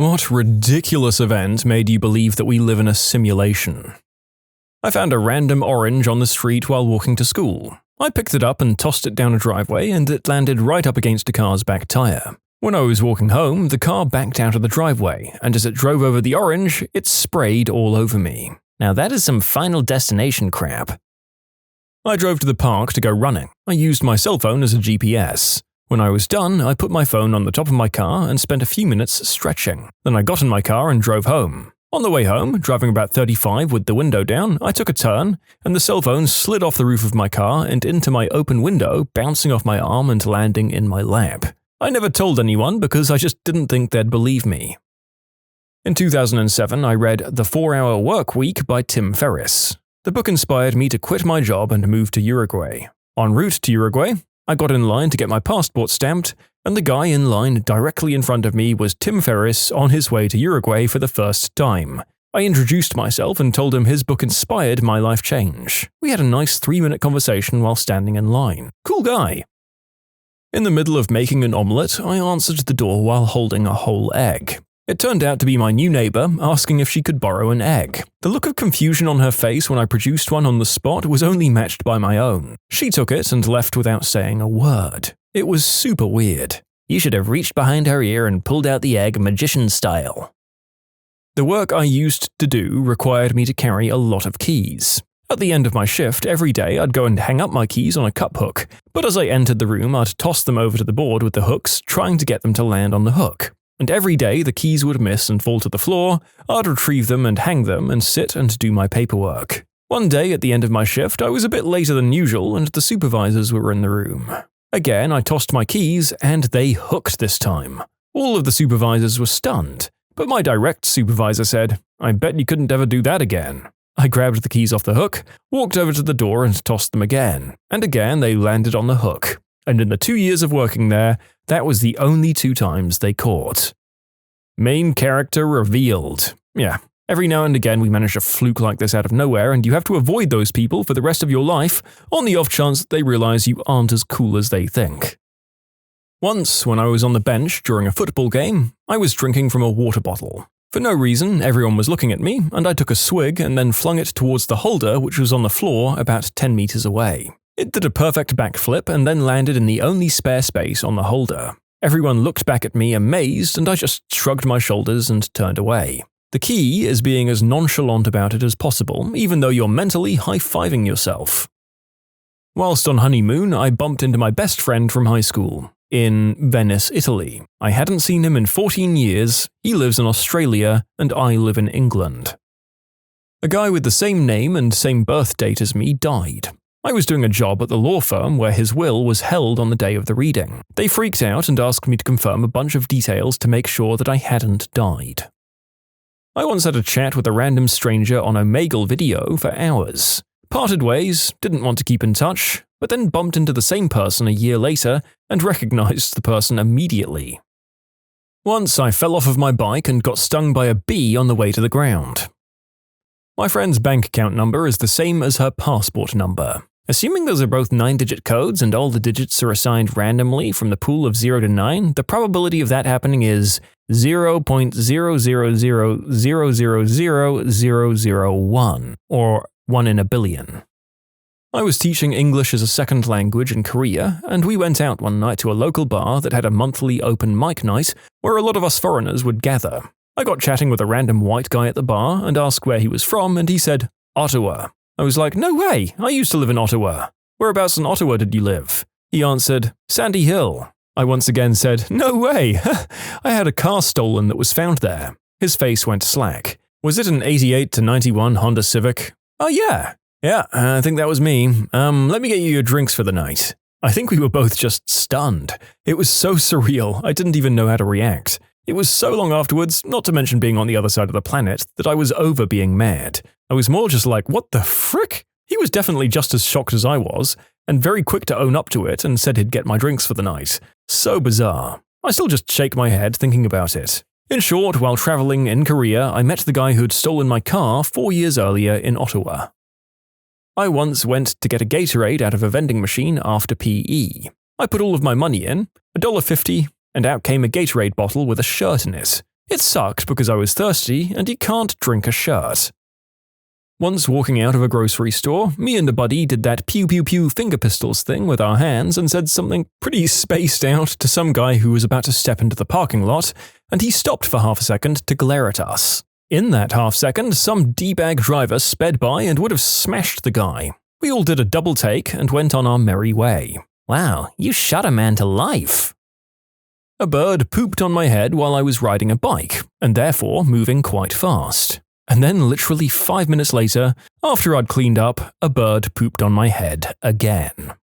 What ridiculous event made you believe that we live in a simulation? I found a random orange on the street while walking to school. I picked it up and tossed it down a driveway, and it landed right up against a car's back tire. When I was walking home, the car backed out of the driveway, and as it drove over the orange, it sprayed all over me. Now that is some Final Destination crap. I drove to the park to go running. I used my cell phone as a GPS. When I was done, I put my phone on the top of my car and spent a few minutes stretching. Then I got in my car and drove home. On the way home, driving about 35 with the window down, I took a turn, and the cell phone slid off the roof of my car and into my open window, bouncing off my arm and landing in my lap. I never told anyone because I just didn't think they'd believe me. In 2007, I read The 4-Hour Work Week by Tim Ferriss. The book inspired me to quit my job and move to Uruguay. En route to Uruguay, I got in line to get my passport stamped, and the guy in line directly in front of me was Tim Ferriss on his way to Uruguay for the first time. I introduced myself and told him his book inspired my life change. We had a nice 3-minute conversation while standing in line. Cool guy. In the middle of making an omelette, I answered the door while holding a whole egg. It turned out to be my new neighbor asking if she could borrow an egg. The look of confusion on her face when I produced one on the spot was only matched by my own. She took it and left without saying a word. It was super weird. You should have reached behind her ear and pulled out the egg magician style. The work I used to do required me to carry a lot of keys. At the end of my shift, every day I'd go and hang up my keys on a cup hook, but as I entered the room I'd toss them over to the board with the hooks, trying to get them to land on the hook. And every day the keys would miss and fall to the floor, I'd retrieve them and hang them and sit and do my paperwork. One day at the end of my shift, I was a bit later than usual and the supervisors were in the room. Again, I tossed my keys and they hooked this time. All of the supervisors were stunned, but my direct supervisor said, "I bet you couldn't ever do that again." I grabbed the keys off the hook, walked over to the door and tossed them again, and again they landed on the hook. And in the 2 years of working there, that was the only 2 times they caught. Main character revealed. Yeah, every now and again we manage a fluke like this out of nowhere, and you have to avoid those people for the rest of your life on the off chance that they realize you aren't as cool as they think. Once, when I was on the bench during a football game, I was drinking from a water bottle. For no reason, everyone was looking at me, and I took a swig and then flung it towards the holder, which was on the floor about 10 meters away. It did a perfect backflip and then landed in the only spare space on the holder. Everyone looked back at me amazed, and I just shrugged my shoulders and turned away. The key is being as nonchalant about it as possible, even though you're mentally high-fiving yourself. Whilst on honeymoon, I bumped into my best friend from high school, in Venice, Italy. I hadn't seen him in 14 years, he lives in Australia, and I live in England. A guy with the same name and same birth date as me died. I was doing a job at the law firm where his will was held on the day of the reading. They freaked out and asked me to confirm a bunch of details to make sure that I hadn't died. I once had a chat with a random stranger on Omegle video for hours. Parted ways, didn't want to keep in touch, but then bumped into the same person a year later and recognized the person immediately. Once I fell off of my bike and got stung by a bee on the way to the ground. My friend's bank account number is the same as her passport number. Assuming those are both 9-digit codes and all the digits are assigned randomly from the pool of 0 to 9, the probability of that happening is 0.000000001, or 1 in a billion. I was teaching English as a second language in Korea, and we went out one night to a local bar that had a monthly open mic night where a lot of us foreigners would gather. I got chatting with a random white guy at the bar and asked where he was from, and he said, "Ottawa." I was like, "No way, I used to live in Ottawa." "Whereabouts in Ottawa did you live?" He answered, "Sandy Hill." I once again said, "No way, I had a car stolen that was found there." His face went slack. "Was it an 88 to 91 Honda Civic?" "Oh yeah, I think that was me. Let me get you your drinks for the night." I think we were both just stunned. It was so surreal, I didn't even know how to react. It was so long afterwards, not to mention being on the other side of the planet, that I was over being mad. I was more just like, what the frick? He was definitely just as shocked as I was, and very quick to own up to it and said he'd get my drinks for the night. So bizarre. I still just shake my head thinking about it. In short, while traveling in Korea, I met the guy who'd stolen my car 4 years earlier in Ottawa. I once went to get a Gatorade out of a vending machine after PE. I put all of my money in, $1.50, and out came a Gatorade bottle with a shirt in it. It sucked because I was thirsty and you can't drink a shirt. Once walking out of a grocery store, me and a buddy did that pew pew pew finger pistols thing with our hands and said something pretty spaced out to some guy who was about to step into the parking lot, and he stopped for half a second to glare at us. In that half second, some D-bag driver sped by and would have smashed the guy. We all did a double take and went on our merry way. Wow, you shot a man to life. A bird pooped on my head while I was riding a bike, and therefore moving quite fast. And then literally 5 minutes later, after I'd cleaned up, a bird pooped on my head again.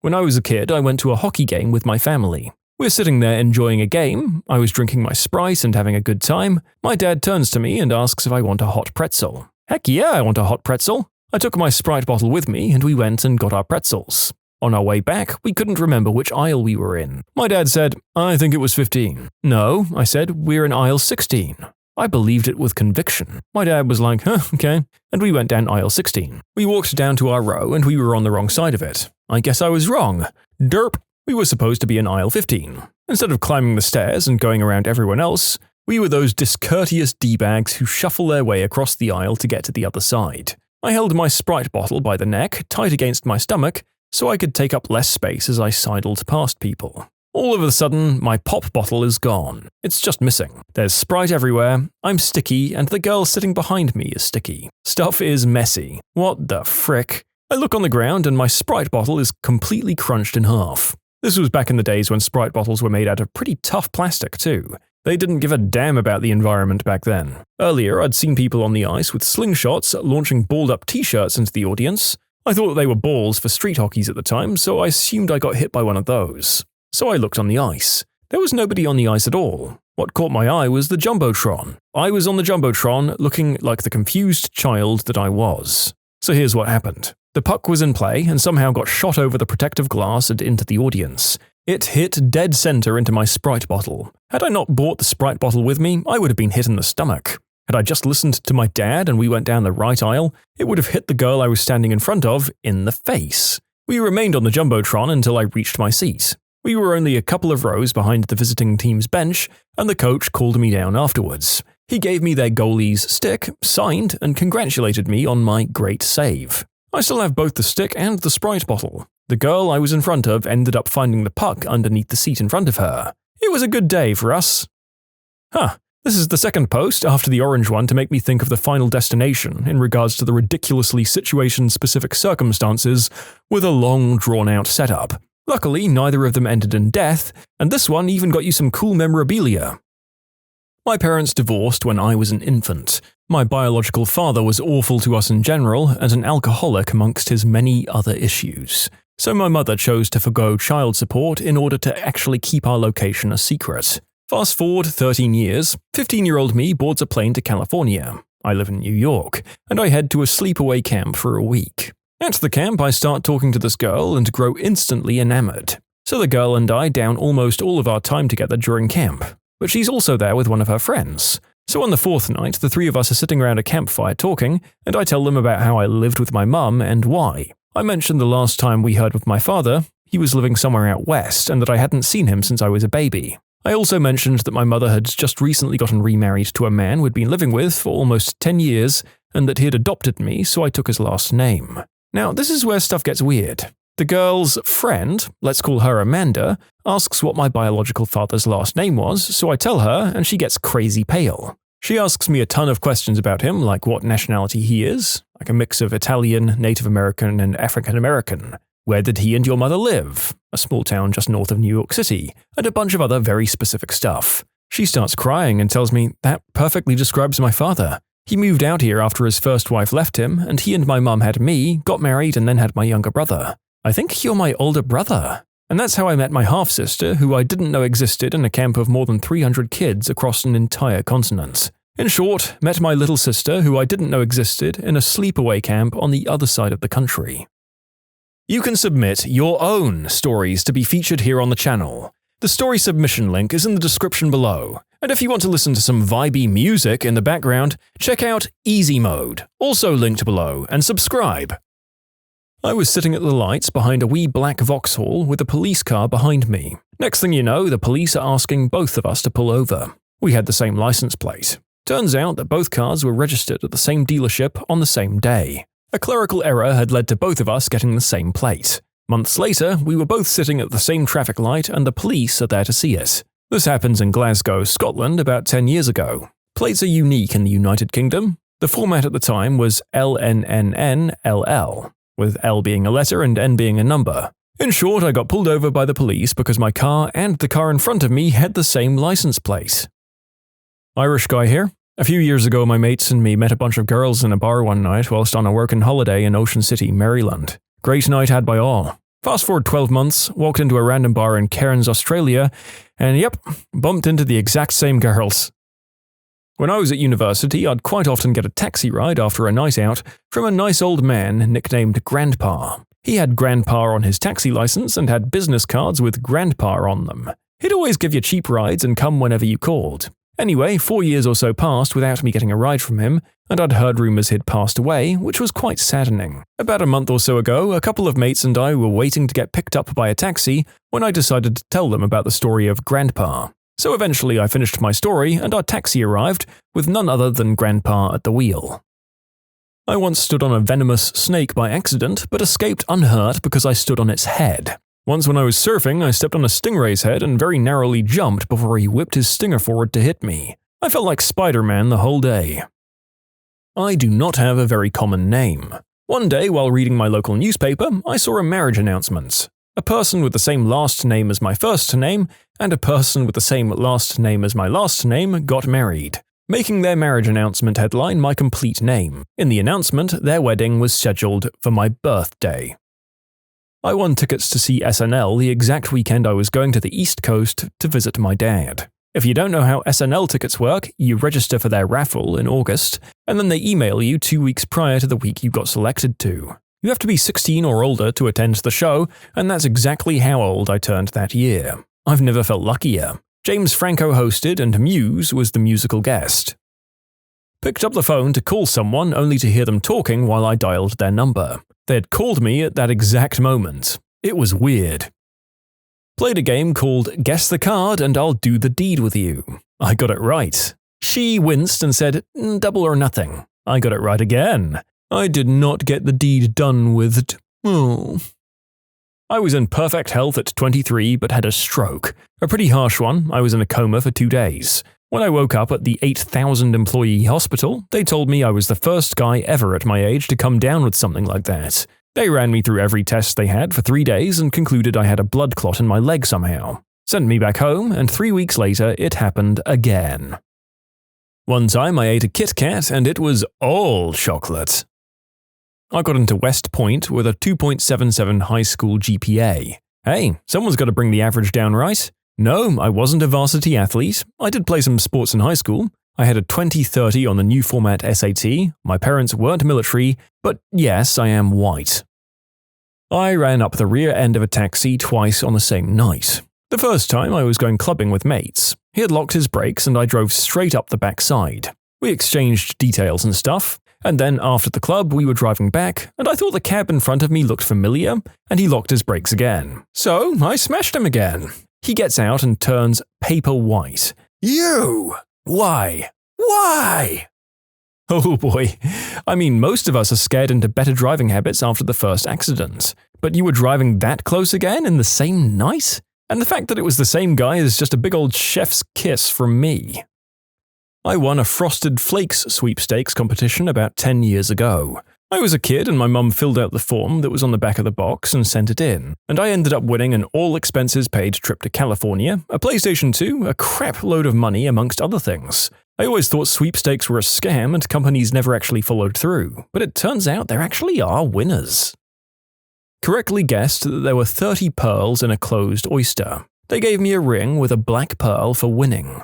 When I was a kid, I went to a hockey game with my family. We're sitting there enjoying a game, I was drinking my Sprite and having a good time. My dad turns to me and asks if I want a hot pretzel. Heck yeah, I want a hot pretzel. I took my Sprite bottle with me and we went and got our pretzels. On our way back, we couldn't remember which aisle we were in. My dad said, I think it was 15. No, I said, we're in aisle 16. I believed it with conviction. My dad was like, okay. And we went down aisle 16. We walked down to our row and we were on the wrong side of it. I guess I was wrong. Derp. We were supposed to be in aisle 15. Instead of climbing the stairs and going around everyone else, we were those discourteous D-bags who shuffle their way across the aisle to get to the other side. I held my Sprite bottle by the neck, tight against my stomach, so I could take up less space as I sidled past people. All of a sudden, my pop bottle is gone. It's just missing. There's Sprite everywhere, I'm sticky, and the girl sitting behind me is sticky. Stuff is messy. What the frick? I look on the ground and my Sprite bottle is completely crunched in half. This was back in the days when Sprite bottles were made out of pretty tough plastic too. They didn't give a damn about the environment back then. Earlier, I'd seen people on the ice with slingshots launching balled-up t-shirts into the audience. I thought they were balls for street hockeys at the time, so I assumed I got hit by one of those. So I looked on the ice. There was nobody on the ice at all. What caught my eye was the Jumbotron. I was on the Jumbotron looking like the confused child that I was. So here's what happened. The puck was in play and somehow got shot over the protective glass and into the audience. It hit dead center into my Sprite bottle. Had I not brought the Sprite bottle with me, I would have been hit in the stomach. Had I just listened to my dad and we went down the right aisle, it would have hit the girl I was standing in front of in the face. We remained on the Jumbotron until I reached my seat. We were only a couple of rows behind the visiting team's bench, and the coach called me down afterwards. He gave me their goalie's stick, signed, and congratulated me on my great save. I still have both the stick and the Sprite bottle. The girl I was in front of ended up finding the puck underneath the seat in front of her. It was a good day for us. This is the second post after the orange one to make me think of the Final Destination in regards to the ridiculously situation-specific circumstances with a long, drawn-out setup. Luckily, neither of them ended in death, and this one even got you some cool memorabilia. My parents divorced when I was an infant. My biological father was awful to us in general and an alcoholic amongst his many other issues. So my mother chose to forgo child support in order to actually keep our location a secret. Fast forward 13 years, 15-year-old me boards a plane to California. I live in New York, and I head to a sleepaway camp for a week. At the camp, I start talking to this girl and grow instantly enamored. So the girl and I down almost all of our time together during camp. But she's also there with one of her friends. So on the fourth night, the three of us are sitting around a campfire talking, and I tell them about how I lived with my mum and why. I mentioned the last time we heard of my father, he was living somewhere out west, and that I hadn't seen him since I was a baby. I also mentioned that my mother had just recently gotten remarried to a man we'd been living with for almost 10 years, and that he had adopted me, so I took his last name. Now, this is where stuff gets weird. The girl's friend, let's call her Amanda, asks what my biological father's last name was, so I tell her, and she gets crazy pale. She asks me a ton of questions about him, like what nationality he is, like a mix of Italian, Native American, and African American. Where did he and your mother live? A small town just north of New York City, and a bunch of other very specific stuff. She starts crying and tells me that perfectly describes my father. He moved out here after his first wife left him, and he and my mum had me, got married, and then had my younger brother. I think you're my older brother. And that's how I met my half-sister, who I didn't know existed in a camp of more than 300 kids across an entire continent. In short, met my little sister, who I didn't know existed, in a sleepaway camp on the other side of the country. You can submit your own stories to be featured here on the channel. The story submission link is in the description below. And if you want to listen to some vibey music in the background, check out easymode, also linked below, and subscribe. I was sitting at the lights behind a wee black Vauxhall with a police car behind me. Next thing you know, the police are asking both of us to pull over. We had the same license plate. Turns out that both cars were registered at the same dealership on the same day. A clerical error had led to both of us getting the same plate. Months later, we were both sitting at the same traffic light and the police are there to see it. This happens in Glasgow, Scotland about 10 years ago. Plates are unique in the United Kingdom. The format at the time was LNNNLL, with L being a letter and N being a number. In short, I got pulled over by the police because my car and the car in front of me had the same license plate. Irish guy here. A few years ago, my mates and me met a bunch of girls in a bar one night whilst on a working holiday in Ocean City, Maryland. Great night had by all. Fast forward 12 months, walked into a random bar in Cairns, Australia, and yep, bumped into the exact same girls. When I was at university, I'd quite often get a taxi ride after a night out from a nice old man nicknamed Grandpa. He had Grandpa on his taxi license and had business cards with Grandpa on them. He'd always give you cheap rides and come whenever you called. Anyway, 4 years or so passed without me getting a ride from him, and I'd heard rumours he'd passed away, which was quite saddening. About a month or so ago, a couple of mates and I were waiting to get picked up by a taxi when I decided to tell them about the story of Grandpa. So eventually I finished my story and our taxi arrived, with none other than Grandpa at the wheel. I once stood on a venomous snake by accident, but escaped unhurt because I stood on its head. Once when I was surfing, I stepped on a stingray's head and very narrowly jumped before he whipped his stinger forward to hit me. I felt like Spider-Man the whole day. I do not have a very common name. One day, while reading my local newspaper, I saw a marriage announcement. A person with the same last name as my first name and a person with the same last name as my last name got married, making their marriage announcement headline my complete name. In the announcement, their wedding was scheduled for my birthday. I won tickets to see SNL the exact weekend I was going to the East Coast to visit my dad. If you don't know how SNL tickets work, you register for their raffle in August, and then they email you 2 weeks prior to the week you got selected to. You have to be 16 or older to attend the show, and that's exactly how old I turned that year. I've never felt luckier. James Franco hosted and Muse was the musical guest. Picked up the phone to call someone only to hear them talking while I dialed their number. They had called me at that exact moment. It was weird. Played a game called Guess the Card and I'll Do the Deed with You. I got it right. She winced and said, double or nothing. I got it right again. I did not get the deed done with. Oh. I was in perfect health at 23 but had a stroke. A pretty harsh one. I was in a coma for 2 days. When I woke up at the 8,000 employee hospital, they told me I was the first guy ever at my age to come down with something like that. They ran me through every test they had for 3 days and concluded I had a blood clot in my leg somehow. Sent me back home, and 3 weeks later it happened again. One time I ate a Kit Kat and it was all chocolate. I got into West Point with a 2.77 high school GPA. Hey, someone's got to bring the average down, right? No, I wasn't a varsity athlete. I did play some sports in high school. I had a 20/30 on the new format SAT. My parents weren't military, but yes, I am white. I ran up the rear end of a taxi twice on the same night. The first time I was going clubbing with mates. He had locked his brakes and I drove straight up the back side. We exchanged details and stuff, and then after the club we were driving back, and I thought the cab in front of me looked familiar, and he locked his brakes again. So I smashed him again. He gets out and turns paper white. You! Why? Why? Oh boy. I mean, most of us are scared into better driving habits after the first accident. But you were driving that close again in the same night? And the fact that it was the same guy is just a big old chef's kiss from me. I won a Frosted Flakes sweepstakes competition about 10 years ago. I was a kid and my mum filled out the form that was on the back of the box and sent it in, and I ended up winning an all-expenses-paid trip to California, a PlayStation 2, a crap load of money amongst other things. I always thought sweepstakes were a scam and companies never actually followed through, but it turns out there actually are winners. Correctly guessed that there were 30 pearls in a closed oyster. They gave me a ring with a black pearl for winning.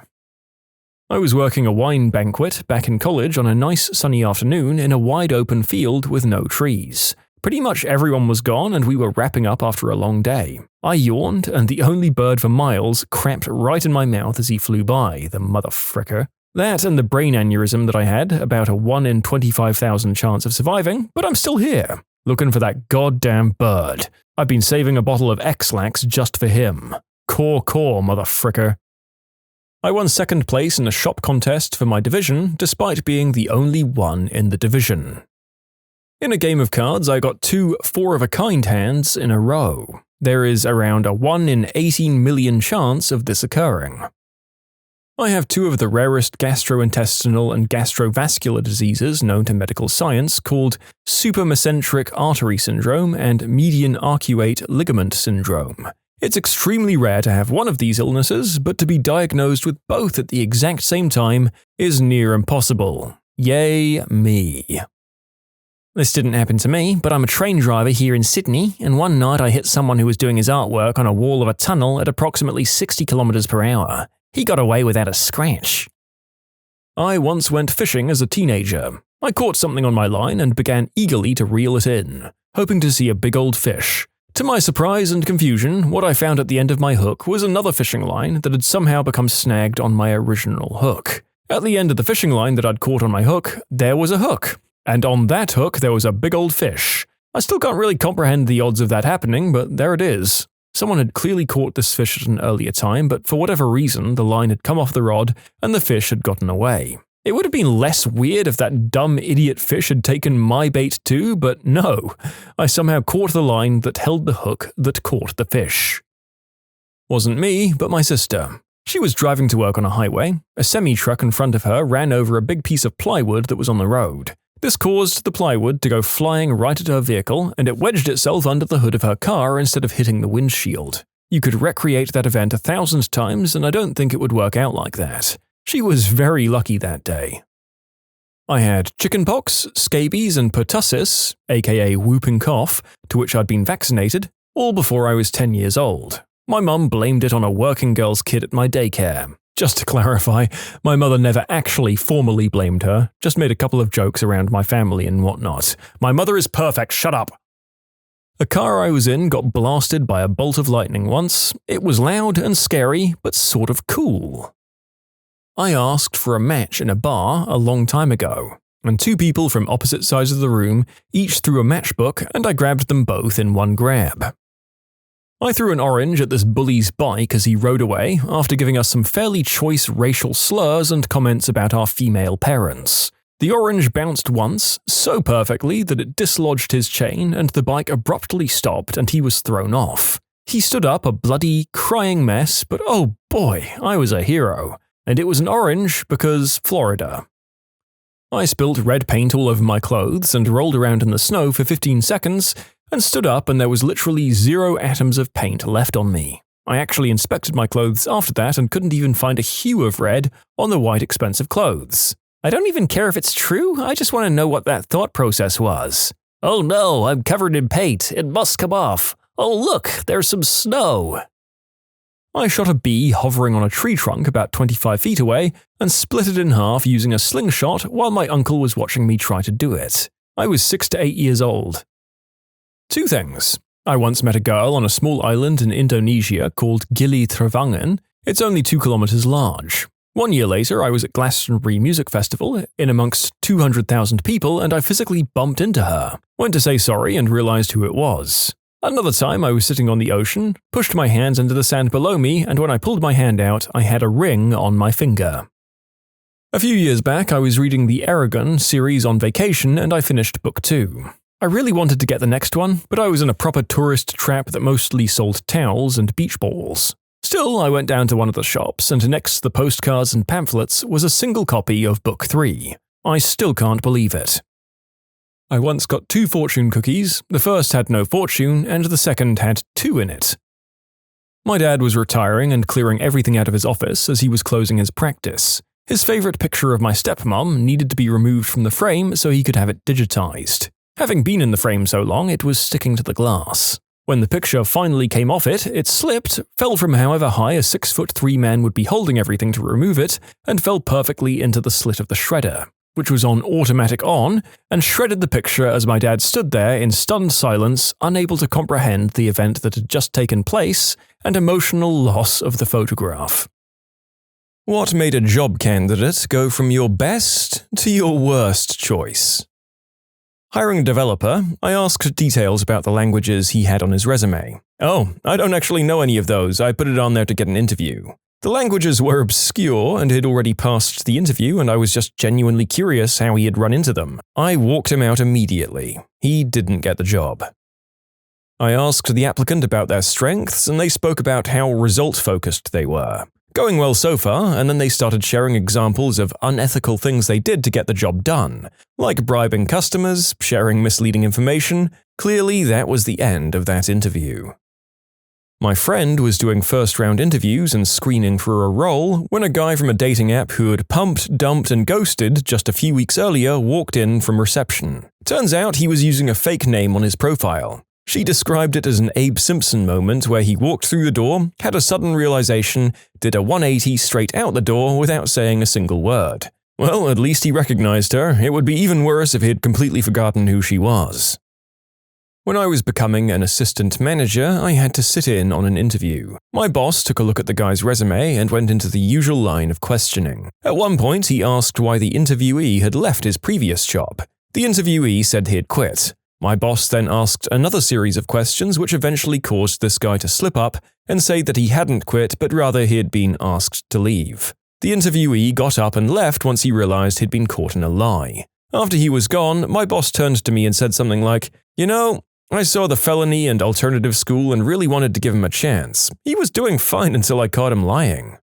I was working a wine banquet back in college on a nice sunny afternoon in a wide open field with no trees. Pretty much everyone was gone and we were wrapping up after a long day. I yawned and the only bird for miles crapped right in my mouth as he flew by, the motherfricker. That and the brain aneurysm that I had, about a 1 in 25,000 chance of surviving, but I'm still here, looking for that goddamn bird. I've been saving a bottle of X-Lax just for him. Core, motherfricker. I won second place in a shop contest for my division, despite being the only one in the division. In a game of cards, I got 2 four-of-a-kind hands in a row. There is around a 1 in 18 million chance of this occurring. I have 2 of the rarest gastrointestinal and gastrovascular diseases known to medical science called supramesenteric artery syndrome and median arcuate ligament syndrome. It's extremely rare to have one of these illnesses, but to be diagnosed with both at the exact same time is near impossible. Yay me. This didn't happen to me, but I'm a train driver here in Sydney, and one night I hit someone who was doing his artwork on a wall of a tunnel at approximately 60 km per hour. He got away without a scratch. I once went fishing as a teenager. I caught something on my line and began eagerly to reel it in, hoping to see a big old fish. To my surprise and confusion, what I found at the end of my hook was another fishing line that had somehow become snagged on my original hook. At the end of the fishing line that I'd caught on my hook, there was a hook. And on that hook, there was a big old fish. I still can't really comprehend the odds of that happening, but there it is. Someone had clearly caught this fish at an earlier time, but for whatever reason, the line had come off the rod and the fish had gotten away. It would have been less weird if that dumb idiot fish had taken my bait too, but no. I somehow caught the line that held the hook that caught the fish. Wasn't me, but my sister. She was driving to work on a highway. A semi-truck in front of her ran over a big piece of plywood that was on the road. This caused the plywood to go flying right at her vehicle, and it wedged itself under the hood of her car instead of hitting the windshield. You could recreate that event 1,000 times, and I don't think it would work out like that. She was very lucky that day. I had chickenpox, scabies, and pertussis, aka whooping cough, to which I'd been vaccinated, all before I was 10 years old. My mum blamed it on a working girl's kid at my daycare. Just to clarify, my mother never actually formally blamed her, just made a couple of jokes around my family and whatnot. My mother is perfect, shut up! A car I was in got blasted by a bolt of lightning once. It was loud and scary, but sort of cool. I asked for a match in a bar a long time ago, and 2 people from opposite sides of the room each threw a matchbook, and I grabbed them both in one grab. I threw an orange at this bully's bike as he rode away after giving us some fairly choice racial slurs and comments about our female parents. The orange bounced once, so perfectly that it dislodged his chain and the bike abruptly stopped and he was thrown off. He stood up a bloody, crying mess, but oh boy, I was a hero. And it was an orange because Florida. I spilled red paint all over my clothes and rolled around in the snow for 15 seconds, and stood up and there was literally 0 atoms of paint left on me. I actually inspected my clothes after that and couldn't even find a hue of red on the white expensive clothes. I don't even care if it's true, I just want to know what that thought process was. Oh no, I'm covered in paint, it must come off. Oh look, there's some snow. I shot a bee hovering on a tree trunk about 25 feet away and split it in half using a slingshot while my uncle was watching me try to do it. I was 6 to 8 years old. 2 things. I once met a girl on a small island in Indonesia called Gili Trawangan. It's only 2 kilometers large. 1 year later, I was at Glastonbury Music Festival in amongst 200,000 people and I physically bumped into her. Went to say sorry and realized who it was. Another time, I was sitting on the ocean, pushed my hands into the sand below me, and when I pulled my hand out, I had a ring on my finger. A few years back, I was reading the Aragon series on vacation and I finished book 2. I really wanted to get the next one, but I was in a proper tourist trap that mostly sold towels and beach balls. Still, I went down to one of the shops, and next to the postcards and pamphlets was a single copy of Book 3. I still can't believe it. I once got 2 fortune cookies, the first had no fortune, and the second had 2 in it. My dad was retiring and clearing everything out of his office as he was closing his practice. His favorite picture of my stepmom needed to be removed from the frame so he could have it digitized. Having been in the frame so long, it was sticking to the glass. When the picture finally came off it, it slipped, fell from however high a 6'3" man would be holding everything to remove it, and fell perfectly into the slit of the shredder, which was on automatic on, and shredded the picture as my dad stood there in stunned silence, unable to comprehend the event that had just taken place, and emotional loss of the photograph. What made a job candidate go from your best to your worst choice? Hiring a developer, I asked details about the languages he had on his resume. Oh, I don't actually know any of those, I put it on there to get an interview. The languages were obscure and had already passed the interview, and I was just genuinely curious how he had run into them. I walked him out immediately. He didn't get the job. I asked the applicant about their strengths, and they spoke about how result-focused they were. Going well so far, and then they started sharing examples of unethical things they did to get the job done, like bribing customers, sharing misleading information. Clearly, that was the end of that interview. My friend was doing first-round interviews and screening for a role when a guy from a dating app who had pumped, dumped, and ghosted just a few weeks earlier walked in from reception. Turns out he was using a fake name on his profile. She described it as an Abe Simpson moment where he walked through the door, had a sudden realization, did a 180 straight out the door without saying a single word. Well, at least he recognized her. It would be even worse if he had completely forgotten who she was. When I was becoming an assistant manager, I had to sit in on an interview. My boss took a look at the guy's resume and went into the usual line of questioning. At one point, he asked why the interviewee had left his previous job. The interviewee said he'd quit. My boss then asked another series of questions which eventually caused this guy to slip up and say that he hadn't quit but rather he had been asked to leave. The interviewee got up and left once he realized he'd been caught in a lie. After he was gone, my boss turned to me and said something like, "You know, I saw the felony and alternative school and really wanted to give him a chance. He was doing fine until I caught him lying."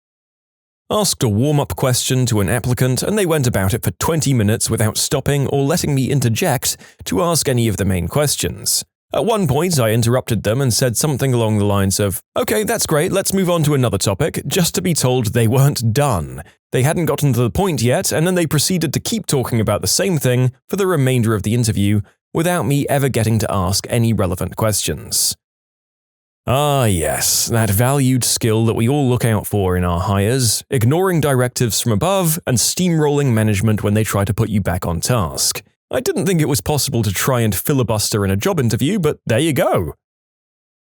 Asked a warm-up question to an applicant and they went about it for 20 minutes without stopping or letting me interject to ask any of the main questions. At one point, I interrupted them and said something along the lines of, "Okay, that's great, let's move on to another topic," just to be told they weren't done. They hadn't gotten to the point yet, and then they proceeded to keep talking about the same thing for the remainder of the interview, without me ever getting to ask any relevant questions. Ah yes, that valued skill that we all look out for in our hires, ignoring directives from above and steamrolling management when they try to put you back on task. I didn't think it was possible to try and filibuster in a job interview, but there you go.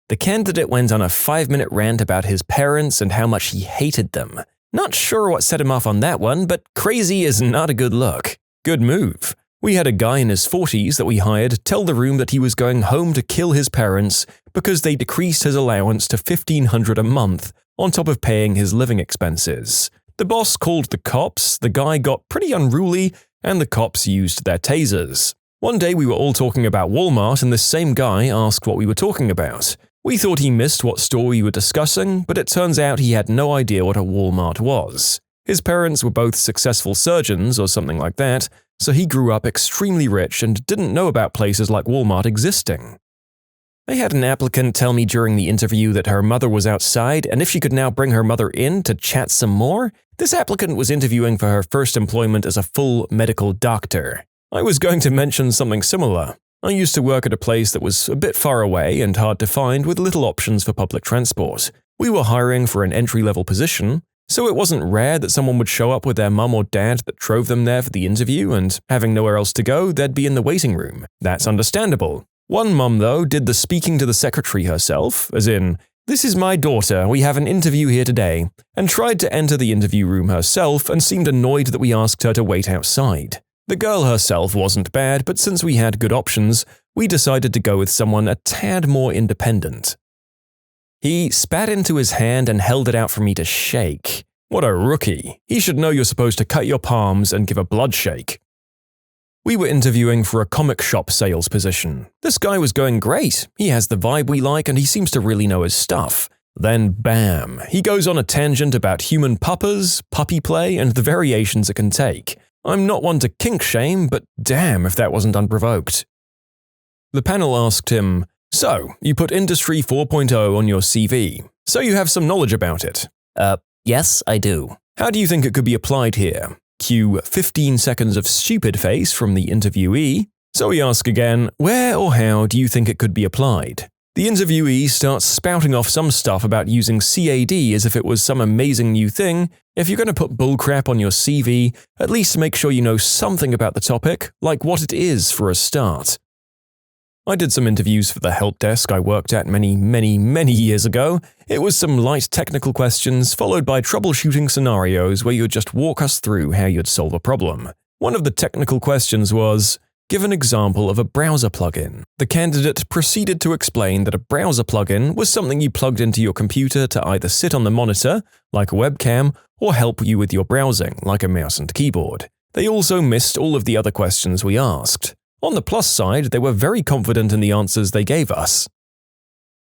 The candidate went on a 5-minute rant about his parents and how much he hated them. Not sure what set him off on that one, but crazy is not a good look. Good move. We had a guy in his 40s that we hired tell the room that he was going home to kill his parents because they decreased his allowance to $1,500 a month on top of paying his living expenses. The boss called the cops, the guy got pretty unruly, and the cops used their tasers. One day we were all talking about Walmart and this same guy asked what we were talking about. We thought he missed what store we were discussing, but it turns out he had no idea what a Walmart was. His parents were both successful surgeons or something like that, so he grew up extremely rich and didn't know about places like Walmart existing. I had an applicant tell me during the interview that her mother was outside and if she could now bring her mother in to chat some more. This applicant was interviewing for her first employment as a full medical doctor. I was going to mention something similar. I used to work at a place that was a bit far away and hard to find with little options for public transport. We were hiring for an entry-level position, so it wasn't rare that someone would show up with their mum or dad that drove them there for the interview and, having nowhere else to go, they'd be in the waiting room. That's understandable. One mum, though, did the speaking to the secretary herself, as in, "This is my daughter, we have an interview here today," and tried to enter the interview room herself and seemed annoyed that we asked her to wait outside. The girl herself wasn't bad, but since we had good options, we decided to go with someone a tad more independent. He spat into his hand and held it out for me to shake. What a rookie. He should know you're supposed to cut your palms and give a blood shake. We were interviewing for a comic shop sales position. This guy was going great. He has the vibe we like and he seems to really know his stuff. Then bam, he goes on a tangent about human puppas, puppy play, and the variations it can take. I'm not one to kink shame, but damn if that wasn't unprovoked. The panel asked him, "So, you put Industry 4.0 on your CV, so you have some knowledge about it." Yes, I do. "How do you think it could be applied here?" Cue 15 seconds of stupid face from the interviewee. So we ask again, "Where or how do you think it could be applied?" The interviewee starts spouting off some stuff about using CAD as if it was some amazing new thing. If you're going to put bullcrap on your CV, at least make sure you know something about the topic, like what it is for a start. I did some interviews for the help desk I worked at many years ago. It was some light technical questions followed by troubleshooting scenarios where you'd just walk us through how you'd solve a problem. One of the technical questions was, give an example of a browser plugin. The candidate proceeded to explain that a browser plugin was something you plugged into your computer to either sit on the monitor, like a webcam, or help you with your browsing, like a mouse and keyboard. They also missed all of the other questions we asked. On the plus side, they were very confident in the answers they gave us.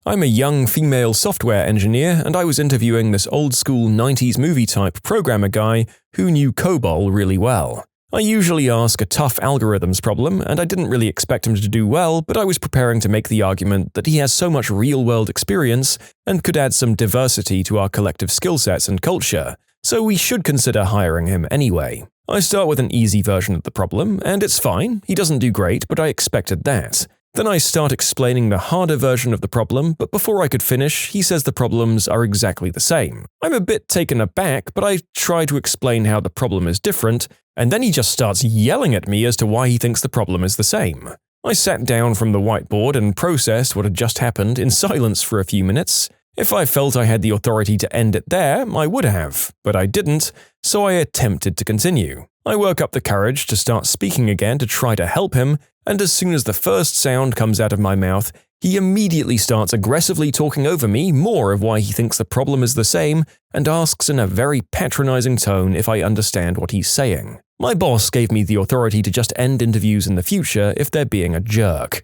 I'm a young female software engineer, and I was interviewing this old-school 90s movie-type programmer guy who knew COBOL really well. I usually ask a tough algorithms problem, and I didn't really expect him to do well, but I was preparing to make the argument that he has so much real-world experience and could add some diversity to our collective skill sets and culture, so we should consider hiring him anyway. I start with an easy version of the problem, and it's fine, he doesn't do great, but I expected that. Then I start explaining the harder version of the problem, but before I could finish, he says the problems are exactly the same. I'm a bit taken aback, but I try to explain how the problem is different, and then he just starts yelling at me as to why he thinks the problem is the same. I sat down from the whiteboard and processed what had just happened in silence for a few minutes. If I felt I had the authority to end it there, I would have, but I didn't, so I attempted to continue. I work up the courage to start speaking again to try to help him, and as soon as the first sound comes out of my mouth, he immediately starts aggressively talking over me more of why he thinks the problem is the same and asks in a very patronizing tone if I understand what he's saying. My boss gave me the authority to just end interviews in the future if they're being a jerk.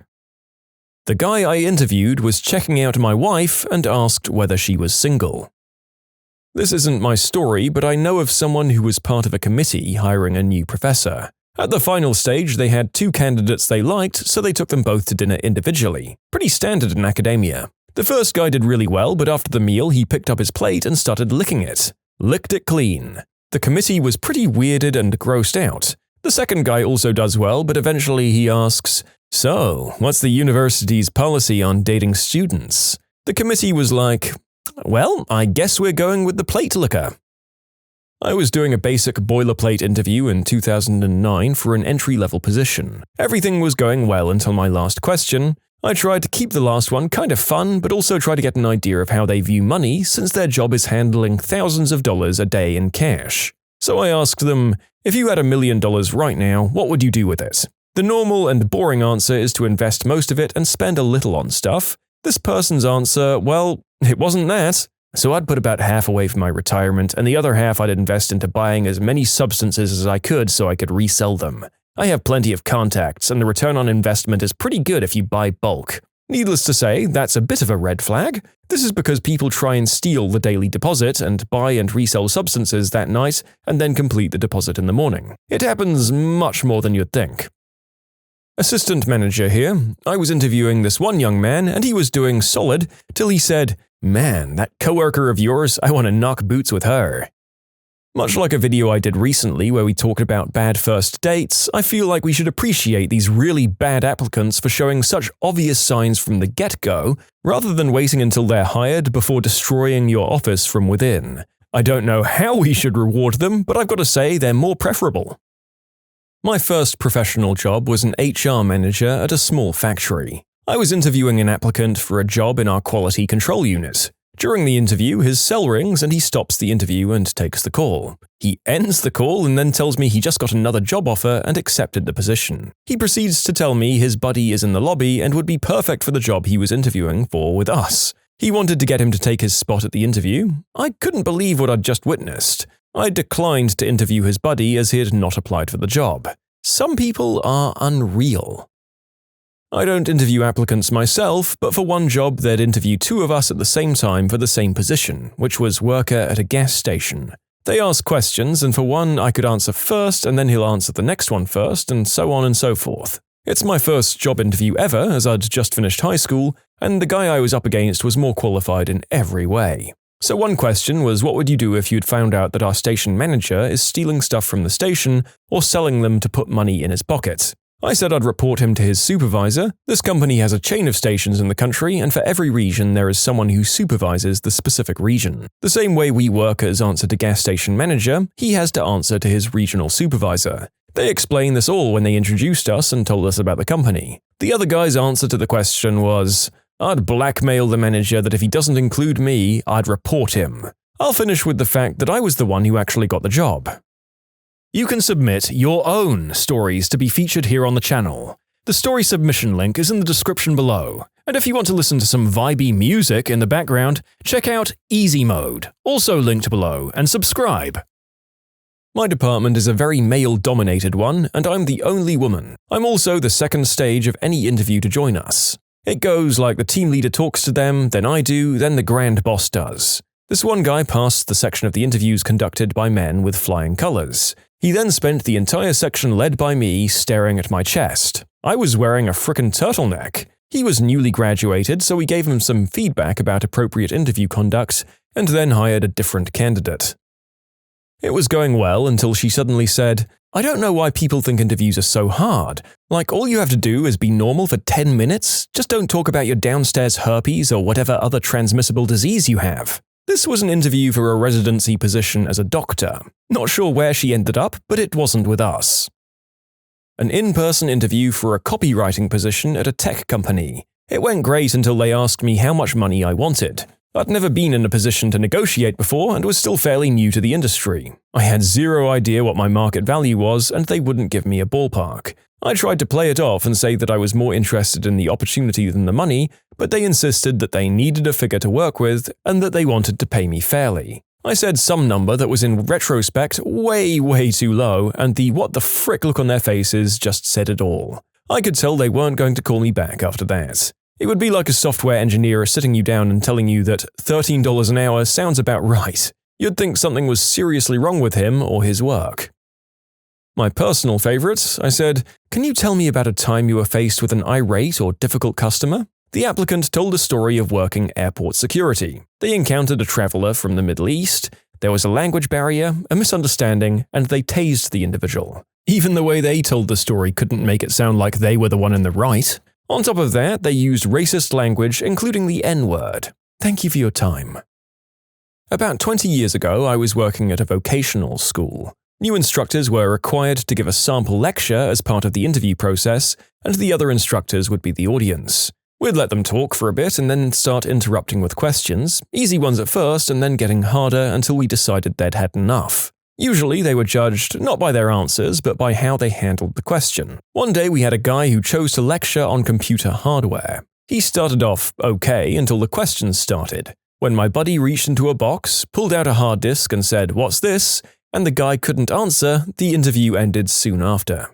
The guy I interviewed was checking out my wife and asked whether she was single. This isn't my story, but I know of someone who was part of a committee hiring a new professor. At the final stage, they had 2 candidates they liked, so they took them both to dinner individually. Pretty standard in academia. The first guy did really well, but after the meal, he picked up his plate and started licking it. Licked it clean. The committee was pretty weirded and grossed out. The second guy also does well, but eventually he asks, "So, what's the university's policy on dating students?" The committee was like, "Well, I guess we're going with the plate licker." I was doing a basic boilerplate interview in 2009 for an entry-level position. Everything was going well until my last question. I tried to keep the last one kind of fun, but also try to get an idea of how they view money since their job is handling thousands of dollars a day in cash. So I asked them, if you had $1 million right now, what would you do with it? The normal and boring answer is to invest most of it and spend a little on stuff. This person's answer, well, it wasn't that. So I'd put about half away for my retirement, and the other half I'd invest into buying as many substances as I could so I could resell them. I have plenty of contacts, and the return on investment is pretty good if you buy bulk. Needless to say, that's a bit of a red flag. This is because people try and steal the daily deposit and buy and resell substances that night and then complete the deposit in the morning. It happens much more than you'd think. Assistant manager here. I was interviewing this one young man, and he was doing solid till he said, "Man, that coworker of yours, I want to knock boots with her." Much like a video I did recently where we talked about bad first dates, I feel like we should appreciate these really bad applicants for showing such obvious signs from the get-go, rather than waiting until they're hired before destroying your office from within. I don't know how we should reward them, but I've got to say they're more preferable. My first professional job was an HR manager at a small factory. I was interviewing an applicant for a job in our quality control unit. During the interview, his cell rings and he stops the interview and takes the call. He ends the call and then tells me he just got another job offer and accepted the position. He proceeds to tell me his buddy is in the lobby and would be perfect for the job he was interviewing for with us. He wanted to get him to take his spot at the interview. I couldn't believe what I'd just witnessed. I declined to interview his buddy as he had not applied for the job. Some people are unreal. I don't interview applicants myself, but for one job they'd interview 2 of us at the same time for the same position, which was worker at a gas station. They asked questions, and for one I could answer first and then he'll answer the next one first, and so on and so forth. It's my first job interview ever, as I'd just finished high school, and the guy I was up against was more qualified in every way. So one question was, what would you do if you'd found out that our station manager is stealing stuff from the station or selling them to put money in his pocket? I said I'd report him to his supervisor. This company has a chain of stations in the country, and for every region there is someone who supervises the specific region. The same way we workers answer to gas station manager, he has to answer to his regional supervisor. They explained this all when they introduced us and told us about the company. The other guy's answer to the question was, I'd blackmail the manager that if he doesn't include me, I'd report him. I'll finish with the fact that I was the one who actually got the job. You can submit your own stories to be featured here on the channel. The story submission link is in the description below. And if you want to listen to some vibey music in the background, check out easymode, also linked below, and subscribe. My department is a very male-dominated one, and I'm the only woman. I'm also the second stage of any interview to join us. It goes like the team leader talks to them, then I do, then the grand boss does. This one guy passed the section of the interviews conducted by men with flying colors. He then spent the entire section led by me staring at my chest. I was wearing a frickin' turtleneck. He was newly graduated, so we gave him some feedback about appropriate interview conduct, and then hired a different candidate. It was going well until she suddenly said, "I don't know why people think interviews are so hard. Like, all you have to do is be normal for 10 minutes? Just don't talk about your downstairs herpes or whatever other transmissible disease you have." This was an interview for a residency position as a doctor. Not sure where she ended up, but it wasn't with us. An in-person interview for a copywriting position at a tech company. It went great until they asked me how much money I wanted. I'd never been in a position to negotiate before and was still fairly new to the industry. I had zero idea what my market value was, and they wouldn't give me a ballpark. I tried to play it off and say that I was more interested in the opportunity than the money, but they insisted that they needed a figure to work with and that they wanted to pay me fairly. I said some number that was in retrospect way too low, and the what the frick look on their faces just said it all. I could tell they weren't going to call me back after that. It would be like a software engineer sitting you down and telling you that $13 an hour sounds about right. You'd think something was seriously wrong with him or his work. My personal favorite, I said, "Can you tell me about a time you were faced with an irate or difficult customer?" The applicant told a story of working airport security. They encountered a traveler from the Middle East, there was a language barrier, a misunderstanding, and they tased the individual. Even the way they told the story couldn't make it sound like they were the one in the right. On top of that, they used racist language, including the N-word. Thank you for your time. About 20 years ago, I was working at a vocational school. New instructors were required to give a sample lecture as part of the interview process, and the other instructors would be the audience. We'd let them talk for a bit and then start interrupting with questions, easy ones at first and then getting harder until we decided they'd had enough. Usually they were judged not by their answers but by how they handled the question. One day we had a guy who chose to lecture on computer hardware. He started off okay until the questions started. When my buddy reached into a box, pulled out a hard disk and said, "What's this?" and the guy couldn't answer, the interview ended soon after.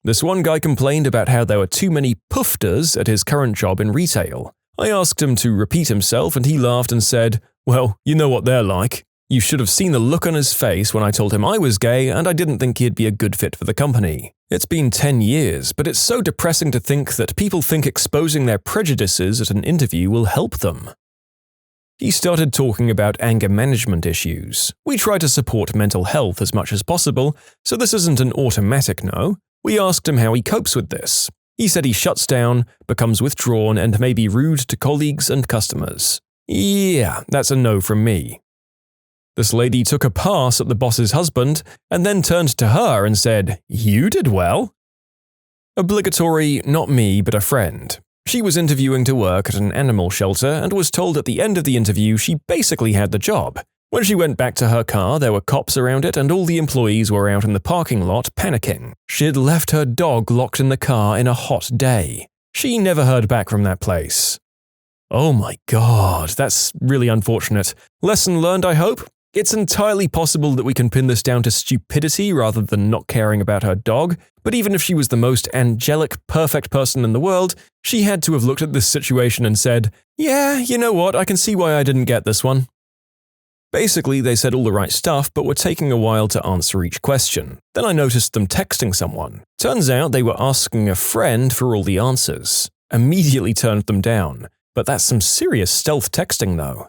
This one guy complained about how there were too many poofters at his current job in retail. I asked him to repeat himself and he laughed and said, "Well, you know what they're like." You should have seen the look on his face when I told him I was gay and I didn't think he'd be a good fit for the company. It's been 10 years, but it's so depressing to think that people think exposing their prejudices at an interview will help them. He started talking about anger management issues. We try to support mental health as much as possible, so this isn't an automatic no. We asked him how he copes with this. He said he shuts down, becomes withdrawn, and may be rude to colleagues and customers. Yeah, that's a no from me. This lady took a pass at the boss's husband and then turned to her and said, "You did well." Obligatory, not me, but a friend. She was interviewing to work at an animal shelter and was told at the end of the interview she basically had the job. When she went back to her car, there were cops around it and all the employees were out in the parking lot panicking. She'd left her dog locked in the car in a hot day. She never heard back from that place. Oh my god, that's really unfortunate. Lesson learned, I hope? It's entirely possible that we can pin this down to stupidity rather than not caring about her dog, but even if she was the most angelic, perfect person in the world, she had to have looked at this situation and said, "Yeah, you know what, I can see why I didn't get this one." Basically, they said all the right stuff, but were taking a while to answer each question. Then I noticed them texting someone. Turns out they were asking a friend for all the answers. Immediately turned them down. But that's some serious stealth texting though.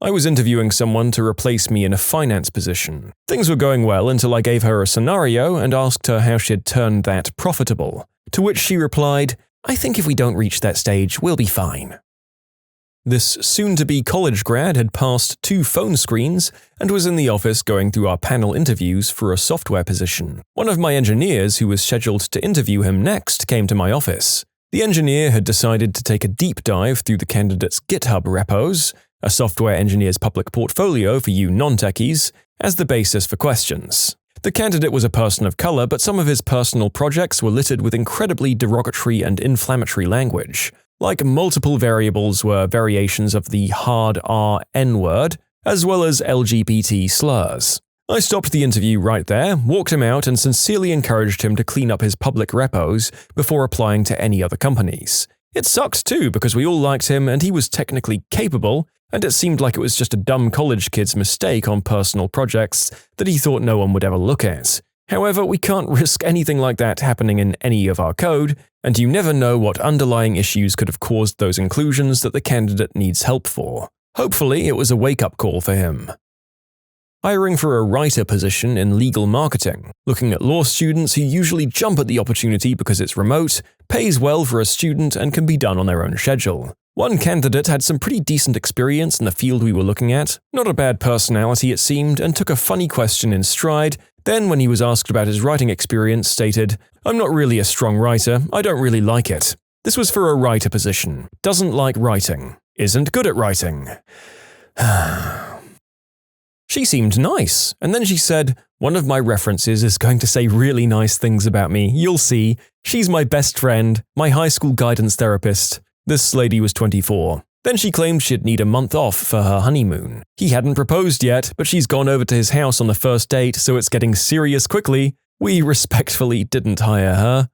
I was interviewing someone to replace me in a finance position. Things were going well until I gave her a scenario and asked her how she had turned that profitable, to which she replied, "I think if we don't reach that stage, we'll be fine." This soon-to-be college grad had passed 2 phone screens and was in the office going through our panel interviews for a software position. One of my engineers who was scheduled to interview him next came to my office. The engineer had decided to take a deep dive through the candidate's GitHub repos, a software engineer's public portfolio for you non-techies, as the basis for questions. The candidate was a person of color, but some of his personal projects were littered with incredibly derogatory and inflammatory language. Like multiple variables were variations of the hard R N-word, as well as LGBT slurs. I stopped the interview right there, walked him out, and sincerely encouraged him to clean up his public repos before applying to any other companies. It sucked too, because we all liked him and he was technically capable, and it seemed like it was just a dumb college kid's mistake on personal projects that he thought no one would ever look at. However, we can't risk anything like that happening in any of our code, and you never know what underlying issues could have caused those inclusions that the candidate needs help for. Hopefully, it was a wake-up call for him. Hiring for a writer position in legal marketing, looking at law students who usually jump at the opportunity because it's remote, pays well for a student, and can be done on their own schedule. One candidate had some pretty decent experience in the field we were looking at, not a bad personality it seemed, and took a funny question in stride. Then, when he was asked about his writing experience, stated, "I'm not really a strong writer, I don't really like it." This was for a writer position. Doesn't like writing. Isn't good at writing. She seemed nice, and then she said, "One of my references is going to say really nice things about me, you'll see. She's my best friend, my high school guidance therapist." This lady was 24. Then she claimed she'd need a month off for her honeymoon. He hadn't proposed yet, but she's gone over to his house on the first date, so it's getting serious quickly. We respectfully didn't hire her.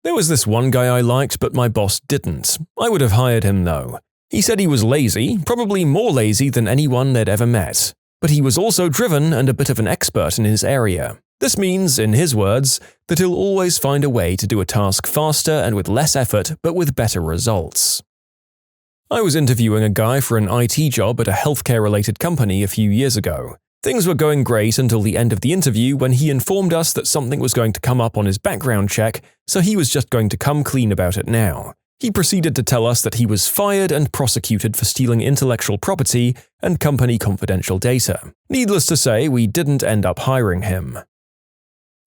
There was this one guy I liked, but my boss didn't. I would have hired him though. He said he was lazy, probably more lazy than anyone they'd ever met. But he was also driven and a bit of an expert in his area. This means, in his words, that he'll always find a way to do a task faster and with less effort, but with better results. I was interviewing a guy for an IT job at a healthcare-related company a few years ago. Things were going great until the end of the interview when he informed us that something was going to come up on his background check, so he was just going to come clean about it now. He proceeded to tell us that he was fired and prosecuted for stealing intellectual property and company confidential data. Needless to say, we didn't end up hiring him.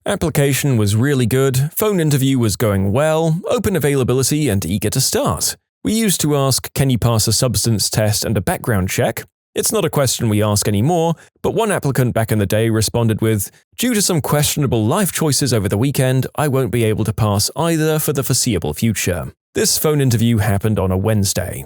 Application was really good, phone interview was going well, open availability and eager to start. We used to ask, "Can you pass a substance test and a background check?" It's not a question we ask anymore, but one applicant back in the day responded with, "Due to some questionable life choices over the weekend, I won't be able to pass either for the foreseeable future." This phone interview happened on a Wednesday.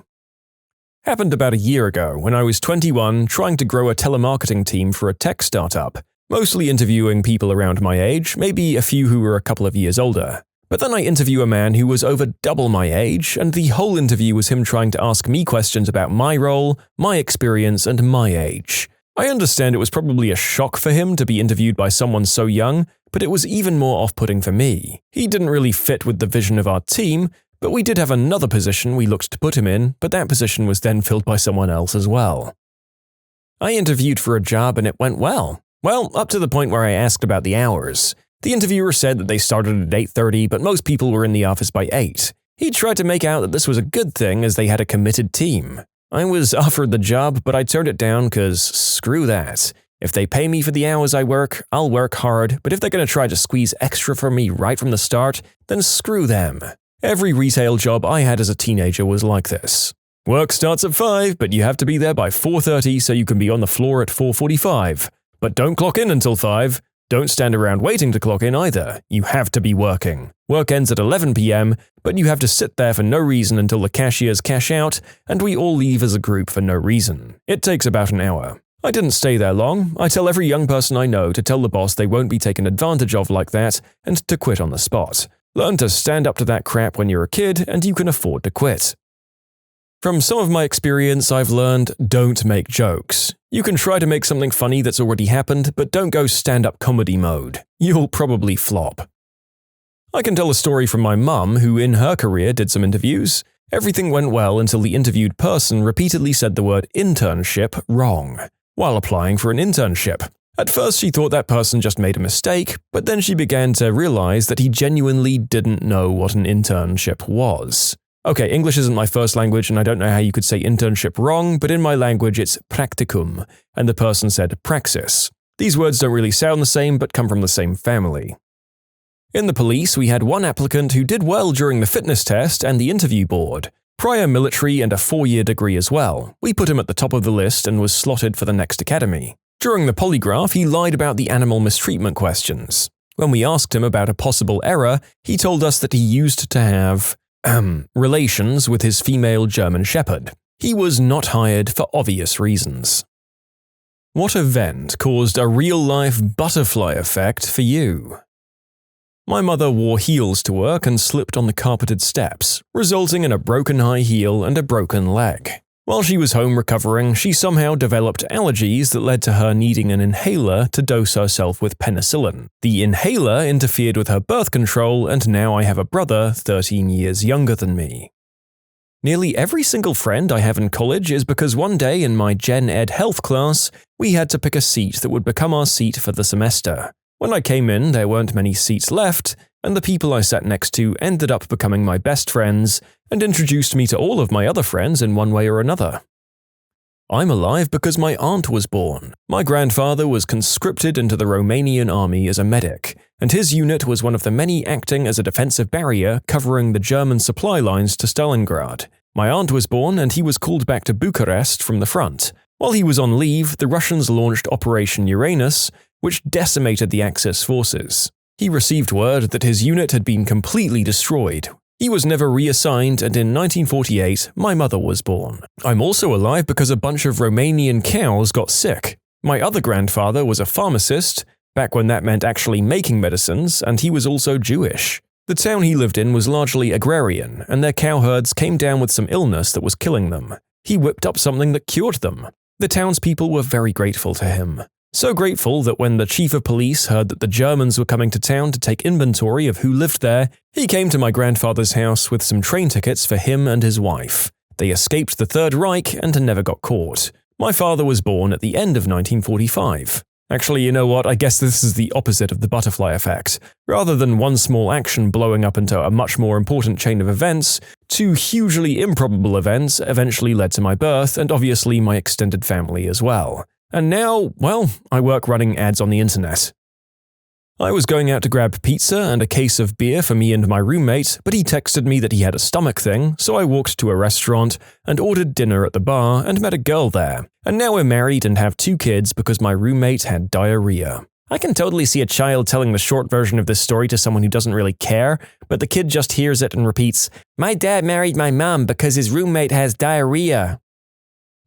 Happened about a year ago when I was 21 trying to grow a telemarketing team for a tech startup, mostly interviewing people around my age, maybe a few who were a couple of years older. But then I interview a man who was over double my age, and the whole interview was him trying to ask me questions about my role, my experience, and my age. I understand it was probably a shock for him to be interviewed by someone so young, but it was even more off-putting for me. He didn't really fit with the vision of our team, but we did have another position we looked to put him in, but that position was then filled by someone else as well. I interviewed for a job and it went well. Well, up to the point where I asked about the hours. The interviewer said that they started at 8:30, but most people were in the office by 8. He tried to make out that this was a good thing as they had a committed team. I was offered the job, but I turned it down because screw that. If they pay me for the hours I work, I'll work hard, but if they're going to try to squeeze extra from me right from the start, then screw them. Every retail job I had as a teenager was like this. Work starts at 5, but you have to be there by 4:30 so you can be on the floor at 4:45. But don't clock in until 5. Don't stand around waiting to clock in either. You have to be working. Work ends at 11 p.m., but you have to sit there for no reason until the cashiers cash out, and we all leave as a group for no reason. It takes about an hour. I didn't stay there long. I tell every young person I know to tell the boss they won't be taken advantage of like that and to quit on the spot. Learn to stand up to that crap when you're a kid and you can afford to quit. From some of my experience, I've learned don't make jokes. You can try to make something funny that's already happened, but don't go stand-up comedy mode. You'll probably flop. I can tell a story from my mum, who in her career did some interviews. Everything went well until the interviewed person repeatedly said the word internship wrong while applying for an internship. At first she thought that person just made a mistake, but then she began to realize that he genuinely didn't know what an internship was. Okay, English isn't my first language and I don't know how you could say internship wrong, but in my language it's practicum, and the person said praxis. These words don't really sound the same but come from the same family. In the police, we had one applicant who did well during the fitness test and the interview board. Prior military and a 4-year degree as well. We put him at the top of the list and was slotted for the next academy. During the polygraph, he lied about the animal mistreatment questions. When we asked him about a possible error, he told us that he used to have, relations with his female German Shepherd. He was not hired for obvious reasons. What event caused a real-life butterfly effect for you? My mother wore heels to work and slipped on the carpeted steps, resulting in a broken high heel and a broken leg. While she was home recovering, she somehow developed allergies that led to her needing an inhaler to dose herself with penicillin. The inhaler interfered with her birth control, and now I have a brother 13 years younger than me. Nearly every single friend I have in college is because one day in my Gen Ed health class, we had to pick a seat that would become our seat for the semester. When I came in, there weren't many seats left, and the people I sat next to ended up becoming my best friends and introduced me to all of my other friends in one way or another. I'm alive because my aunt was born. My grandfather was conscripted into the Romanian army as a medic, and his unit was one of the many acting as a defensive barrier covering the German supply lines to Stalingrad. My aunt was born and he was called back to Bucharest from the front. While he was on leave, the Russians launched Operation Uranus, which decimated the Axis forces. He received word that his unit had been completely destroyed. He was never reassigned, and in 1948, my mother was born. I'm also alive because a bunch of Romanian cows got sick. My other grandfather was a pharmacist, back when that meant actually making medicines, and he was also Jewish. The town he lived in was largely agrarian, and their cow herds came down with some illness that was killing them. He whipped up something that cured them. The townspeople were very grateful to him. So grateful that when the chief of police heard that the Germans were coming to town to take inventory of who lived there, he came to my grandfather's house with some train tickets for him and his wife. They escaped the Third Reich and never got caught. My father was born at the end of 1945. Actually, you know what? I guess this is the opposite of the butterfly effect. Rather than one small action blowing up into a much more important chain of events, two hugely improbable events eventually led to my birth and obviously my extended family as well. And now, well, I work running ads on the internet. I was going out to grab pizza and a case of beer for me and my roommate, but he texted me that he had a stomach thing, so I walked to a restaurant and ordered dinner at the bar and met a girl there. And now we're married and have 2 kids because my roommate had diarrhea. I can totally see a child telling the short version of this story to someone who doesn't really care, but the kid just hears it and repeats, "My dad married my mom because his roommate has diarrhea."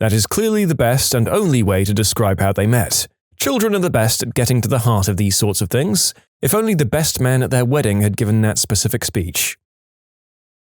That is clearly the best and only way to describe how they met. Children are the best at getting to the heart of these sorts of things. If only the best man at their wedding had given that specific speech.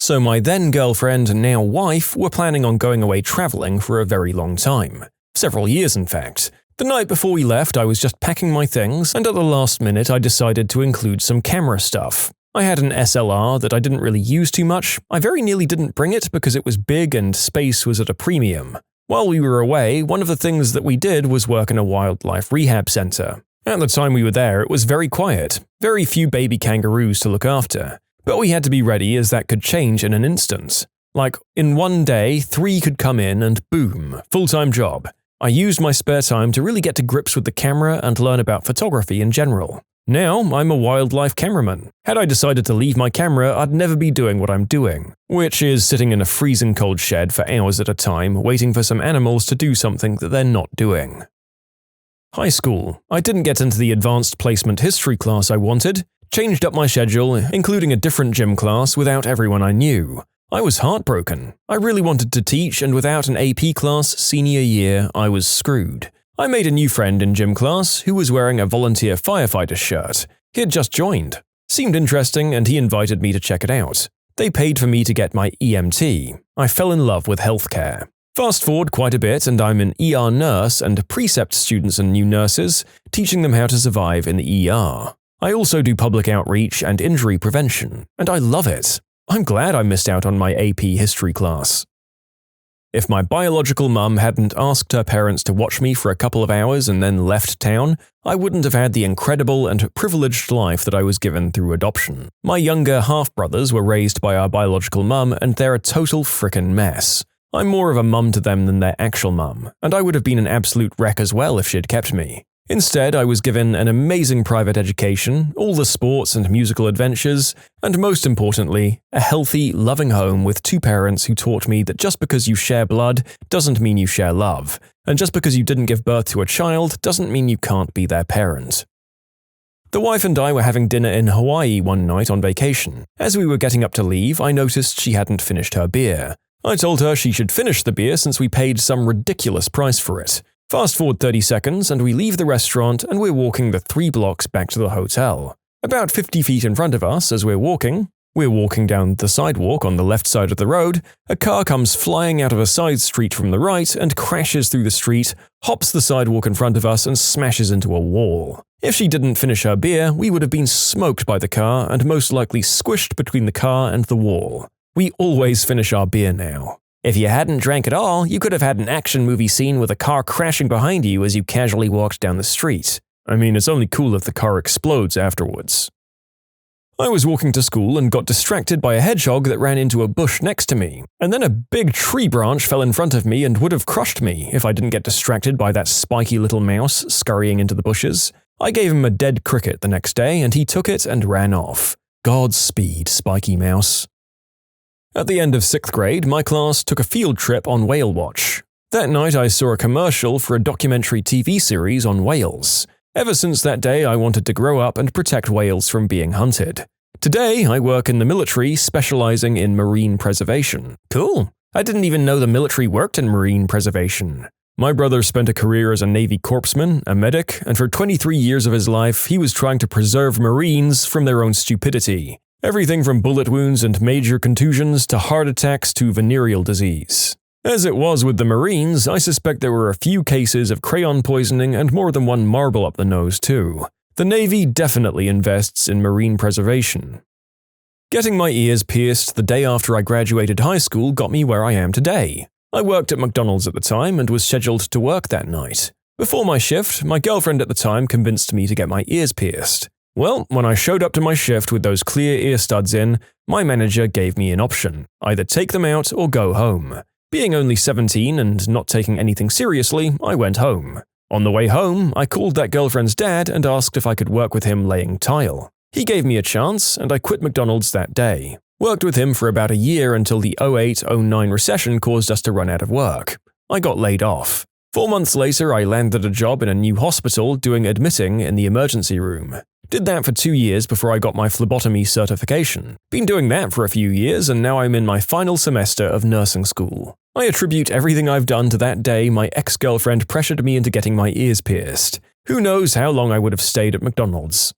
So my then girlfriend and now wife were planning on going away traveling for a very long time. Several years, in fact. The night before we left, I was just packing my things, and at the last minute I decided to include some camera stuff. I had an SLR that I didn't really use too much. I very nearly didn't bring it because it was big and space was at a premium. While we were away, one of the things that we did was work in a wildlife rehab center. At the time we were there, it was very quiet, very few baby kangaroos to look after. But we had to be ready as that could change in an instant. Like, in one day, 3 could come in and boom, full-time job. I used my spare time to really get to grips with the camera and learn about photography in general. Now, I'm a wildlife cameraman. Had I decided to leave my camera, I'd never be doing what I'm doing, which is sitting in a freezing cold shed for hours at a time, waiting for some animals to do something that they're not doing. High school. I didn't get into the advanced placement history class I wanted, changed up my schedule, including a different gym class without everyone I knew. I was heartbroken. I really wanted to teach, and without an AP class senior year, I was screwed. I made a new friend in gym class who was wearing a volunteer firefighter shirt. He had just joined. Seemed interesting and he invited me to check it out. They paid for me to get my EMT. I fell in love with healthcare. Fast forward quite a bit and I'm an ER nurse and precept students and new nurses, teaching them how to survive in the ER. I also do public outreach and injury prevention, and I love it. I'm glad I missed out on my AP history class. If my biological mum hadn't asked her parents to watch me for a couple of hours and then left town, I wouldn't have had the incredible and privileged life that I was given through adoption. My younger half-brothers were raised by our biological mum and they're a total frickin' mess. I'm more of a mum to them than their actual mum, and I would have been an absolute wreck as well if she'd kept me. Instead, I was given an amazing private education, all the sports and musical adventures, and most importantly, a healthy, loving home with two parents who taught me that just because you share blood doesn't mean you share love, and just because you didn't give birth to a child doesn't mean you can't be their parent. The wife and I were having dinner in Hawaii one night on vacation. As we were getting up to leave, I noticed she hadn't finished her beer. I told her she should finish the beer since we paid some ridiculous price for it. Fast forward 30 seconds and we leave the restaurant and we're walking the 3 blocks back to the hotel. About 50 feet in front of us as we're walking down the sidewalk on the left side of the road, a car comes flying out of a side street from the right and crashes through the street, hops the sidewalk in front of us and smashes into a wall. If she didn't finish her beer, we would have been smoked by the car and most likely squished between the car and the wall. We always finish our beer now. If you hadn't drank at all, you could have had an action movie scene with a car crashing behind you as you casually walked down the street. I mean, it's only cool if the car explodes afterwards. I was walking to school and got distracted by a hedgehog that ran into a bush next to me, and then a big tree branch fell in front of me and would have crushed me if I didn't get distracted by that spiky little mouse scurrying into the bushes. I gave him a dead cricket the next day and he took it and ran off. Godspeed, spiky mouse. At the end of 6th grade, my class took a field trip on whale watch. That night I saw a commercial for a documentary TV series on whales. Ever since that day I wanted to grow up and protect whales from being hunted. Today I work in the military specializing in marine preservation. Cool. I didn't even know the military worked in marine preservation. My brother spent a career as a Navy corpsman, a medic, and for 23 years of his life he was trying to preserve Marines from their own stupidity. Everything from bullet wounds and major contusions to heart attacks to venereal disease. As it was with the Marines, I suspect there were a few cases of crayon poisoning and more than one marble up the nose too. The Navy definitely invests in marine preservation. Getting my ears pierced the day after I graduated high school got me where I am today. I worked at McDonald's at the time and was scheduled to work that night. Before my shift, my girlfriend at the time convinced me to get my ears pierced. Well, when I showed up to my shift with those clear ear studs in, my manager gave me an option: either take them out or go home. Being only 17 and not taking anything seriously, I went home. On the way home, I called that girlfriend's dad and asked if I could work with him laying tile. He gave me a chance, and I quit McDonald's that day. Worked with him for about a year until the 2008-09 recession caused us to run out of work. I got laid off. 4 months later, I landed a job in a new hospital doing admitting in the emergency room. Did that for 2 years before I got my phlebotomy certification. Been doing that for a few years and now I'm in my final semester of nursing school. I attribute everything I've done to that day my ex-girlfriend pressured me into getting my ears pierced. Who knows how long I would have stayed at McDonald's.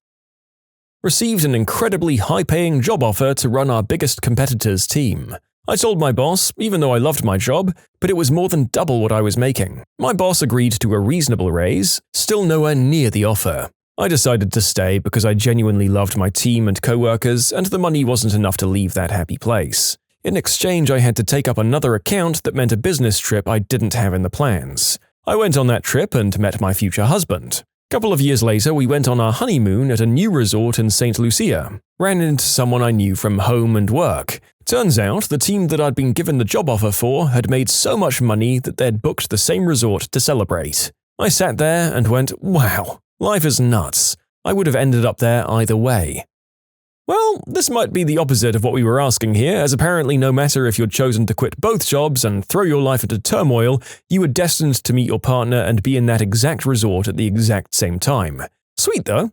Received an incredibly high-paying job offer to run our biggest competitor's team. I told my boss, even though I loved my job, but it was more than double what I was making. My boss agreed to a reasonable raise, still nowhere near the offer. I decided to stay because I genuinely loved my team and co-workers, and the money wasn't enough to leave that happy place. In exchange, I had to take up another account that meant a business trip I didn't have in the plans. I went on that trip and met my future husband. A couple of years later, we went on our honeymoon at a new resort in St. Lucia. Ran into someone I knew from home and work. Turns out, the team that I'd been given the job offer for had made so much money that they'd booked the same resort to celebrate. I sat there and went, wow. Life is nuts. I would have ended up there either way. Well, this might be the opposite of what we were asking here, as apparently no matter if you're chosen to quit both jobs and throw your life into turmoil, you were destined to meet your partner and be in that exact resort at the exact same time. Sweet though.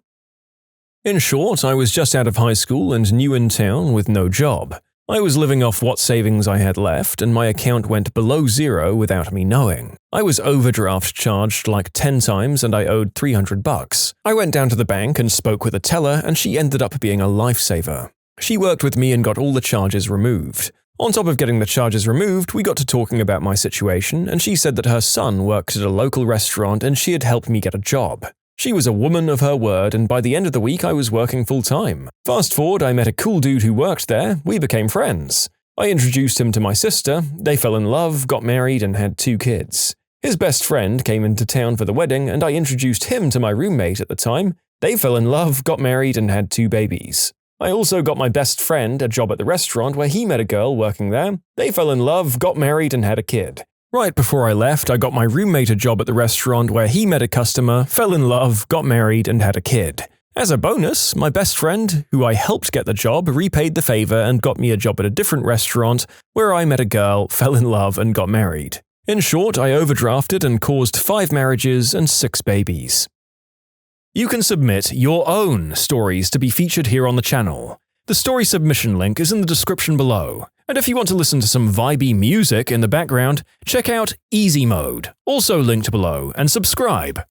In short, I was just out of high school and new in town with no job. I was living off what savings I had left, and my account went below zero without me knowing. I was overdraft charged like 10 times and I owed $300. I went down to the bank and spoke with a teller, and she ended up being a lifesaver. She worked with me and got all the charges removed. On top of getting the charges removed, we got to talking about my situation, and she said that her son worked at a local restaurant and she had helped me get a job. She was a woman of her word, and by the end of the week I was working full-time. Fast forward, I met a cool dude who worked there, we became friends. I introduced him to my sister, they fell in love, got married, and had 2 kids. His best friend came into town for the wedding, and I introduced him to my roommate at the time. They fell in love, got married, and had 2 babies. I also got my best friend a job at the restaurant where he met a girl working there. They fell in love, got married, and had a kid. Right before I left, I got my roommate a job at the restaurant where he met a customer, fell in love, got married, and had a kid. As a bonus, my best friend, who I helped get the job, repaid the favor and got me a job at a different restaurant where I met a girl, fell in love, and got married. In short, I overdrafted and caused 5 marriages and 6 babies. You can submit your own stories to be featured here on the channel. The story submission link is in the description below. And if you want to listen to some vibey music in the background, check out easymode, also linked below, and subscribe.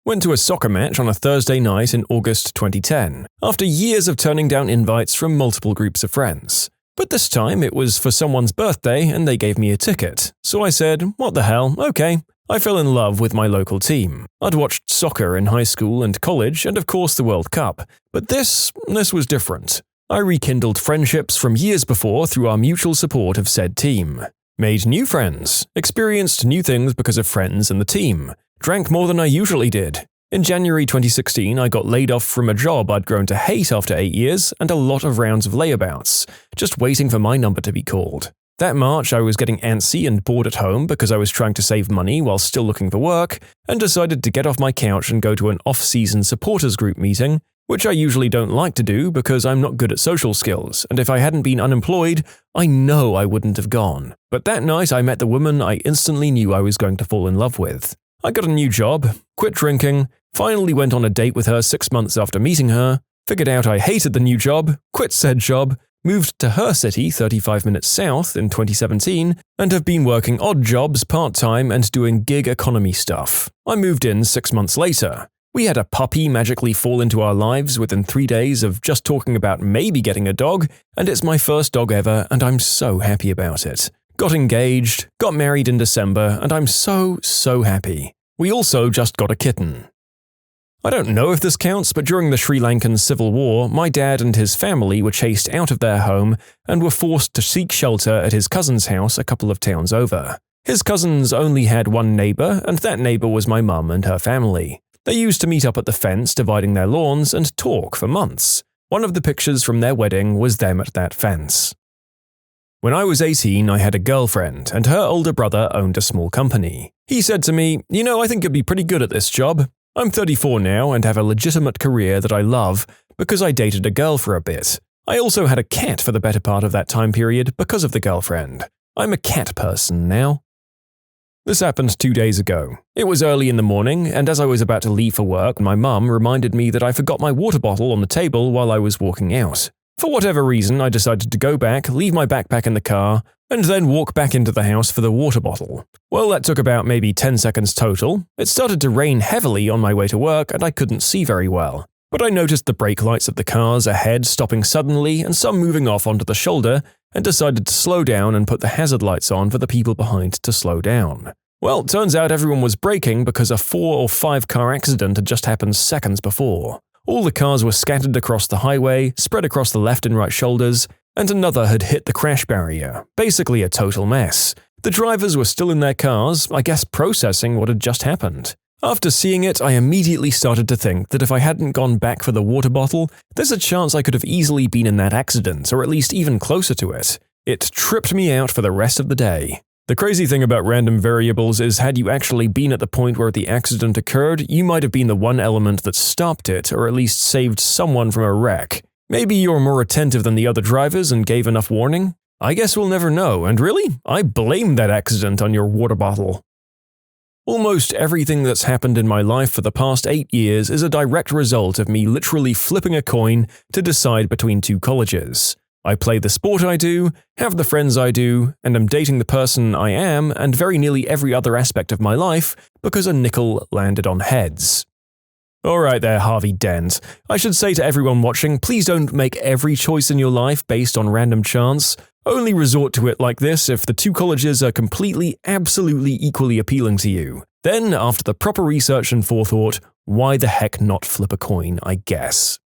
Went to a soccer match on a Thursday night in August 2010, after years of turning down invites from multiple groups of friends. But this time it was for someone's birthday and they gave me a ticket, so I said, what the hell, okay. I fell in love with my local team. I'd watched soccer in high school and college and of course the World Cup, but this was different. I rekindled friendships from years before through our mutual support of said team. Made new friends, experienced new things because of friends and the team, drank more than I usually did. In January 2016, I got laid off from a job I'd grown to hate after 8 years and a lot of rounds of layabouts, just waiting for my number to be called. That March, I was getting antsy and bored at home because I was trying to save money while still looking for work, and decided to get off my couch and go to an off-season supporters group meeting, which I usually don't like to do because I'm not good at social skills, and if I hadn't been unemployed, I know I wouldn't have gone. But that night I met the woman I instantly knew I was going to fall in love with. I got a new job, quit drinking, finally went on a date with her 6 months after meeting her, figured out I hated the new job, quit said job, moved to her city 35 minutes south in 2017, and have been working odd jobs part-time and doing gig economy stuff. I moved in 6 months later. We had a puppy magically fall into our lives within 3 days of just talking about maybe getting a dog, and it's my first dog ever and I'm so happy about it. Got engaged, got married in December, and I'm so happy. We also just got a kitten. I don't know if this counts, but during the Sri Lankan Civil War, my dad and his family were chased out of their home and were forced to seek shelter at his cousin's house a couple of towns over. His cousins only had one neighbor, and that neighbor was my mum and her family. They used to meet up at the fence dividing their lawns and talk for months. One of the pictures from their wedding was them at that fence. When I was 18, I had a girlfriend, and her older brother owned a small company. He said to me, "You know, I think you'd be pretty good at this job. I'm 34 now and have a legitimate career that I love because I dated a girl for a bit. I also had a cat for the better part of that time period because of the girlfriend. I'm a cat person now." This happened 2 days ago. It was early in the morning, and as I was about to leave for work, my mum reminded me that I forgot my water bottle on the table while I was walking out. For whatever reason, I decided to go back, leave my backpack in the car, and then walk back into the house for the water bottle. Well, that took about maybe 10 seconds total. It started to rain heavily on my way to work, and I couldn't see very well. But I noticed the brake lights of the cars ahead stopping suddenly and some moving off onto the shoulder, and decided to slow down and put the hazard lights on for the people behind to slow down. Well, turns out everyone was braking because a 4 or 5 car accident had just happened seconds before. All the cars were scattered across the highway, spread across the left and right shoulders, and another had hit the crash barrier. Basically a total mess. The drivers were still in their cars, I guess processing what had just happened. After seeing it, I immediately started to think that if I hadn't gone back for the water bottle, there's a chance I could have easily been in that accident, or at least even closer to it. It tripped me out for the rest of the day. The crazy thing about random variables is had you actually been at the point where the accident occurred, you might have been the one element that stopped it, or at least saved someone from a wreck. Maybe you're more attentive than the other drivers and gave enough warning? I guess we'll never know, and really, I blame that accident on your water bottle. Almost everything that's happened in my life for the past 8 years is a direct result of me literally flipping a coin to decide between 2 colleges. I play the sport I do, have the friends I do, and am dating the person I am, and very nearly every other aspect of my life because a nickel landed on heads. Alright there, Harvey Dent. I should say to everyone watching, please don't make every choice in your life based on random chance. Only resort to it like this if the 2 colleges are completely, absolutely equally appealing to you. Then, after the proper research and forethought, why the heck not flip a coin, I guess.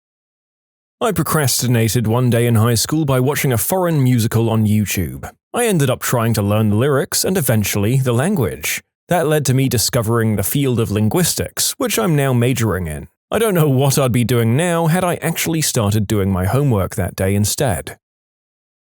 I procrastinated one day in high school by watching a foreign musical on YouTube. I ended up trying to learn the lyrics and eventually the language. That led to me discovering the field of linguistics, which I'm now majoring in. I don't know what I'd be doing now had I actually started doing my homework that day instead.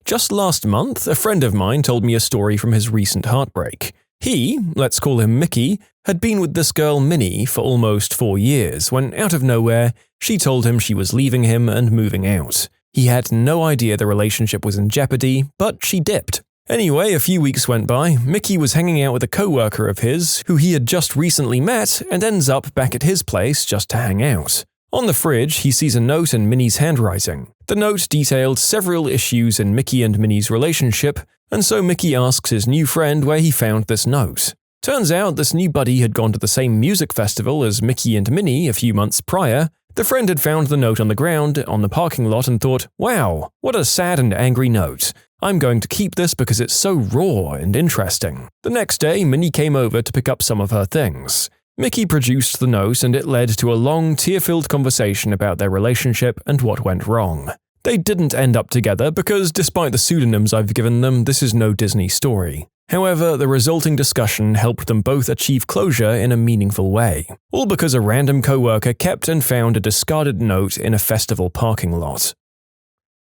Just last month, a friend of mine told me a story from his recent heartbreak. He, let's call him Mickey, had been with this girl Minnie for almost 4 years when, out of nowhere, she told him she was leaving him and moving out. He had no idea the relationship was in jeopardy, but she dipped. Anyway, a few weeks went by. Mickey was hanging out with a co-worker of his who he had just recently met and ends up back at his place just to hang out. On the fridge, he sees a note in Minnie's handwriting. The note detailed several issues in Mickey and Minnie's relationship, and so Mickey asks his new friend where he found this note. Turns out this new buddy had gone to the same music festival as Mickey and Minnie a few months prior. The friend had found the note on the ground on the parking lot and thought, wow, what a sad and angry note. I'm going to keep this because it's so raw and interesting. The next day, Minnie came over to pick up some of her things. Mickey produced the note and it led to a long, tear-filled conversation about their relationship and what went wrong. They didn't end up together because, despite the pseudonyms I've given them, this is no Disney story. However, the resulting discussion helped them both achieve closure in a meaningful way, all because a random coworker kept and found a discarded note in a festival parking lot.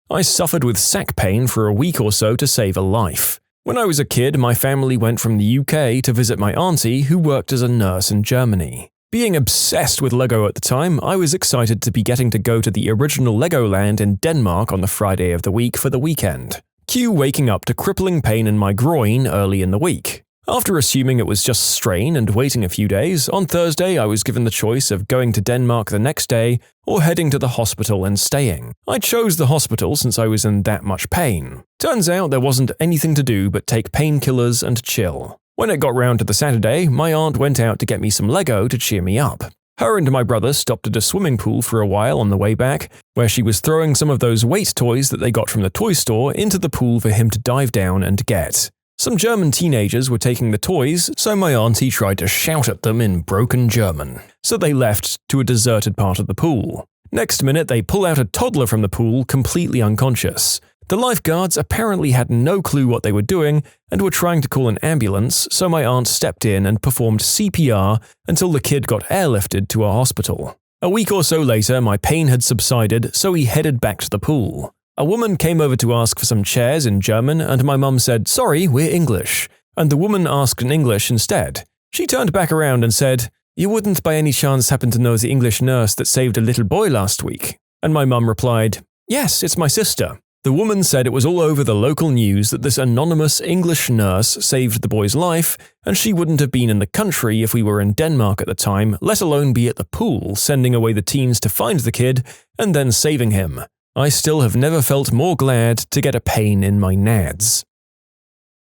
I suffered with sack pain for a week or so to save a life. When I was a kid, my family went from the UK to visit my auntie who worked as a nurse in Germany. Being obsessed with Lego at the time, I was excited to be getting to go to the original Legoland in Denmark on the Friday of the week for the weekend. Cue waking up to crippling pain in my groin early in the week. After assuming it was just strain and waiting a few days, on Thursday I was given the choice of going to Denmark the next day or heading to the hospital and staying. I chose the hospital since I was in that much pain. Turns out there wasn't anything to do but take painkillers and chill. When it got round to the Saturday, my aunt went out to get me some Lego to cheer me up. Her and my brother stopped at a swimming pool for a while on the way back, where she was throwing some of those weight toys that they got from the toy store into the pool for him to dive down and get. Some German teenagers were taking the toys, so my auntie tried to shout at them in broken German. So they left to a deserted part of the pool. Next minute, they pull out a toddler from the pool, completely unconscious. The lifeguards apparently had no clue what they were doing and were trying to call an ambulance, so my aunt stepped in and performed CPR until the kid got airlifted to a hospital. A week or so later, my pain had subsided, so we headed back to the pool. A woman came over to ask for some chairs in German, and my mum said, "Sorry, we're English." And the woman asked in English instead. She turned back around and said, "You wouldn't by any chance happen to know the English nurse that saved a little boy last week?" And my mum replied, "Yes, it's my sister." The woman said it was all over the local news that this anonymous English nurse saved the boy's life, and she wouldn't have been in the country if we were in Denmark at the time, let alone be at the pool sending away the teens to find the kid and then saving him. I still have never felt more glad to get a pain in my nads.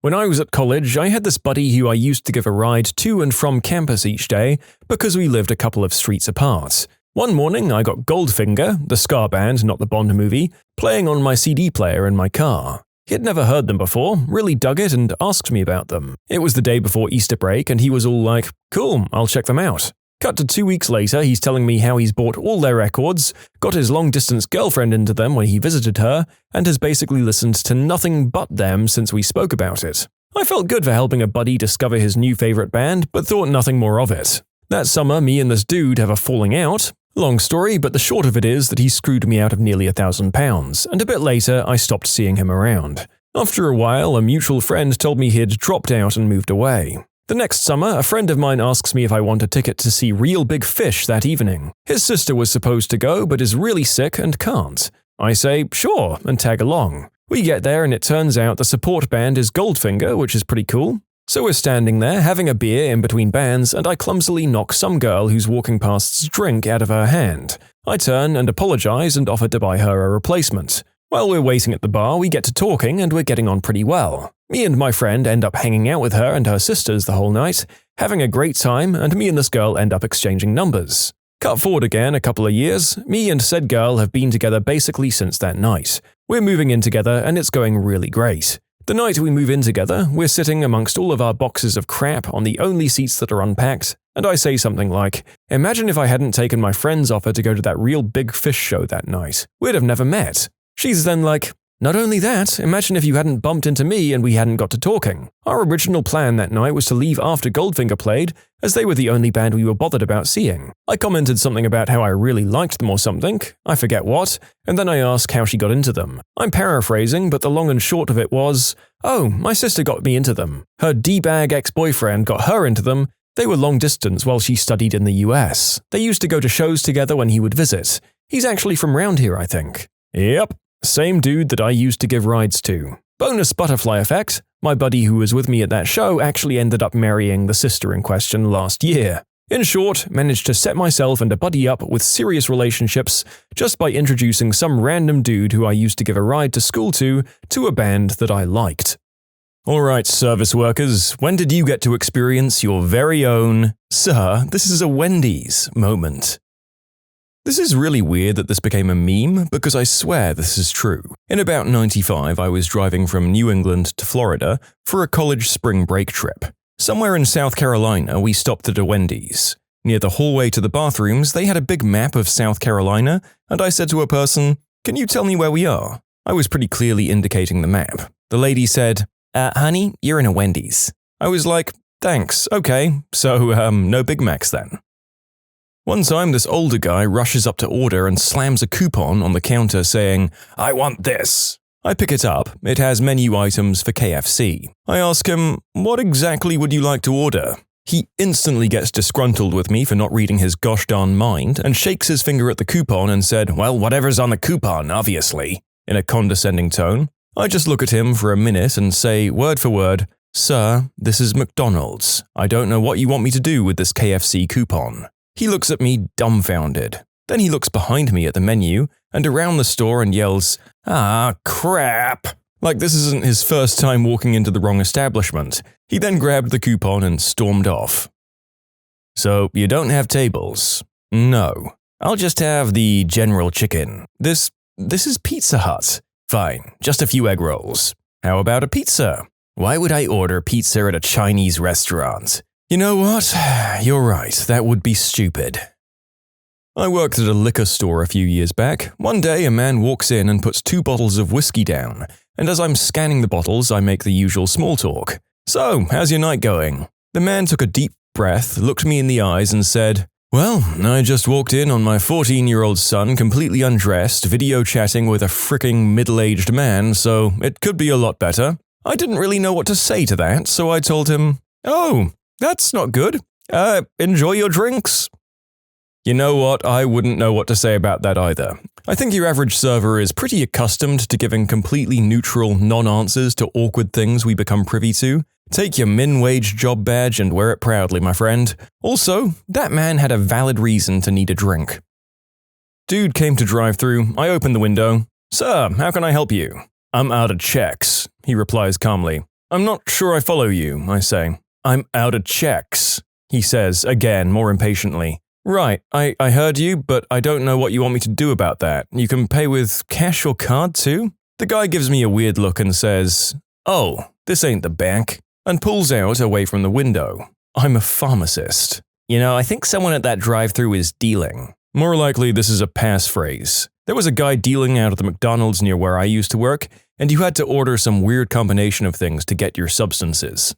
When I was at college, I had this buddy who I used to give a ride to and from campus each day because we lived a couple of streets apart. One morning, I got Goldfinger, the ska band, not the Bond movie, playing on my CD player in my car. He had never heard them before, really dug it, and asked me about them. It was the day before Easter break, and he was all like, "Cool, I'll check them out." Cut to 2 weeks later, he's telling me how he's bought all their records, got his long-distance girlfriend into them when he visited her, and has basically listened to nothing but them since we spoke about it. I felt good for helping a buddy discover his new favorite band, but thought nothing more of it. That summer, me and this dude have a falling out. Long story, but the short of it is that he screwed me out of nearly £1,000, and a bit later I stopped seeing him around. After a while, a mutual friend told me he'd dropped out and moved away. The next summer, a friend of mine asks me if I want a ticket to see Real Big Fish that evening. His sister was supposed to go, but is really sick and can't. I say, sure, and tag along. We get there and it turns out the support band is Goldfinger, which is pretty cool. So we're standing there, having a beer in between bands, and I clumsily knock some girl who's walking past's drink out of her hand. I turn and apologize and offer to buy her a replacement. While we're waiting at the bar, we get to talking and we're getting on pretty well. Me and my friend end up hanging out with her and her sisters the whole night, having a great time, and me and this girl end up exchanging numbers. Cut forward again a couple of years, me and said girl have been together basically since that night. We're moving in together and it's going really great. The night we move in together, we're sitting amongst all of our boxes of crap on the only seats that are unpacked, and I say something like, "Imagine if I hadn't taken my friend's offer to go to that Real Big Fish show that night. We'd have never met." She's then like, Not only that, imagine if you hadn't bumped into me and we hadn't got to talking. Our original plan that night was to leave after Goldfinger played, as they were the only band we were bothered about seeing. I commented something about how I really liked them or something, I forget what, and then I asked how she got into them. I'm paraphrasing, but the long and short of it was, oh, my sister got me into them. Her D-bag ex-boyfriend got her into them. They were long distance while she studied in the US. They used to go to shows together when he would visit. He's actually from round here, I think. Yep. Same dude that I used to give rides to. Bonus butterfly effect, my buddy who was with me at that show actually ended up marrying the sister in question last year. In short, managed to set myself and a buddy up with serious relationships just by introducing some random dude who I used to give a ride to school to a band that I liked. Alright, service workers, when did you get to experience your very own, "Sir, this is a Wendy's" moment? This is really weird that this became a meme, because I swear this is true. In about 95, I was driving from New England to Florida for a college spring break trip. Somewhere in South Carolina, we stopped at a Wendy's. Near the hallway to the bathrooms, they had a big map of South Carolina, and I said to a person, "Can you tell me where we are?" I was pretty clearly indicating the map. The lady said, honey, you're in a Wendy's." I was like, "Thanks, okay, so, no Big Macs then." One time, this older guy rushes up to order and slams a coupon on the counter saying, "I want this." I pick it up. It has menu items for KFC. I ask him, "What exactly would you like to order?" He instantly gets disgruntled with me for not reading his gosh darn mind and shakes his finger at the coupon and said, "Well, whatever's on the coupon, obviously," in a condescending tone. I just look at him for a minute and say, word for word, "Sir, this is McDonald's. I don't know what you want me to do with this KFC coupon." He looks at me dumbfounded. Then he looks behind me at the menu and around the store and yells, "Ah, crap!" Like this isn't his first time walking into the wrong establishment. He then grabbed the coupon and stormed off. "So, you don't have tables?" "No. I'll just have the general chicken. This is Pizza Hut." "Fine, just a few egg rolls." "How about a pizza?" "Why would I order pizza at a Chinese restaurant?" "You know what? You're right, that would be stupid." I worked at a liquor store a few years back. One day, a man walks in and puts 2 bottles of whiskey down, and as I'm scanning the bottles, I make the usual small talk. "So, how's your night going?" The man took a deep breath, looked me in the eyes, and said, "Well, I just walked in on my 14-year-old son completely undressed, video chatting with a fricking middle-aged man, so it could be a lot better." I didn't really know what to say to that, so I told him, "Oh, that's not good. Enjoy your drinks." You know what, I wouldn't know what to say about that either. I think your average server is pretty accustomed to giving completely neutral non-answers to awkward things we become privy to. Take your min-wage job badge and wear it proudly, my friend. Also, that man had a valid reason to need a drink. Dude came to drive through. I opened the window. "Sir, how can I help you?" "I'm out of checks," he replies calmly. "I'm not sure I follow you," I say. "I'm out of checks," he says, again, more impatiently. "Right, I heard you, but I don't know what you want me to do about that. You can pay with cash or card too?" The guy gives me a weird look and says, "Oh, this ain't the bank," and pulls out away from the window. I'm a pharmacist. You know, I think someone at that drive-thru is dealing. More likely this is a passphrase. There was a guy dealing out of the McDonald's near where I used to work, and you had to order some weird combination of things to get your substances.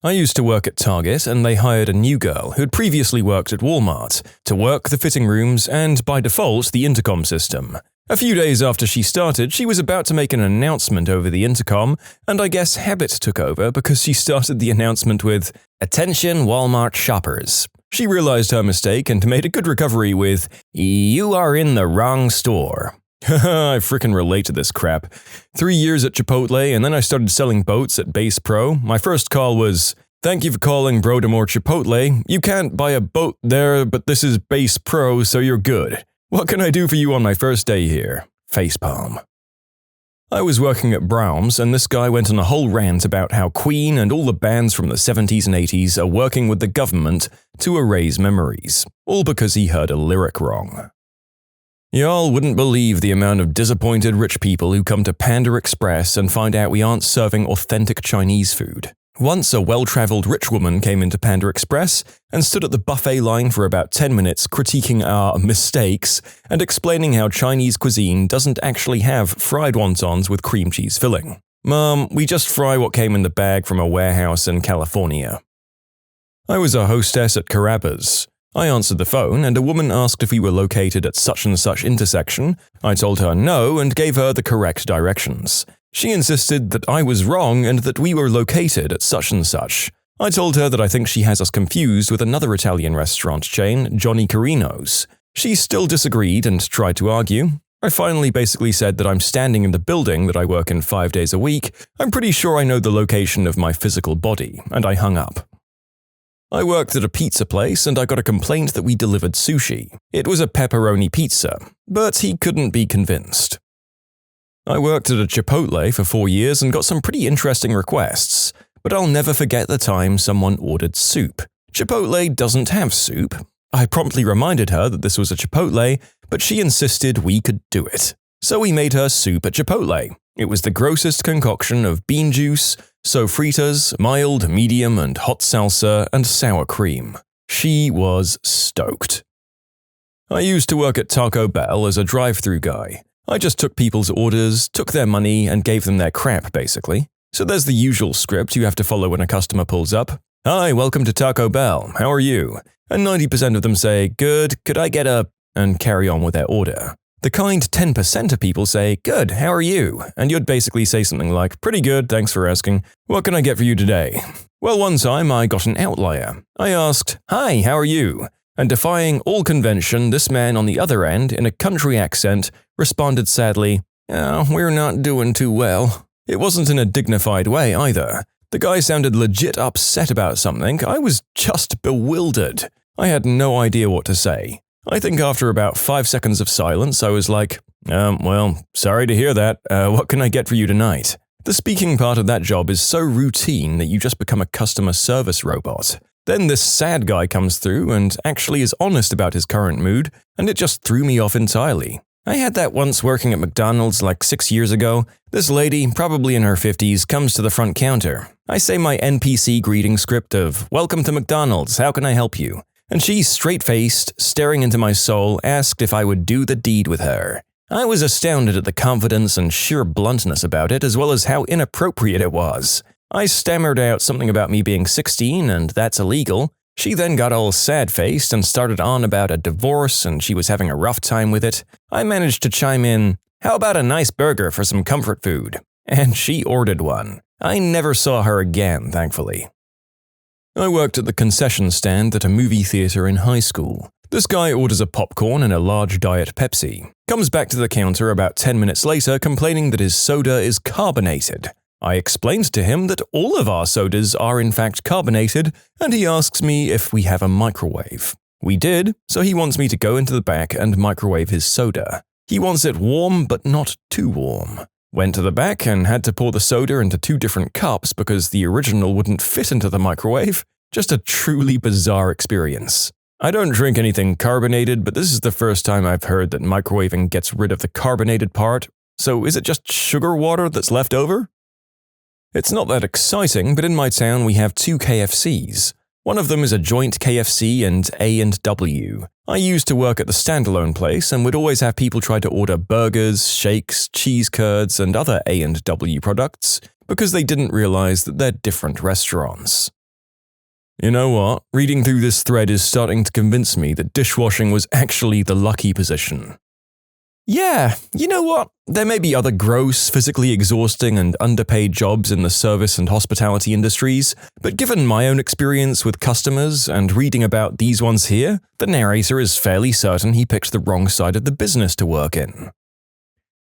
I used to work at Target, and they hired a new girl who had previously worked at Walmart to work the fitting rooms and, by default, the intercom system. A few days after she started, she was about to make an announcement over the intercom, and I guess habit took over because she started the announcement with, "Attention Walmart shoppers." She realized her mistake and made a good recovery with, "You are in the wrong store." Haha, I frickin' relate to this crap. 3 years at Chipotle, and then I started selling boats at Base Pro. My first call was, "Thank you for calling Brodemore Chipotle. You can't buy a boat there, but this is Base Pro, so you're good. What can I do for you on my first day here?" Facepalm. I was working at Brahms, and this guy went on a whole rant about how Queen and all the bands from the 70s and 80s are working with the government to erase memories, all because he heard a lyric wrong. Y'all wouldn't believe the amount of disappointed rich people who come to Panda Express and find out we aren't serving authentic Chinese food. Once a well-traveled rich woman came into Panda Express and stood at the buffet line for about 10 minutes critiquing our mistakes and explaining how Chinese cuisine doesn't actually have fried wontons with cream cheese filling. Mom, we just fry what came in the bag from a warehouse in California. I was a hostess at Carrabba's. I answered the phone and a woman asked if we were located at such and such intersection. I told her no and gave her the correct directions. She insisted that I was wrong and that we were located at such and such. I told her that I think she has us confused with another Italian restaurant chain, Johnny Carino's. She still disagreed and tried to argue. I finally basically said that I'm standing in the building that I work in 5 days a week. I'm pretty sure I know the location of my physical body, and I hung up. I worked at a pizza place and I got a complaint that we delivered sushi. It was a pepperoni pizza, but he couldn't be convinced. I worked at a Chipotle for 4 years and got some pretty interesting requests, but I'll never forget the time someone ordered soup. Chipotle doesn't have soup. I promptly reminded her that this was a Chipotle, but she insisted we could do it. So we made her soup at Chipotle. It was the grossest concoction of bean juice, sofritas, mild, medium, and hot salsa, and sour cream. She was stoked. I used to work at Taco Bell as a drive-thru guy. I just took people's orders, took their money, and gave them their crap, basically. So there's the usual script you have to follow when a customer pulls up. Hi, welcome to Taco Bell. How are you? And 90% of them say, good, could I get a… and carry on with their order. The kind 10% of people say, good, how are you? And you'd basically say something like, pretty good, thanks for asking. What can I get for you today? Well, one time I got an outlier. I asked, hi, how are you? And defying all convention, this man on the other end, in a country accent, responded sadly, oh, we're not doing too well. It wasn't in a dignified way either. The guy sounded legit upset about something. I was just bewildered. I had no idea what to say. I think after about 5 seconds of silence, I was like, well, sorry to hear that. What can I get for you tonight? The speaking part of that job is so routine that you just become a customer service robot. Then this sad guy comes through and actually is honest about his current mood, and it just threw me off entirely. I had that once working at McDonald's like 6 years ago. This lady, probably in her 50s, comes to the front counter. I say my NPC greeting script of, welcome to McDonald's, how can I help you? And she, straight-faced, staring into my soul, asked if I would do the deed with her. I was astounded at the confidence and sheer bluntness about it, as well as how inappropriate it was. I stammered out something about me being 16 and that's illegal. She then got all sad-faced and started on about a divorce and she was having a rough time with it. I managed to chime in, how about a nice burger for some comfort food? And she ordered one. I never saw her again, thankfully. I worked at the concession stand at a movie theater in high school. This guy orders a popcorn and a large Diet Pepsi. Comes back to the counter about 10 minutes later complaining that his soda is carbonated. I explained to him that all of our sodas are in fact carbonated, and he asks me if we have a microwave. We did, so he wants me to go into the back and microwave his soda. He wants it warm, but not too warm. Went to the back and had to pour the soda into 2 different cups because the original wouldn't fit into the microwave. Just a truly bizarre experience. I don't drink anything carbonated, but this is the first time I've heard that microwaving gets rid of the carbonated part. So is it just sugar water that's left over? It's not that exciting, but in my town we have 2 KFCs. One of them is a joint KFC and A&W. I used to work at the standalone place and would always have people try to order burgers, shakes, cheese curds, and other A&W products because they didn't realize that they're different restaurants. You know what? Reading through this thread is starting to convince me that dishwashing was actually the lucky position. Yeah, you know what? There may be other gross, physically exhausting, and underpaid jobs in the service and hospitality industries, but given my own experience with customers and reading about these ones here, the narrator is fairly certain he picked the wrong side of the business to work in.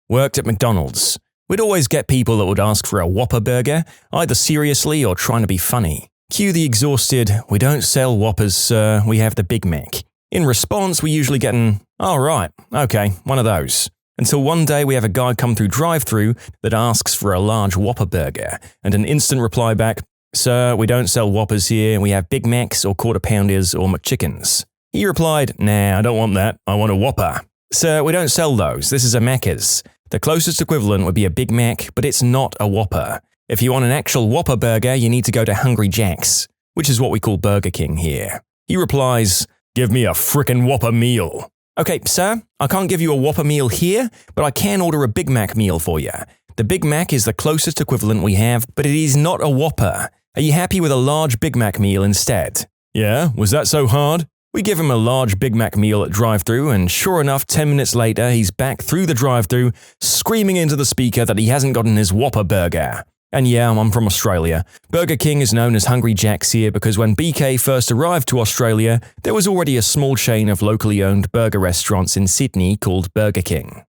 Worked at McDonald's. We'd always get people that would ask for a Whopper burger, either seriously or trying to be funny. Cue the exhausted, we don't sell Whoppers, sir, we have the Big Mac. In response, we usually get an, oh right, okay, one of those. Until one day we have a guy come through drive-thru that asks for a large Whopper burger, and an instant reply back, sir, we don't sell Whoppers here, we have Big Macs or Quarter Pounders or McChickens. He replied, nah, I don't want that, I want a Whopper. Sir, we don't sell those, this is a Macca's. The closest equivalent would be a Big Mac, but it's not a Whopper. If you want an actual Whopper burger, you need to go to Hungry Jack's, which is what we call Burger King here. He replies, "Give me a frickin' Whopper meal." Okay, sir, I can't give you a Whopper meal here, but I can order a Big Mac meal for you. The Big Mac is the closest equivalent we have, but it is not a Whopper. Are you happy with a large Big Mac meal instead? Yeah, was that so hard? We give him a large Big Mac meal at drive-thru, and sure enough, 10 minutes later, he's back through the drive-thru, screaming into the speaker that he hasn't gotten his Whopper burger. And yeah, I'm from Australia. Burger King is known as Hungry Jack's here because when BK first arrived to Australia, there was already a small chain of locally owned burger restaurants in Sydney called Burger King.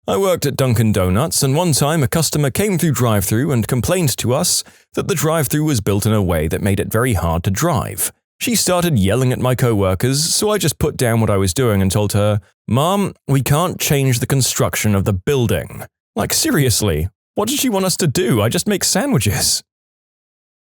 I worked at Dunkin' Donuts, and one time a customer came through drive-thru and complained to us that the drive-thru was built in a way that made it very hard to drive. She started yelling at my co-workers, so I just put down what I was doing and told her, "Mom, we can't change the construction of the building." Like, seriously, what did she want us to do? I just make sandwiches.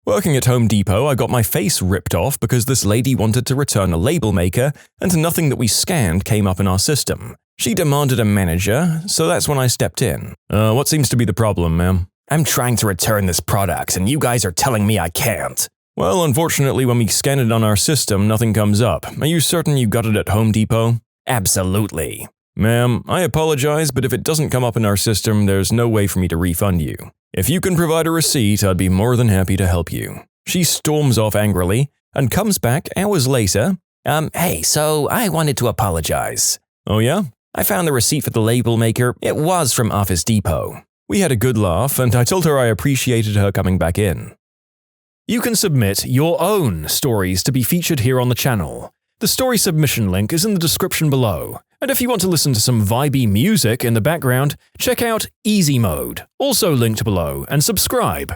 Working at Home Depot, I got my face ripped off because this lady wanted to return a label maker, and nothing that we scanned came up in our system. She demanded a manager, so that's when I stepped in. What seems to be the problem, ma'am? I'm trying to return this product, and you guys are telling me I can't. Well, unfortunately, when we scan it on our system, nothing comes up. Are you certain you got it at Home Depot? Absolutely. Ma'am, I apologize, but if it doesn't come up in our system, there's no way for me to refund you. If you can provide a receipt, I'd be more than happy to help you. She storms off angrily and comes back hours later. Hey, so I wanted to apologize. Oh yeah? I found the receipt for the label maker. It was from Office Depot. We had a good laugh, and I told her I appreciated her coming back in. You can submit your own stories to be featured here on the channel. The story submission link is in the description below. And if you want to listen to some vibey music in the background, check out easymode, also linked below, and subscribe.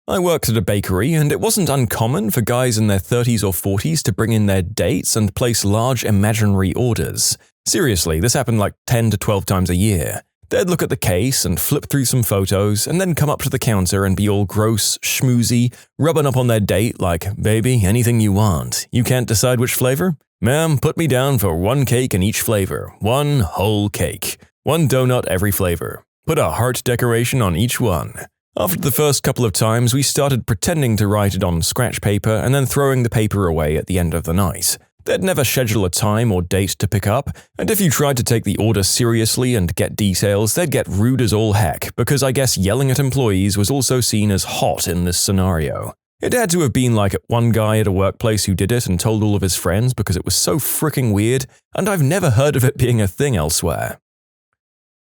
I worked at a bakery, and it wasn't uncommon for guys in their 30s or 40s to bring in their dates and place large imaginary orders. Seriously, this happened like 10 to 12 times a year. They'd look at the case and flip through some photos, and then come up to the counter and be all gross, schmoozy, rubbing up on their date like, "Baby, anything you want. You can't decide which flavor? Ma'am, put me down for one cake in each flavor. One whole cake. One donut every flavor. Put a heart decoration on each one." After the first couple of times, we started pretending to write it on scratch paper and then throwing the paper away at the end of the night. They'd never schedule a time or date to pick up, and if you tried to take the order seriously and get details, they'd get rude as all heck, because I guess yelling at employees was also seen as hot in this scenario. It had to have been like one guy at a workplace who did it and told all of his friends because it was so freaking weird, and I've never heard of it being a thing elsewhere.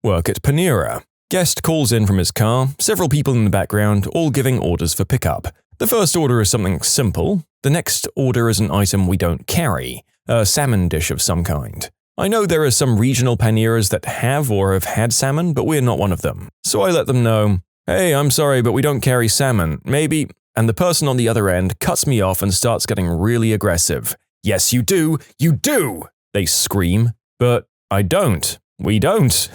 Work at Panera. Guest calls in from his car, several people in the background, all giving orders for pickup. The first order is something simple. The next order is an item we don't carry, a salmon dish of some kind. I know there are some regional Paneras that have or have had salmon, but we're not one of them. So I let them know, "Hey, I'm sorry, but we don't carry salmon. Maybe..." And the person on the other end cuts me off and starts getting really aggressive. "Yes, you do! You do!" they scream. But I don't. We don't.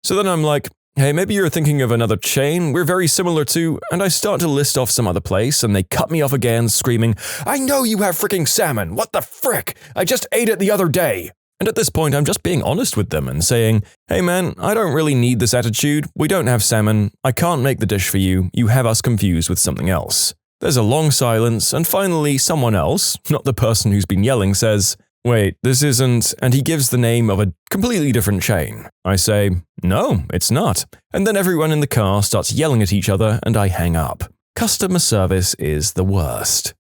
So then I'm like, "Hey, maybe you're thinking of another chain. We're very similar to..." And I start to list off some other place, and they cut me off again, screaming, "I know you have freaking salmon! What the frick? I just ate it the other day!" And at this point, I'm just being honest with them and saying, "Hey man, I don't really need this attitude. We don't have salmon. I can't make the dish for you. You have us confused with something else." There's a long silence, and finally someone else, not the person who's been yelling, says, "Wait, this isn't..." And he gives the name of a completely different chain. I say, "No, it's not." And then everyone in the car starts yelling at each other, and I hang up. Customer service is the worst.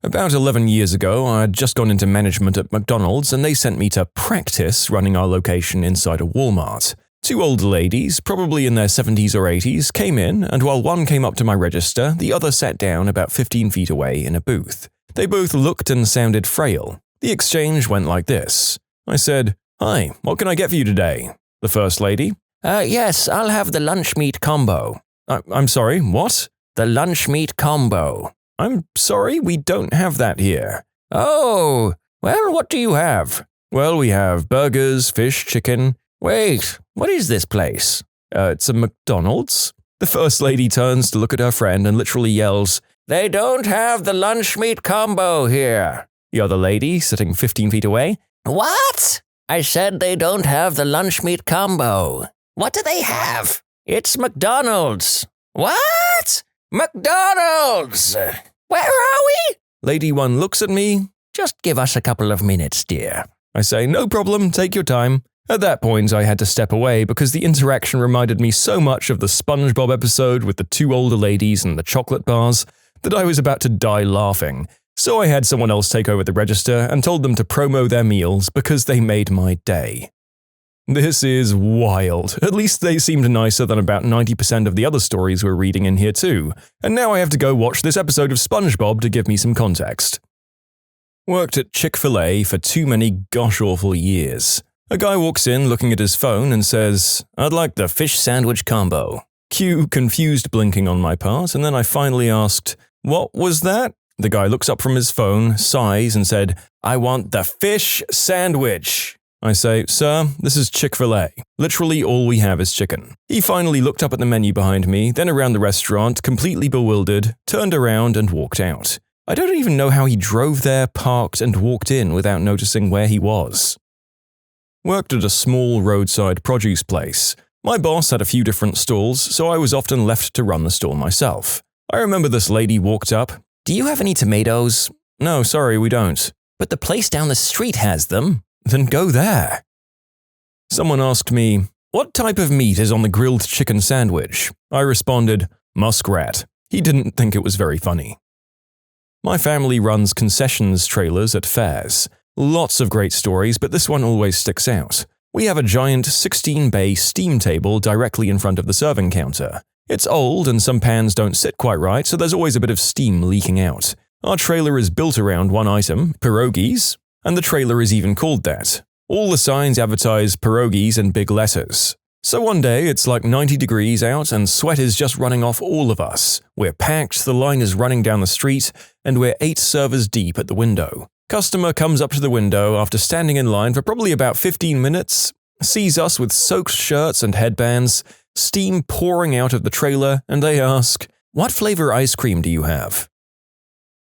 About 11 years ago, I had just gone into management at McDonald's, and they sent me to practice running our location inside a Walmart. Two older ladies, probably in their 70s or 80s, came in, and while one came up to my register, the other sat down about 15 feet away in a booth. They both looked and sounded frail. The exchange went like this. I said, "Hi, what can I get for you today?" The first lady, "Yes, I'll have the lunch meat combo." I'm sorry, what? "The lunch meat combo." "I'm sorry, we don't have that here." "Oh, well, what do you have?" "Well, we have burgers, fish, chicken." "Wait, what is this place?" It's a McDonald's." The first lady turns to look at her friend and literally yells, "They don't have the lunch meat combo here." The other lady, sitting 15 feet away, "What?" "I said they don't have the lunch meat combo." "What do they have?" "It's McDonald's." What? McDonald's! Where are we? Lady 1 looks at me. Just give us a couple of minutes, dear. I say, no problem, take your time. At that point, I had to step away because the interaction reminded me so much of the SpongeBob episode with the two older ladies and the chocolate bars that I was about to die laughing. So I had someone else take over the register and told them to promo their meals because they made my day. This is wild. At least they seemed nicer than about 90% of the other stories we're reading in here too. And now I have to go watch this episode of SpongeBob to give me some context. Worked at Chick-fil-A for too many gosh-awful years. A guy walks in looking at his phone and says, "I'd like the fish sandwich combo." Cue confused blinking on my part, and then I finally asked, "What was that?" The guy looks up from his phone, sighs, and said, "I want the fish sandwich." I say, "Sir, this is Chick-fil-A. Literally all we have is chicken." He finally looked up at the menu behind me, then around the restaurant, completely bewildered, turned around and walked out. I don't even know how he drove there, parked, and walked in without noticing where he was. Worked at a small roadside produce place. My boss had a few different stalls, so I was often left to run the stall myself. I remember this lady walked up. Do you have any tomatoes? No, sorry, we don't. But the place down the street has them. Then go there. Someone asked me, "What type of meat is on the grilled chicken sandwich?" I responded, "Muskrat." He didn't think it was very funny. My family runs concessions trailers at fairs. Lots of great stories, but this one always sticks out. We have a giant 16-bay steam table directly in front of the serving counter. It's old and some pans don't sit quite right, so there's always a bit of steam leaking out. Our trailer is built around one item, pierogies, and the trailer is even called that. All the signs advertise pierogies in big letters. So one day it's like 90 degrees out and sweat is just running off all of us. We're packed, the line is running down the street, and we're 8 servers deep at the window. Customer comes up to the window after standing in line for probably about 15 minutes, sees us with soaked shirts and headbands, steam pouring out of the trailer, and they ask, "What flavor ice cream do you have?"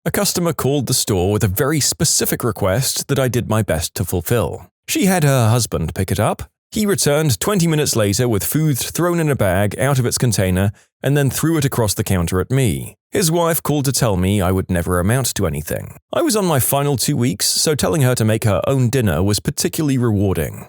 A customer called the store with a very specific request that I did my best to fulfill. She had her husband pick it up. He returned 20 minutes later with food thrown in a bag out of its container and then threw it across the counter at me. His wife called to tell me I would never amount to anything. I was on my final 2 weeks, so telling her to make her own dinner was particularly rewarding.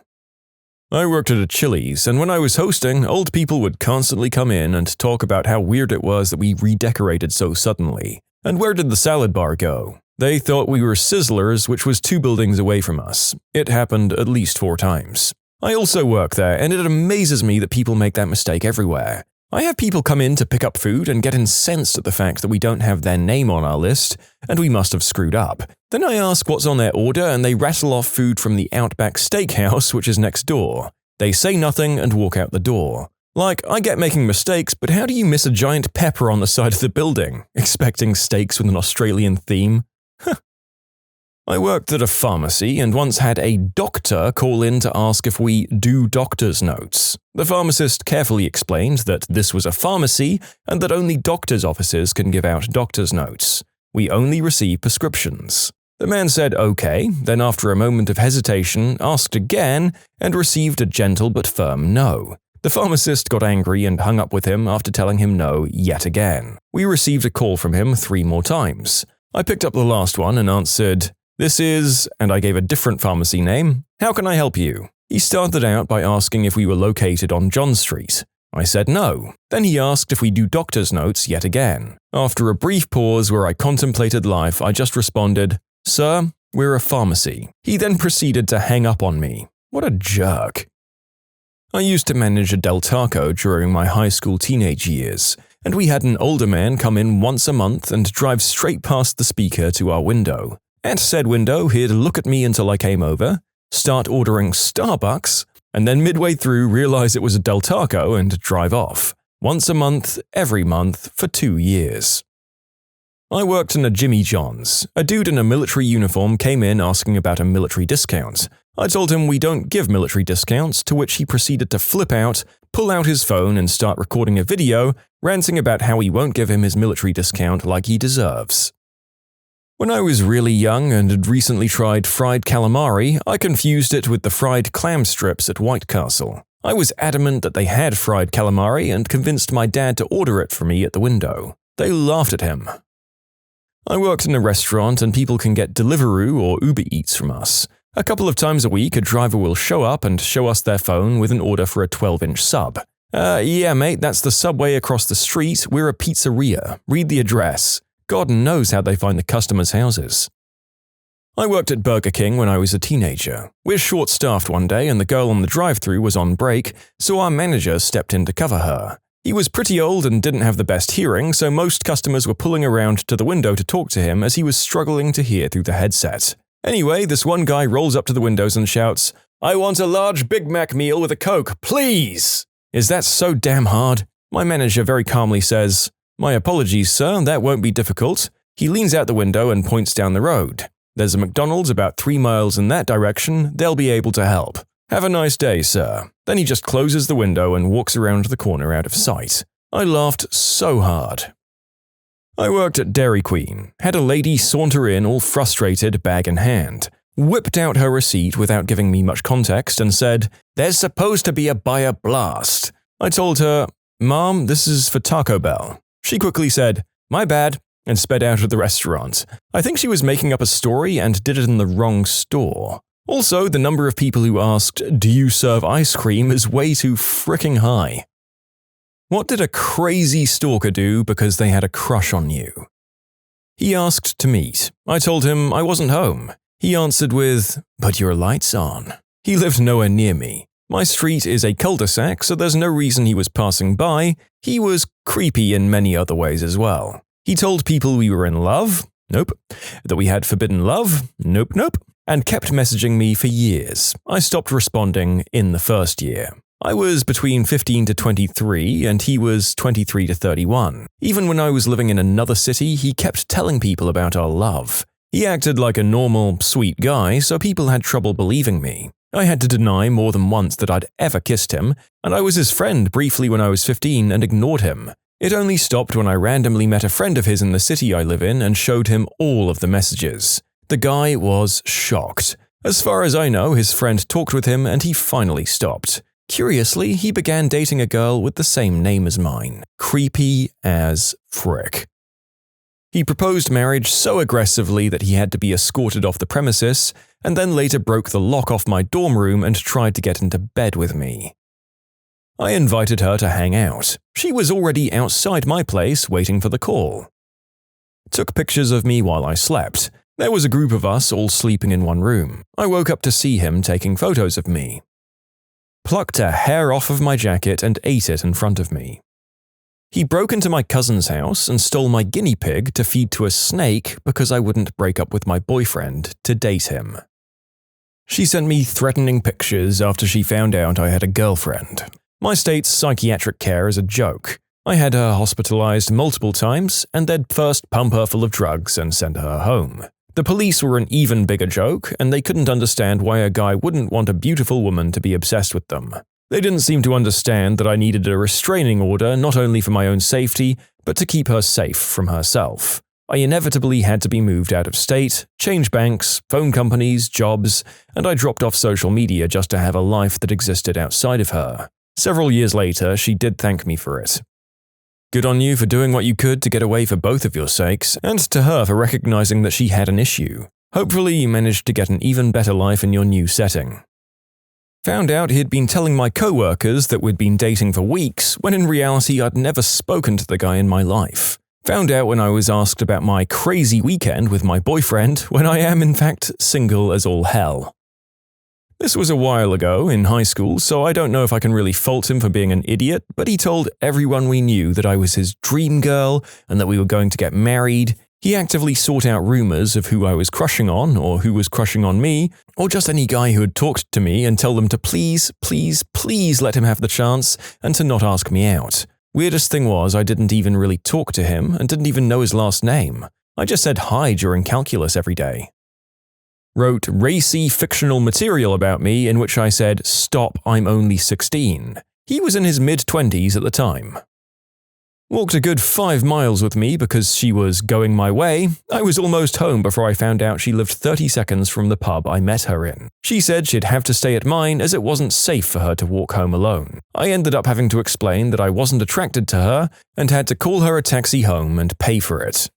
I worked at a Chili's, and when I was hosting, old people would constantly come in and talk about how weird it was that we redecorated so suddenly. And where did the salad bar go? They thought we were Sizzlers, which was 2 buildings away from us. It happened at least 4 times. I also work there, and it amazes me that people make that mistake everywhere. I have people come in to pick up food and get incensed at the fact that we don't have their name on our list, and we must have screwed up. Then I ask what's on their order, and they rattle off food from the Outback Steakhouse, which is next door. They say nothing and walk out the door. Like, I get making mistakes, but how do you miss a giant pepper on the side of the building, expecting steaks with an Australian theme? I worked at a pharmacy and once had a doctor call in to ask if we do doctor's notes. The pharmacist carefully explained that this was a pharmacy and that only doctor's offices can give out doctor's notes. We only receive prescriptions. The man said okay, then after a moment of hesitation asked again and received a gentle but firm no. The pharmacist got angry and hung up with him after telling him no yet again. We received a call from him 3 more times. I picked up the last one and answered, "This is," and I gave a different pharmacy name. "How can I help you?" He started out by asking if we were located on John Street. I said no. Then he asked if we do doctor's notes yet again. After a brief pause where I contemplated life, I just responded, "Sir, we're a pharmacy." He then proceeded to hang up on me. What a jerk. I used to manage a Del Taco during my high school teenage years, and we had an older man come in once a month and drive straight past the speaker to our window. At said window, he'd look at me until I came over, start ordering Starbucks, and then midway through realize it was a Del Taco and drive off. Once a month, every month, for 2 years. I worked in a Jimmy John's. A dude in a military uniform came in asking about a military discount. I told him we don't give military discounts, to which he proceeded to flip out, pull out his phone and start recording a video, ranting about how he won't give him his military discount like he deserves. When I was really young and had recently tried fried calamari, I confused it with the fried clam strips at White Castle. I was adamant that they had fried calamari and convinced my dad to order it for me at the window. They laughed at him. I worked in a restaurant and people can get Deliveroo or Uber Eats from us. A couple of times a week, a driver will show up and show us their phone with an order for a 12-inch sub. Yeah, mate, that's the Subway across the street. We're a pizzeria. Read the address. God knows how they find the customers' houses. I worked at Burger King when I was a teenager. We're short-staffed one day and the girl on the drive-thru was on break, so our manager stepped in to cover her. He was pretty old and didn't have the best hearing, so most customers were pulling around to the window to talk to him as he was struggling to hear through the headset. Anyway, this one guy rolls up to the windows and shouts, "I want a large Big Mac meal with a Coke, please!" Is that so damn hard? My manager very calmly says, "My apologies, sir, that won't be difficult." He leans out the window and points down the road. "There's a McDonald's about 3 miles in that direction, they'll be able to help. Have a nice day, sir." Then he just closes the window and walks around the corner out of sight. I laughed so hard. I worked at Dairy Queen, had a lady saunter in all frustrated, bag in hand, whipped out her receipt without giving me much context and said, "There's supposed to be a buyer blast." I told her, "Mom, this is for Taco Bell." She quickly said, "My bad," and sped out of the restaurant. I think she was making up a story and did it in the wrong store. Also, the number of people who asked, "Do you serve ice cream?" is way too fricking high. What did a crazy stalker do because they had a crush on you? He asked to meet. I told him I wasn't home. He answered with, "But your light's on." He lived nowhere near me. My street is a cul-de-sac, so there's no reason he was passing by. He was creepy in many other ways as well. He told people we were in love. Nope. That we had forbidden love. Nope, nope. And kept messaging me for years. I stopped responding in the first year. I was between 15 to 23 and he was 23 to 31. Even when I was living in another city, he kept telling people about our love. He acted like a normal, sweet guy, so people had trouble believing me. I had to deny more than once that I'd ever kissed him, and I was his friend briefly when I was 15 and ignored him. It only stopped when I randomly met a friend of his in the city I live in and showed him all of the messages. The guy was shocked. As far as I know, his friend talked with him and he finally stopped. Curiously, he began dating a girl with the same name as mine. Creepy as frick. He proposed marriage so aggressively that he had to be escorted off the premises, and then later broke the lock off my dorm room and tried to get into bed with me. I invited her to hang out. She was already outside my place waiting for the call. Took pictures of me while I slept. There was a group of us all sleeping in one room. I woke up to see him taking photos of me. Plucked a hair off of my jacket and ate it in front of me. He broke into my cousin's house and stole my guinea pig to feed to a snake because I wouldn't break up with my boyfriend to date him. She sent me threatening pictures after she found out I had a girlfriend. My state's psychiatric care is a joke. I had her hospitalized multiple times, and they'd first pump her full of drugs and send her home. The police were an even bigger joke, and they couldn't understand why a guy wouldn't want a beautiful woman to be obsessed with them. They didn't seem to understand that I needed a restraining order not only for my own safety, but to keep her safe from herself. I inevitably had to be moved out of state, change banks, phone companies, jobs, and I dropped off social media just to have a life that existed outside of her. Several years later, she did thank me for it. Good on you for doing what you could to get away for both of your sakes, and to her for recognizing that she had an issue. Hopefully you managed to get an even better life in your new setting. Found out he'd been telling my co-workers that we'd been dating for weeks, when in reality I'd never spoken to the guy in my life. Found out when I was asked about my crazy weekend with my boyfriend, when I am in fact single as all hell. This was a while ago, in high school, so I don't know if I can really fault him for being an idiot, but he told everyone we knew that I was his dream girl and that we were going to get married. He actively sought out rumors of who I was crushing on, or who was crushing on me, or just any guy who had talked to me and tell them to please, please, please let him have the chance and to not ask me out. Weirdest thing was I didn't even really talk to him and didn't even know his last name. I just said hi during calculus every day. Wrote racy fictional material about me in which I said, "Stop, I'm only 16. He was in his mid-20s at the time. Walked a good 5 miles with me because she was going my way. I was almost home before I found out she lived 30 seconds from the pub I met her in. She said she'd have to stay at mine as it wasn't safe for her to walk home alone. I ended up having to explain that I wasn't attracted to her and had to call her a taxi home and pay for it.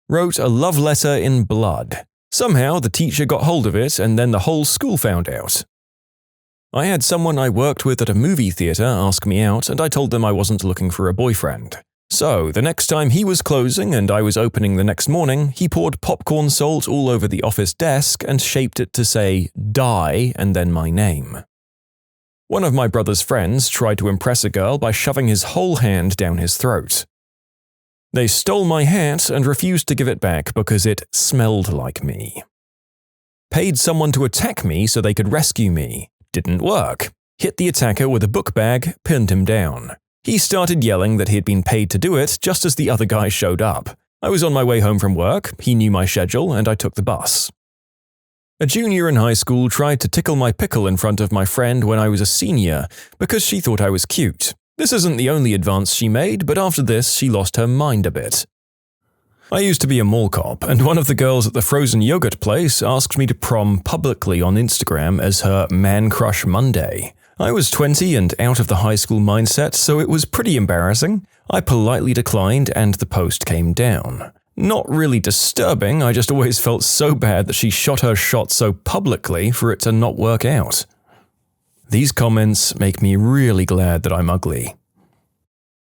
Wrote a love letter in blood. Somehow the teacher got hold of it and then the whole school found out. I had someone I worked with at a movie theater ask me out and I told them I wasn't looking for a boyfriend. So, the next time he was closing and I was opening the next morning, he poured popcorn salt all over the office desk and shaped it to say, "Die," and then my name. One of my brother's friends tried to impress a girl by shoving his whole hand down his throat. They stole my hat and refused to give it back because it smelled like me. Paid someone to attack me so they could rescue me. Didn't work. Hit the attacker with a book bag, pinned him down. He started yelling that he had been paid to do it just as the other guy showed up. I was on my way home from work, he knew my schedule, and I took the bus. A junior in high school tried to tickle my pickle in front of my friend when I was a senior because she thought I was cute. This isn't the only advance she made, but after this she lost her mind a bit. I used to be a mall cop, and one of the girls at the frozen yogurt place asked me to prom publicly on Instagram as her Man Crush Monday. I was 20 and out of the high school mindset, so it was pretty embarrassing. I politely declined and the post came down. Not really disturbing, I just always felt so bad that she shot her shot so publicly for it to not work out. These comments make me really glad that I'm ugly.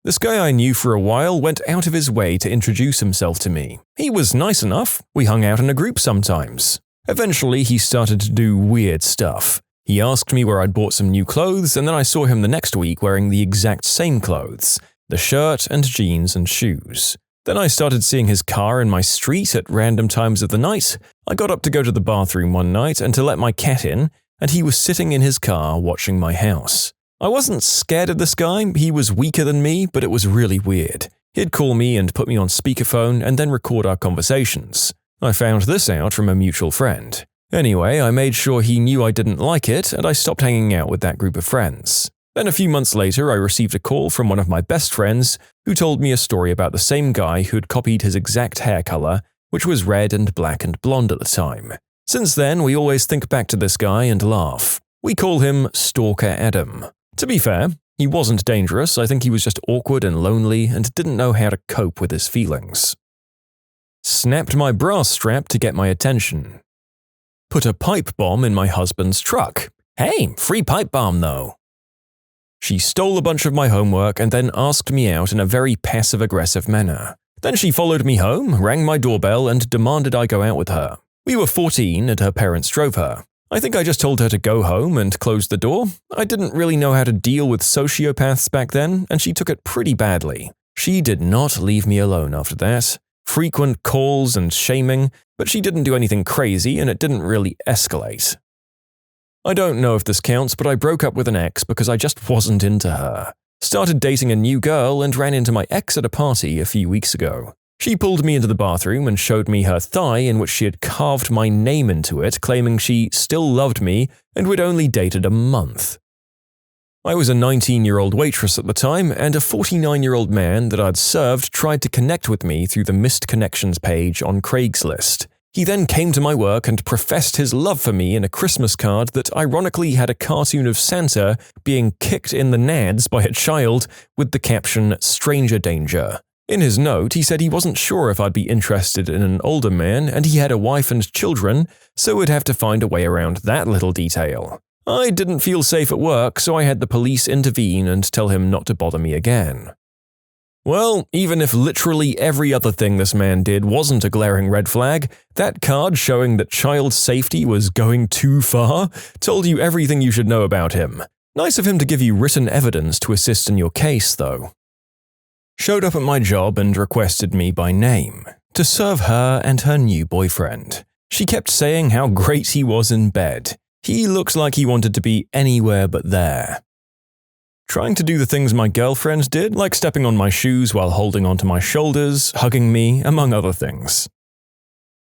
This guy I knew for a while went out of his way to introduce himself to me. He was nice enough, we hung out in a group sometimes. Eventually he started to do weird stuff. He asked me where I'd bought some new clothes and then I saw him the next week wearing the exact same clothes, the shirt and jeans and shoes. Then I started seeing his car in my street at random times of the night. I got up to go to the bathroom one night and to let my cat in, and he was sitting in his car watching my house. I wasn't scared of this guy, he was weaker than me, but it was really weird. He'd call me and put me on speakerphone and then record our conversations. I found this out from a mutual friend. Anyway, I made sure he knew I didn't like it and I stopped hanging out with that group of friends. Then a few months later, I received a call from one of my best friends who told me a story about the same guy who'd copied his exact hair color, which was red and black and blonde at the time. Since then, we always think back to this guy and laugh. We call him Stalker Adam. To be fair, he wasn't dangerous, I think he was just awkward and lonely and didn't know how to cope with his feelings. Snapped my bra strap to get my attention. Put a pipe bomb in my husband's truck. Hey, free pipe bomb though. She stole a bunch of my homework and then asked me out in a very passive-aggressive manner. Then she followed me home, rang my doorbell and demanded I go out with her. We were 14 and her parents drove her. I think I just told her to go home and close the door. I didn't really know how to deal with sociopaths back then, and she took it pretty badly. She did not leave me alone after that. Frequent calls and shaming, but she didn't do anything crazy and it didn't really escalate. I don't know if this counts, but I broke up with an ex because I just wasn't into her. Started dating a new girl and ran into my ex at a party a few weeks ago. She pulled me into the bathroom and showed me her thigh in which she had carved my name into it, claiming she still loved me and we'd only dated a month. I was a 19-year-old waitress at the time, and a 49-year-old man that I'd served tried to connect with me through the missed connections page on Craigslist. He then came to my work and professed his love for me in a Christmas card that ironically had a cartoon of Santa being kicked in the nads by a child with the caption, "Stranger Danger." In his note, he said he wasn't sure if I'd be interested in an older man and he had a wife and children, so we'd have to find a way around that little detail. I didn't feel safe at work, so I had the police intervene and tell him not to bother me again. Well, even if literally every other thing this man did wasn't a glaring red flag, that card showing that child safety was going too far told you everything you should know about him. Nice of him to give you written evidence to assist in your case, though. Showed up at my job and requested me by name, to serve her and her new boyfriend. She kept saying how great he was in bed. He looks like he wanted to be anywhere but there. Trying to do the things my girlfriend did, like stepping on my shoes while holding onto my shoulders, hugging me, among other things.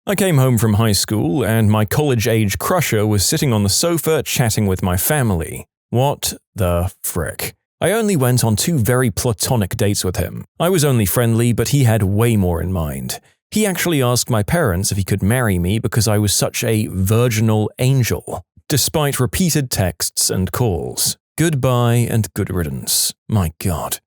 I came home from high school and my college-age crusher was sitting on the sofa chatting with my family. What the frick? I only went on 2 very platonic dates with him. I was only friendly, but he had way more in mind. He actually asked my parents if he could marry me because I was such a virginal angel, despite repeated texts and calls. Goodbye and good riddance. My God.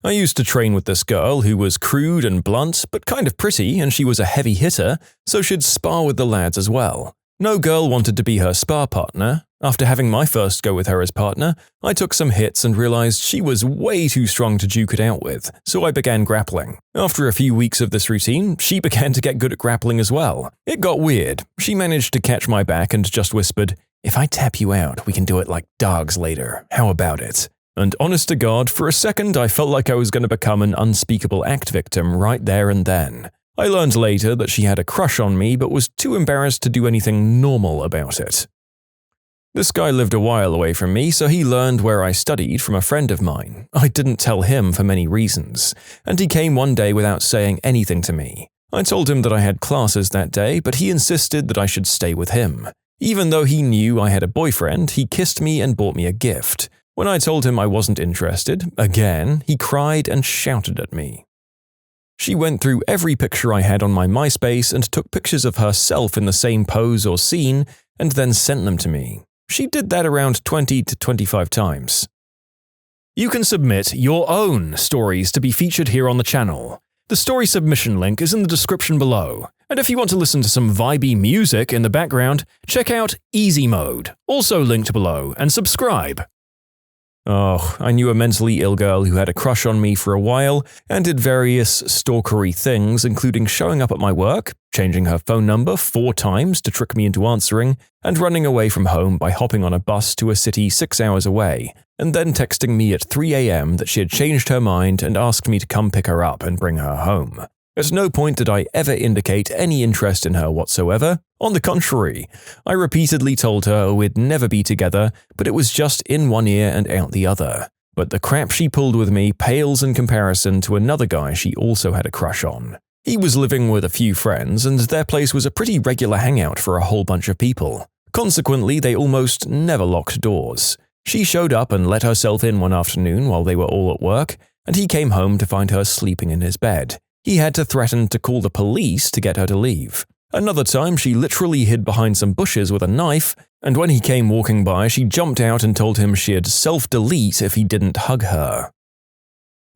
I used to train with this girl who was crude and blunt, but kind of pretty, and she was a heavy hitter, so she'd spar with the lads as well. No girl wanted to be her spar partner. After having my first go with her as partner, I took some hits and realized she was way too strong to duke it out with, so I began grappling. After a few weeks of this routine, she began to get good at grappling as well. It got weird. She managed to catch my back and just whispered, "If I tap you out, we can do it like dogs later. How about it?" And honest to God, for a second I felt like I was going to become an unspeakable act victim right there and then. I learned later that she had a crush on me but was too embarrassed to do anything normal about it. This guy lived a while away from me, so he learned where I studied from a friend of mine. I didn't tell him for many reasons, and he came one day without saying anything to me. I told him that I had classes that day, but he insisted that I should stay with him. Even though he knew I had a boyfriend, he kissed me and bought me a gift. When I told him I wasn't interested, again, he cried and shouted at me. She went through every picture I had on my MySpace and took pictures of herself in the same pose or scene and then sent them to me. She did that around 20 to 25 times. You can submit your own stories to be featured here on the channel. The story submission link is in the description below. And if you want to listen to some vibey music in the background, check out easymode, also linked below, and subscribe. Oh, I knew a mentally ill girl who had a crush on me for a while and did various stalkery things, including showing up at my work, changing her phone number 4 times to trick me into answering, and running away from home by hopping on a bus to a city 6 hours away, and then texting me at 3 a.m. that she had changed her mind and asked me to come pick her up and bring her home. At no point did I ever indicate any interest in her whatsoever. On the contrary, I repeatedly told her we'd never be together, but it was just in one ear and out the other. But the crap she pulled with me pales in comparison to another guy she also had a crush on. He was living with a few friends, and their place was a pretty regular hangout for a whole bunch of people. Consequently, they almost never locked doors. She showed up and let herself in one afternoon while they were all at work, and he came home to find her sleeping in his bed. He had to threaten to call the police to get her to leave. Another time, she literally hid behind some bushes with a knife, and when he came walking by, she jumped out and told him she'd self-delete if he didn't hug her.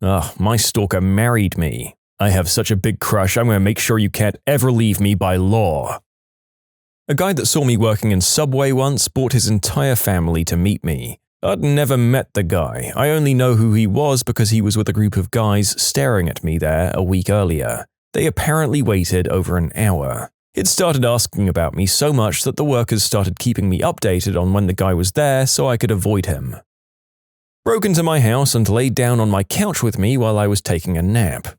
Ugh, my stalker married me. I have such a big crush, I'm going to make sure you can't ever leave me by law. A guy that saw me working in Subway once brought his entire family to meet me. I'd never met the guy. I only know who he was because he was with a group of guys staring at me there a week earlier. They apparently waited over an hour. He'd started asking about me so much that the workers started keeping me updated on when the guy was there so I could avoid him. Broke into my house and laid down on my couch with me while I was taking a nap.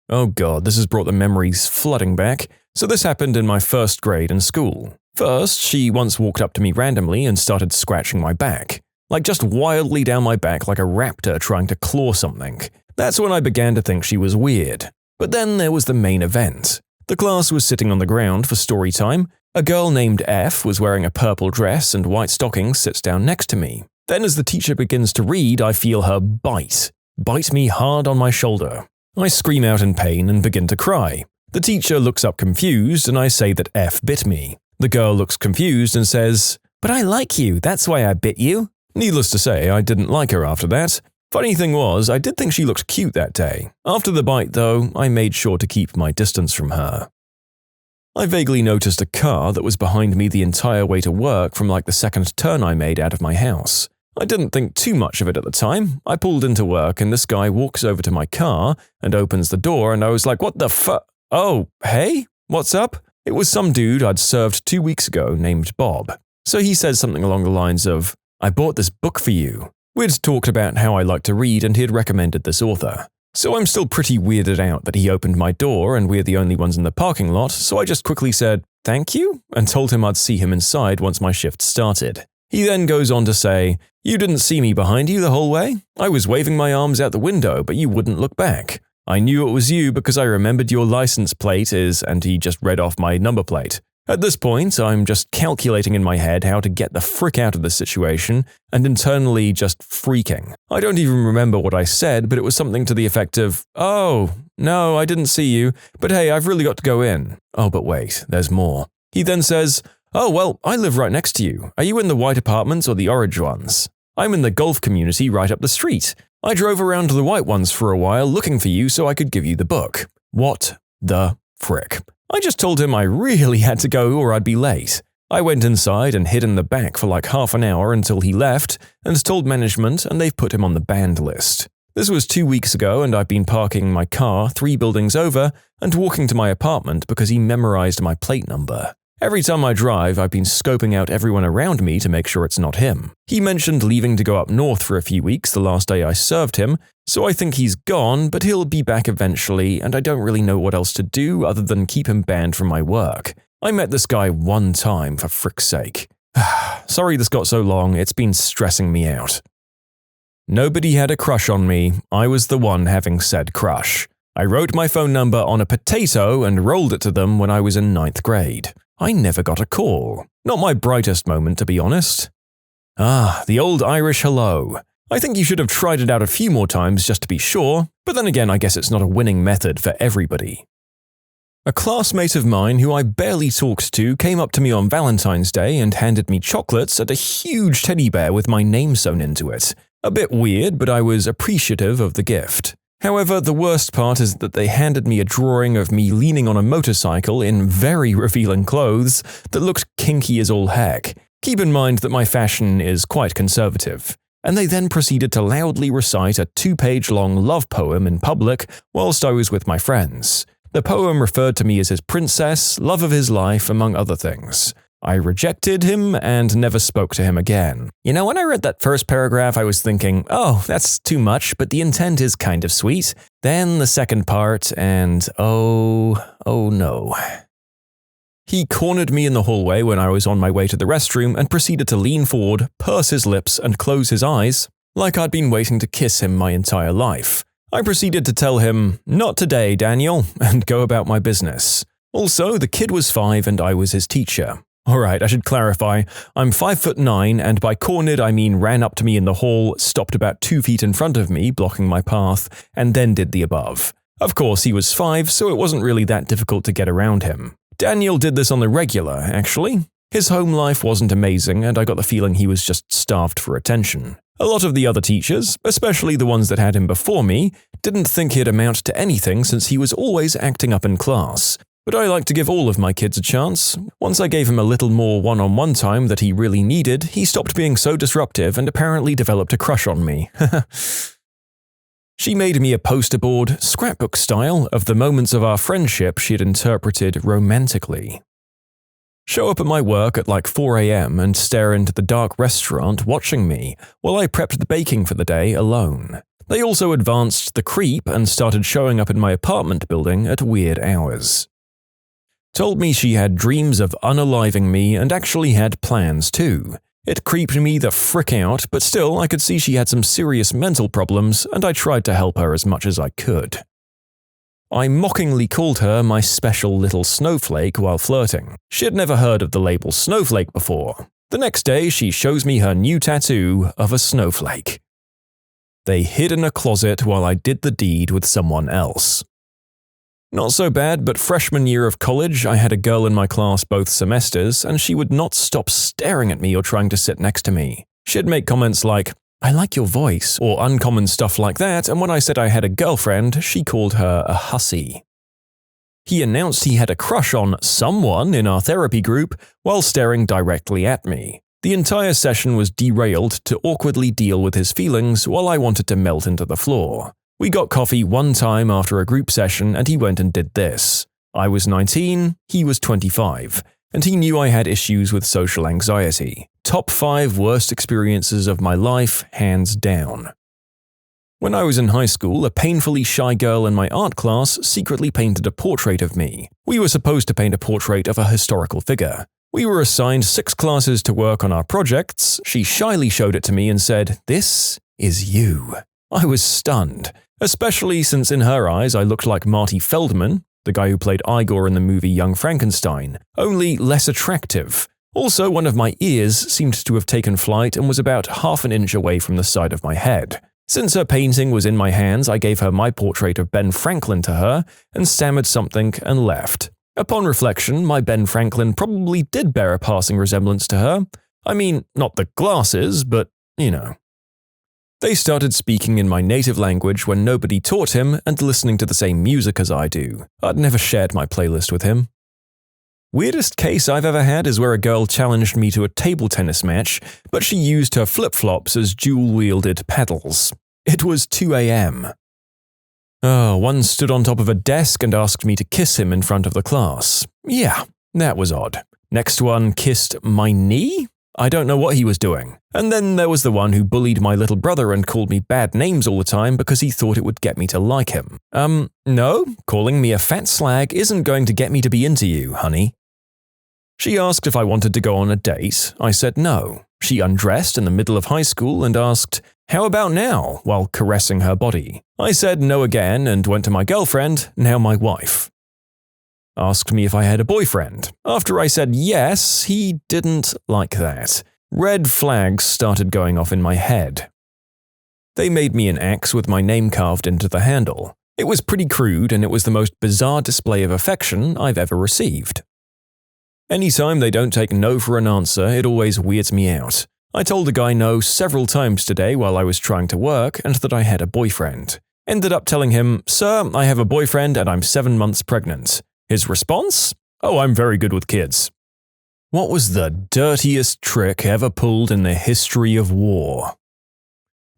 Oh god, this has brought the memories flooding back. So this happened in my 1st grade in school. First, she once walked up to me randomly and started scratching my back. Like just wildly down my back like a raptor trying to claw something. That's when I began to think she was weird. But then there was the main event. The class was sitting on the ground for story time. A girl named F was wearing a purple dress and white stockings sits down next to me. Then as the teacher begins to read, I feel her bite me hard on my shoulder. I scream out in pain and begin to cry. The teacher looks up confused and I say that F bit me. The girl looks confused and says, "But I like you, that's why I bit you." Needless to say, I didn't like her after that. Funny thing was, I did think she looked cute that day. After the bite, though, I made sure to keep my distance from her. I vaguely noticed a car that was behind me the entire way to work from like the 2nd turn I made out of my house. I didn't think too much of it at the time. I pulled into work and this guy walks over to my car and opens the door and I was like, "What the fuck? Oh, hey? What's up?" It was some dude I'd served 2 weeks ago named Bob. So he said something along the lines of, "I bought this book for you." We'd talked about how I like to read and he had recommended this author. So I'm still pretty weirded out that he opened my door and we're the only ones in the parking lot, so I just quickly said, "Thank you," and told him I'd see him inside once my shift started. He then goes on to say, "You didn't see me behind you the whole way? I was waving my arms out the window, but you wouldn't look back. I knew it was you because I remembered your license plate is," and he just read off my number plate. At this point, I'm just calculating in my head how to get the frick out of the situation and internally just freaking. I don't even remember what I said, but it was something to the effect of, "Oh, no, I didn't see you, but hey, I've really got to go in." Oh, but wait, there's more. He then says, "Oh, well, I live right next to you. Are you in the white apartments or the orange ones? I'm in the golf community right up the street. I drove around to the white ones for a while looking for you so I could give you the book." What the frick? I just told him I really had to go or I'd be late. I went inside and hid in the back for like half an hour until he left and told management, and they've put him on the banned list. This was 2 weeks ago, and I've been parking my car 3 buildings over and walking to my apartment because he memorized my plate number. Every time I drive, I've been scoping out everyone around me to make sure it's not him. He mentioned leaving to go up north for a few weeks the last day I served him, so I think he's gone, but he'll be back eventually, and I don't really know what else to do other than keep him banned from my work. I met this guy one time, for frick's sake. Sorry this got so long, it's been stressing me out. Nobody had a crush on me, I was the one having said crush. I wrote my phone number on a potato and rolled it to them when I was in 9th grade. I never got a call. Not my brightest moment, to be honest. The old Irish hello. I think you should have tried it out a few more times just to be sure, but then again I guess it's not a winning method for everybody. A classmate of mine who I barely talked to came up to me on Valentine's Day and handed me chocolates and a huge teddy bear with my name sewn into it. A bit weird, but I was appreciative of the gift. However, the worst part is that they handed me a drawing of me leaning on a motorcycle in very revealing clothes that looked kinky as all heck. Keep in mind that my fashion is quite conservative. And they then proceeded to loudly recite a 2-page-long love poem in public whilst I was with my friends. The poem referred to me as his princess, love of his life, among other things. I rejected him and never spoke to him again. You know, when I read that first paragraph, I was thinking, oh, that's too much, but the intent is kind of sweet. Then the second part, and oh no. He cornered me in the hallway when I was on my way to the restroom and proceeded to lean forward, purse his lips, and close his eyes, like I'd been waiting to kiss him my entire life. I proceeded to tell him, "Not today, Daniel," and go about my business. Also, the kid was 5 and I was his teacher. Alright, I should clarify, I'm 5'9", and by cornered I mean ran up to me in the hall, stopped about 2 feet in front of me, blocking my path, and then did the above. Of course, he was 5, so it wasn't really that difficult to get around him. Daniel did this on the regular, actually. His home life wasn't amazing, and I got the feeling he was just starved for attention. A lot of the other teachers, especially the ones that had him before me, didn't think he'd amount to anything since he was always acting up in class. But I like to give all of my kids a chance. Once I gave him a little more one-on-one time that he really needed, he stopped being so disruptive and apparently developed a crush on me. She made me a poster board, scrapbook style, of the moments of our friendship she had interpreted romantically. Show up at my work at like 4 a.m. and stare into the dark restaurant watching me while I prepped the baking for the day alone. They also advanced the creep and started showing up in my apartment building at weird hours. Told me she had dreams of unaliving me and actually had plans too. It creeped me the frick out, but still I could see she had some serious mental problems and I tried to help her as much as I could. I mockingly called her my special little snowflake while flirting. She had never heard of the label snowflake before. The next day she shows me her new tattoo of a snowflake. They hid in a closet while I did the deed with someone else. Not so bad, but freshman year of college, I had a girl in my class both semesters, and she would not stop staring at me or trying to sit next to me. She'd make comments like, "I like your voice," or uncommon stuff like that, and when I said I had a girlfriend, she called her a hussy. He announced he had a crush on someone in our therapy group while staring directly at me. The entire session was derailed to awkwardly deal with his feelings while I wanted to melt into the floor. We got coffee one time after a group session and he went and did this. I was 19, he was 25, and he knew I had issues with social anxiety. Top 5 worst experiences of my life, hands down. When I was in high school, a painfully shy girl in my art class secretly painted a portrait of me. We were supposed to paint a portrait of a historical figure. We were assigned 6 classes to work on our projects. She shyly showed it to me and said, "This is you." I was stunned, especially since in her eyes I looked like Marty Feldman. the guy who played Igor in the movie Young Frankenstein, only less attractive. Also, one of my ears seemed to have taken flight and was about half an inch away from the side of my head. Since her painting was in my hands, I gave her my portrait of Ben Franklin to her and stammered something and left. Upon reflection, my Ben Franklin probably did bear a passing resemblance to her. I mean, not the glasses, but, you know. They started speaking in my native language when nobody taught him and listening to the same music as I do. I'd never shared my playlist with him. Weirdest case I've ever had is where a girl challenged me to a table tennis match, but she used her flip-flops as dual-wielded paddles. It was 2 a.m. One stood on top of a desk and asked me to kiss him in front of the class. Yeah, that was odd. Next one kissed my knee? I don't know what he was doing. And then there was the one who bullied my little brother and called me bad names all the time because he thought it would get me to like him. No, calling me a fat slag isn't going to get me to be into you, honey. She asked if I wanted to go on a date. I said no. She undressed in the middle of high school and asked, "How about now?" while caressing her body. I said no again and went to my girlfriend, now my wife. Asked me if I had a boyfriend. After I said yes, he didn't like that. Red flags started going off in my head. They made me an axe with my name carved into the handle. It was pretty crude and it was the most bizarre display of affection I've ever received. Anytime they don't take no for an answer, it always weirds me out. I told a guy no several times today while I was trying to work and that I had a boyfriend. Ended up telling him, "Sir, I have a boyfriend and I'm 7 months pregnant." His response? "Oh, I'm very good with kids." What was the dirtiest trick ever pulled in the history of war?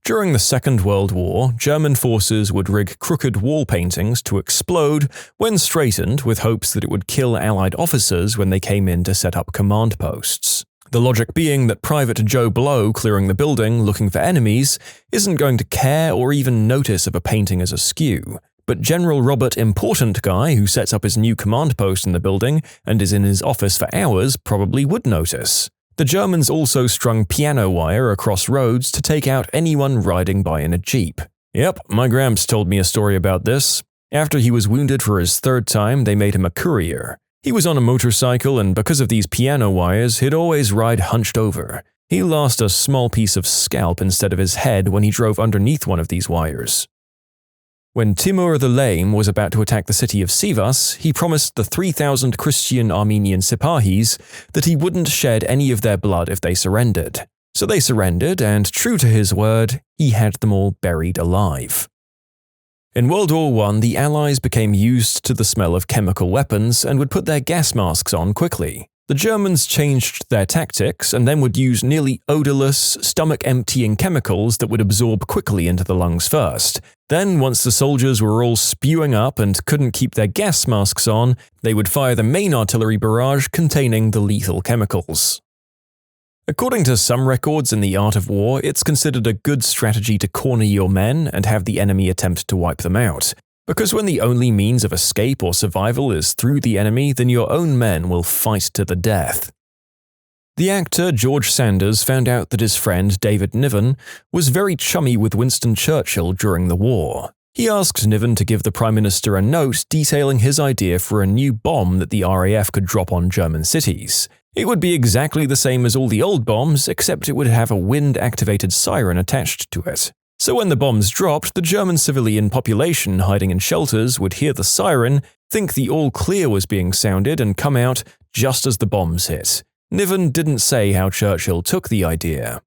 During the Second World War, German forces would rig crooked wall paintings to explode when straightened with hopes that it would kill Allied officers when they came in to set up command posts. The logic being that Private Joe Blow clearing the building looking for enemies isn't going to care or even notice if a painting is askew. But General Robert Important Guy, who sets up his new command post in the building and is in his office for hours, probably would notice. The Germans also strung piano wire across roads to take out anyone riding by in a jeep. Yep, my gramps told me a story about this. After he was wounded for his 3rd time, they made him a courier. He was on a motorcycle and because of these piano wires, he'd always ride hunched over. He lost a small piece of scalp instead of his head when he drove underneath one of these wires. When Timur the Lame was about to attack the city of Sivas, he promised the 3,000 Christian Armenian Sipahis that he wouldn't shed any of their blood if they surrendered. So they surrendered, and true to his word, he had them all buried alive. In World War I, the Allies became used to the smell of chemical weapons and would put their gas masks on quickly. The Germans changed their tactics and then would use nearly odorless, stomach-emptying chemicals that would absorb quickly into the lungs first. Then, once the soldiers were all spewing up and couldn't keep their gas masks on, they would fire the main artillery barrage containing the lethal chemicals. According to some records in the art of war, it's considered a good strategy to corner your men and have the enemy attempt to wipe them out. Because when the only means of escape or survival is through the enemy, then your own men will fight to the death. The actor George Sanders found out that his friend David Niven was very chummy with Winston Churchill during the war. He asked Niven to give the Prime Minister a note detailing his idea for a new bomb that the RAF could drop on German cities. It would be exactly the same as all the old bombs, except it would have a wind-activated siren attached to it. So when the bombs dropped, the German civilian population hiding in shelters would hear the siren, think the all clear was being sounded and come out just as the bombs hit. Niven didn't say how Churchill took the idea.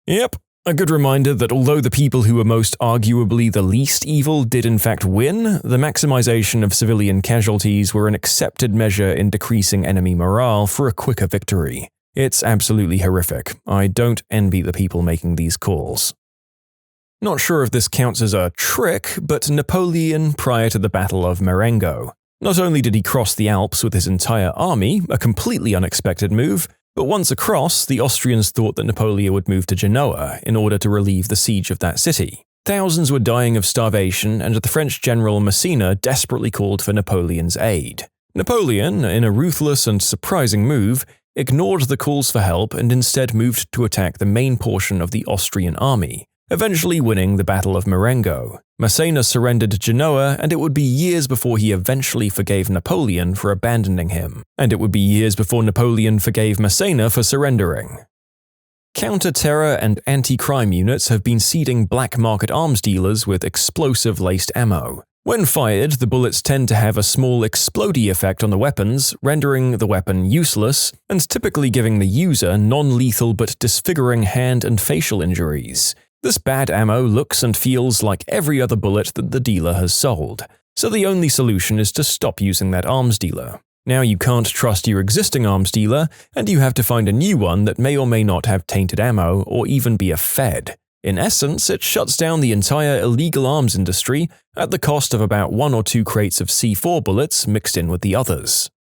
Yep, a good reminder that although the people who were most arguably the least evil did in fact win, the maximization of civilian casualties were an accepted measure in decreasing enemy morale for a quicker victory. It's absolutely horrific. I don't envy the people making these calls. Not sure if this counts as a trick, but Napoleon prior to the Battle of Marengo. Not only did he cross the Alps with his entire army, a completely unexpected move, but once across, the Austrians thought that Napoleon would move to Genoa in order to relieve the siege of that city. Thousands were dying of starvation, and the French general Massena desperately called for Napoleon's aid. Napoleon, in a ruthless and surprising move, ignored the calls for help and instead moved to attack the main portion of the Austrian army, eventually winning the Battle of Marengo. Massena surrendered Genoa, and it would be years before he eventually forgave Napoleon for abandoning him, and it would be years before Napoleon forgave Massena for surrendering. Counter-terror and anti-crime units have been seeding black market arms dealers with explosive-laced ammo. When fired, the bullets tend to have a small explodey effect on the weapons, rendering the weapon useless, and typically giving the user non-lethal but disfiguring hand and facial injuries. This bad ammo looks and feels like every other bullet that the dealer has sold, so the only solution is to stop using that arms dealer. Now you can't trust your existing arms dealer, and you have to find a new one that may or may not have tainted ammo or even be a Fed. In essence, it shuts down the entire illegal arms industry at the cost of about 1 or 2 crates of C4 bullets mixed in with the others.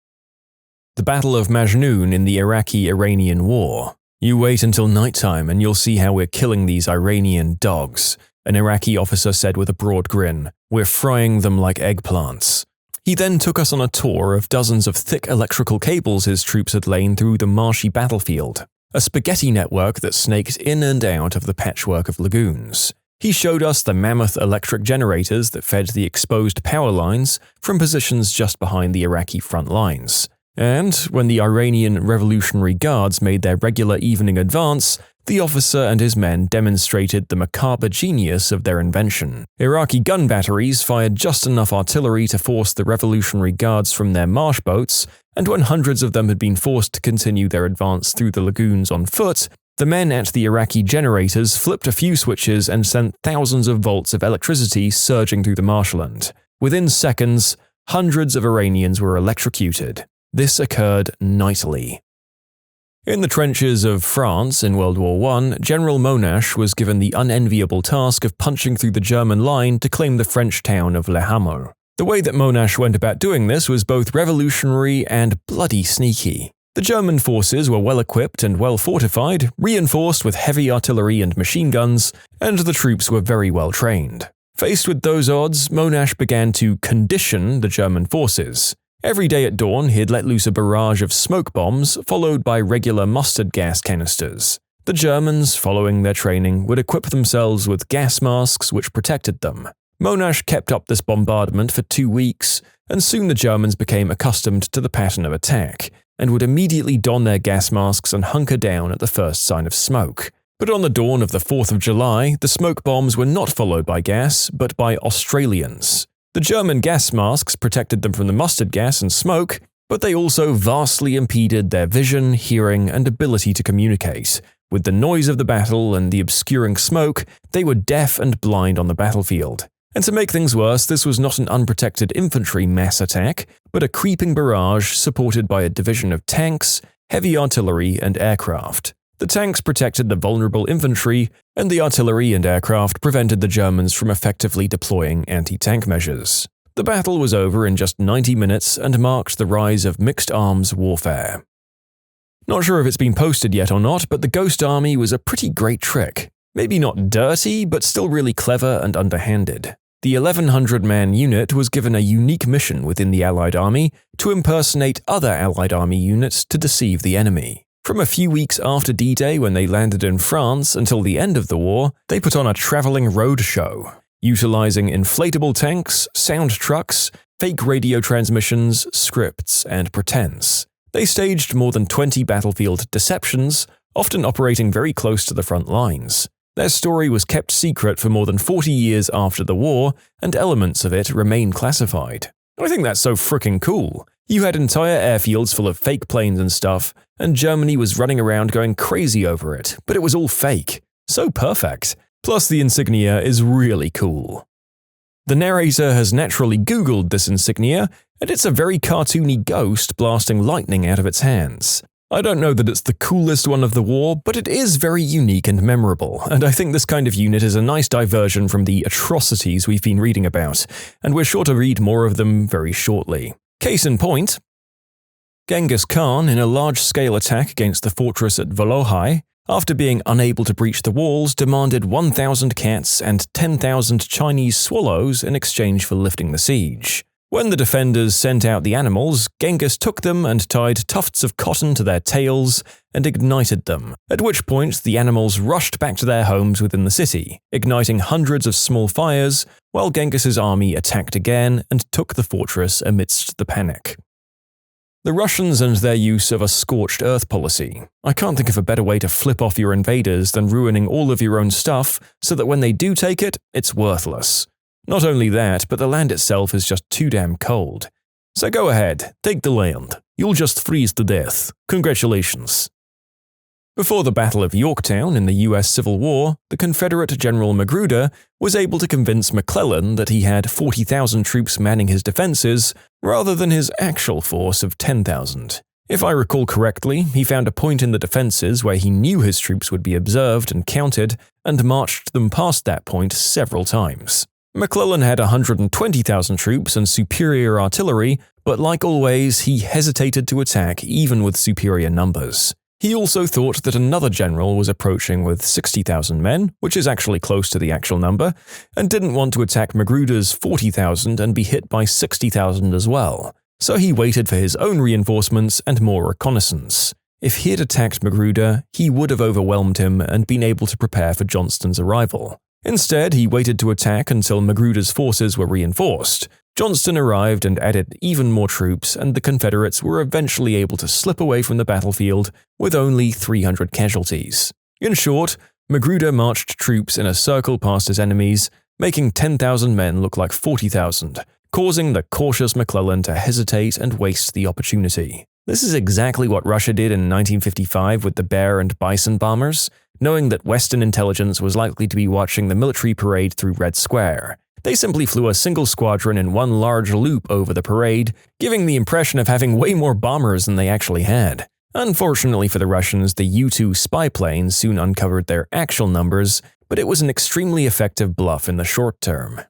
The Battle of Majnoon in the Iraqi-Iranian War. You wait until nighttime and you'll see how we're killing these Iranian dogs, an Iraqi officer said with a broad grin. We're frying them like eggplants. He then took us on a tour of dozens of thick electrical cables his troops had lain through the marshy battlefield, a spaghetti network that snaked in and out of the patchwork of lagoons. He showed us the mammoth electric generators that fed the exposed power lines from positions just behind the Iraqi front lines. And when the Iranian Revolutionary Guards made their regular evening advance, the officer and his men demonstrated the macabre genius of their invention. Iraqi gun batteries fired just enough artillery to force the Revolutionary Guards from their marsh boats, and when hundreds of them had been forced to continue their advance through the lagoons on foot, the men at the Iraqi generators flipped a few switches and sent thousands of volts of electricity surging through the marshland. Within seconds, hundreds of Iranians were electrocuted. This occurred nightly. In the trenches of France in World War I, General Monash was given the unenviable task of punching through the German line to claim the French town of Le Hamel. The way that Monash went about doing this was both revolutionary and bloody sneaky. The German forces were well equipped and well fortified, reinforced with heavy artillery and machine guns, and the troops were very well trained. Faced with those odds, Monash began to condition the German forces. Every day at dawn, he'd let loose a barrage of smoke bombs, followed by regular mustard gas canisters. The Germans, following their training, would equip themselves with gas masks which protected them. Monash kept up this bombardment for 2 weeks, and soon the Germans became accustomed to the pattern of attack, and would immediately don their gas masks and hunker down at the first sign of smoke. But on the dawn of the 4th of July, the smoke bombs were not followed by gas, but by Australians. The German gas masks protected them from the mustard gas and smoke, but they also vastly impeded their vision, hearing, and ability to communicate. With the noise of the battle and the obscuring smoke, they were deaf and blind on the battlefield. And to make things worse, this was not an unprotected infantry mass attack, but a creeping barrage supported by a division of tanks, heavy artillery, and aircraft. The tanks protected the vulnerable infantry, and the artillery and aircraft prevented the Germans from effectively deploying anti-tank measures. The battle was over in just 90 minutes and marked the rise of mixed arms warfare. Not sure if it's been posted yet or not, but the Ghost Army was a pretty great trick. Maybe not dirty, but still really clever and underhanded. The 1,100-man unit was given a unique mission within the Allied Army to impersonate other Allied Army units to deceive the enemy. From a few weeks after D-Day when they landed in France until the end of the war, they put on a traveling road show, utilizing inflatable tanks, sound trucks, fake radio transmissions, scripts, and pretense. They staged more than 20 battlefield deceptions, often operating very close to the front lines. Their story was kept secret for more than 40 years after the war, and elements of it remain classified. I think that's so frickin' cool. You had entire airfields full of fake planes and stuff, and Germany was running around going crazy over it, but it was all fake. So perfect. Plus the insignia is really cool. The narrator has naturally Googled this insignia, and it's a very cartoony ghost blasting lightning out of its hands. I don't know that it's the coolest one of the war, but it is very unique and memorable, and I think this kind of unit is a nice diversion from the atrocities we've been reading about, and we're sure to read more of them very shortly. Case in point, Genghis Khan, in a large-scale attack against the fortress at Volokhai, after being unable to breach the walls, demanded 1,000 cats and 10,000 Chinese swallows in exchange for lifting the siege. When the defenders sent out the animals, Genghis took them and tied tufts of cotton to their tails and ignited them, at which point the animals rushed back to their homes within the city, igniting hundreds of small fires, while Genghis's army attacked again and took the fortress amidst the panic. The Russians and their use of a scorched earth policy. I can't think of a better way to flip off your invaders than ruining all of your own stuff so that when they do take it, it's worthless. Not only that, but the land itself is just too damn cold. So go ahead, take the land. You'll just freeze to death. Congratulations. Before the Battle of Yorktown in the US Civil War, the Confederate General Magruder was able to convince McClellan that he had 40,000 troops manning his defenses rather than his actual force of 10,000. If I recall correctly, he found a point in the defenses where he knew his troops would be observed and counted and marched them past that point several times. McClellan had 120,000 troops and superior artillery, but like always, he hesitated to attack even with superior numbers. He also thought that another general was approaching with 60,000 men, which is actually close to the actual number, and didn't want to attack Magruder's 40,000 and be hit by 60,000 as well. So he waited for his own reinforcements and more reconnaissance. If he had attacked Magruder, he would have overwhelmed him and been able to prepare for Johnston's arrival. Instead, he waited to attack until Magruder's forces were reinforced. Johnston arrived and added even more troops, and the Confederates were eventually able to slip away from the battlefield with only 300 casualties. In short, Magruder marched troops in a circle past his enemies, making 10,000 men look like 40,000, causing the cautious McClellan to hesitate and waste the opportunity. This is exactly what Russia did in 1955 with the Bear and Bison bombers, knowing that Western intelligence was likely to be watching the military parade through Red Square. They simply flew a single squadron in one large loop over the parade, giving the impression of having way more bombers than they actually had. Unfortunately for the Russians, the U-2 spy planes soon uncovered their actual numbers, but it was an extremely effective bluff in the short term.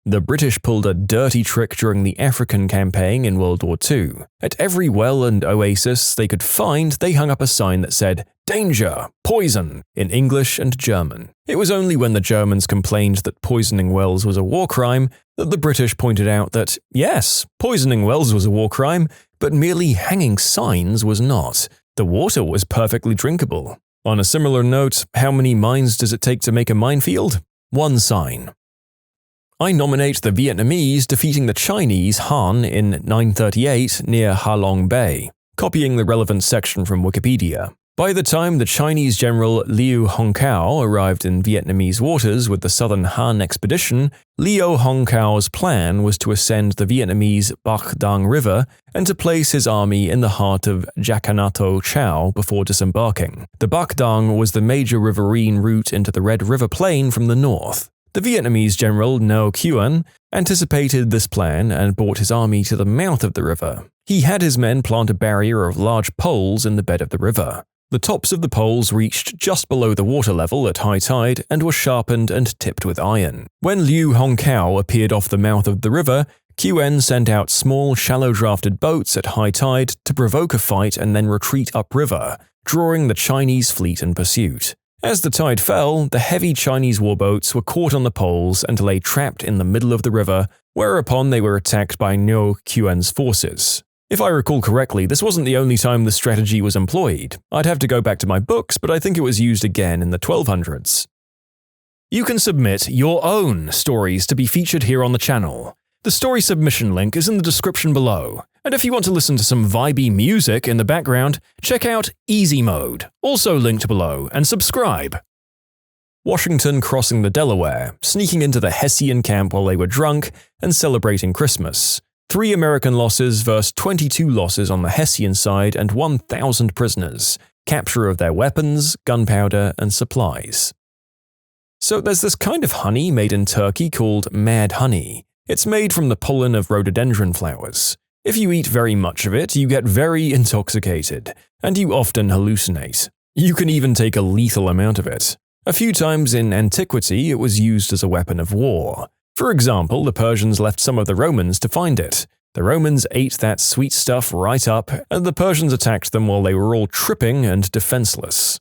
The British pulled a dirty trick during the African campaign in World War II. At every well and oasis they could find, they hung up a sign that said, "Danger! Poison!" in English and German. It was only when the Germans complained that poisoning wells was a war crime that the British pointed out that, yes, poisoning wells was a war crime, but merely hanging signs was not. The water was perfectly drinkable. On a similar note, how many mines does it take to make a minefield? One sign. I nominate the Vietnamese defeating the Chinese Han in 938 near Ha Long Bay, copying the relevant section from Wikipedia. By the time the Chinese general Liu Hongkao arrived in Vietnamese waters with the Southern Han expedition, Liu Hongkao's plan was to ascend the Vietnamese Bac Dang River and to place his army in the heart of Jacanato Chao before disembarking. The Bac Dang was the major riverine route into the Red River Plain from the north. The Vietnamese general Ngo Quyen anticipated this plan and brought his army to the mouth of the river. He had his men plant a barrier of large poles in the bed of the river. The tops of the poles reached just below the water level at high tide and were sharpened and tipped with iron. When Liu Hongkao appeared off the mouth of the river, Quyen sent out small, shallow-drafted boats at high tide to provoke a fight and then retreat upriver, drawing the Chinese fleet in pursuit. As the tide fell, the heavy Chinese warboats were caught on the poles and lay trapped in the middle of the river, whereupon they were attacked by Ngo Quyen's forces. If I recall correctly, this wasn't the only time this strategy was employed. I'd have to go back to my books, but I think it was used again in the 1200s. You can submit your own stories to be featured here on the channel. The story submission link is in the description below. And if you want to listen to some vibey music in the background, check out easymode, also linked below, and subscribe. Washington crossing the Delaware, sneaking into the Hessian camp while they were drunk, and celebrating Christmas. 3 American losses versus 22 losses on the Hessian side and 1,000 prisoners. Capture of their weapons, gunpowder, and supplies. So there's this kind of honey made in Turkey called mad honey. It's made from the pollen of rhododendron flowers. If you eat very much of it, you get very intoxicated, and you often hallucinate. You can even take a lethal amount of it. A few times in antiquity, it was used as a weapon of war. For example, the Persians left some of the Romans to find it. The Romans ate that sweet stuff right up, and the Persians attacked them while they were all tripping and defenseless.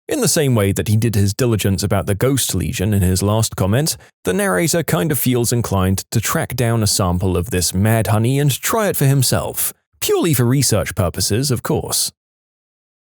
In the same way that he did his diligence about the Ghost Legion in his last comment, the narrator kind of feels inclined to track down a sample of this mad honey and try it for himself. Purely for research purposes, of course.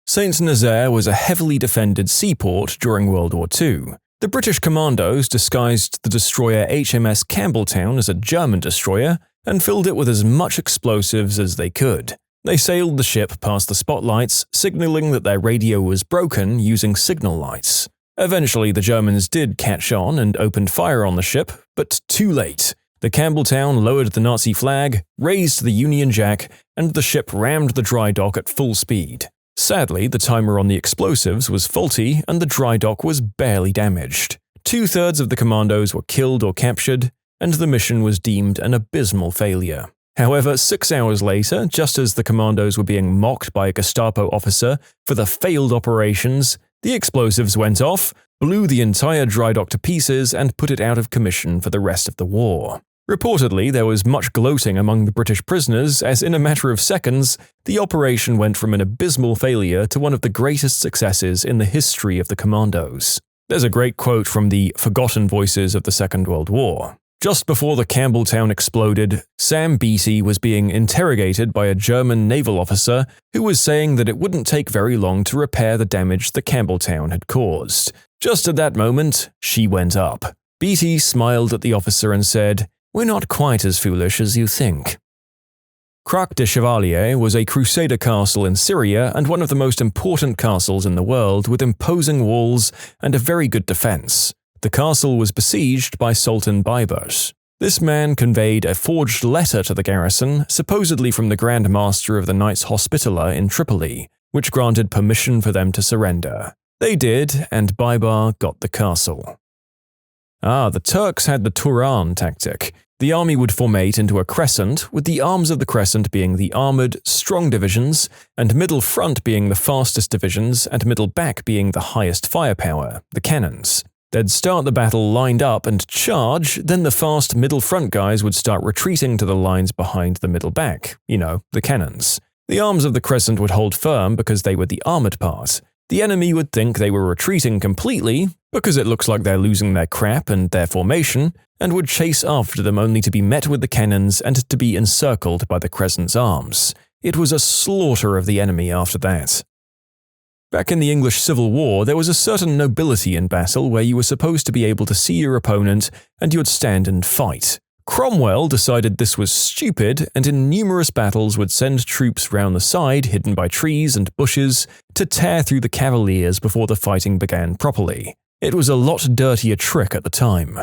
Saint Nazaire was a heavily defended seaport during World War II. The British commandos disguised the destroyer HMS Campbelltown as a German destroyer and filled it with as much explosives as they could. They sailed the ship past the spotlights, signaling that their radio was broken using signal lights. Eventually, the Germans did catch on and opened fire on the ship, but too late. The Campbelltown lowered the Nazi flag, raised the Union Jack, and the ship rammed the dry dock at full speed. Sadly, the timer on the explosives was faulty and the dry dock was barely damaged. 2/3 of the commandos were killed or captured, and the mission was deemed an abysmal failure. However, 6 hours later, just as the commandos were being mocked by a Gestapo officer for the failed operations, the explosives went off, blew the entire dry dock to pieces, and put it out of commission for the rest of the war. Reportedly, there was much gloating among the British prisoners as in a matter of seconds, the operation went from an abysmal failure to one of the greatest successes in the history of the commandos. There's a great quote from the Forgotten Voices of the Second World War. Just before the Campbelltown exploded, Sam Beatty was being interrogated by a German naval officer who was saying that it wouldn't take very long to repair the damage the Campbelltown had caused. Just at that moment, she went up. Beatty smiled at the officer and said, "We're not quite as foolish as you think." Crac de Chevalier was a Crusader castle in Syria and one of the most important castles in the world with imposing walls and a very good defense. The castle was besieged by Sultan Baybars. This man conveyed a forged letter to the garrison, supposedly from the Grand Master of the Knights Hospitaller in Tripoli, which granted permission for them to surrender. They did, and Baybar got the castle. The Turks had the Turan tactic. The army would formate into a crescent, with the arms of the crescent being the armored, strong divisions, and middle front being the fastest divisions, and middle back being the highest firepower, the cannons. They'd start the battle lined up and charge, then the fast middle front guys would start retreating to the lines behind the middle back, the cannons. The arms of the crescent would hold firm because they were the armored part. The enemy would think they were retreating completely, because it looks like they're losing their crap and their formation, and would chase after them only to be met with the cannons and to be encircled by the crescent's arms. It was a slaughter of the enemy after that. Back in the English Civil War, there was a certain nobility in battle where you were supposed to be able to see your opponent and you would stand and fight. Cromwell decided this was stupid and in numerous battles would send troops round the side, hidden by trees and bushes, to tear through the cavaliers before the fighting began properly. It was a lot dirtier trick at the time.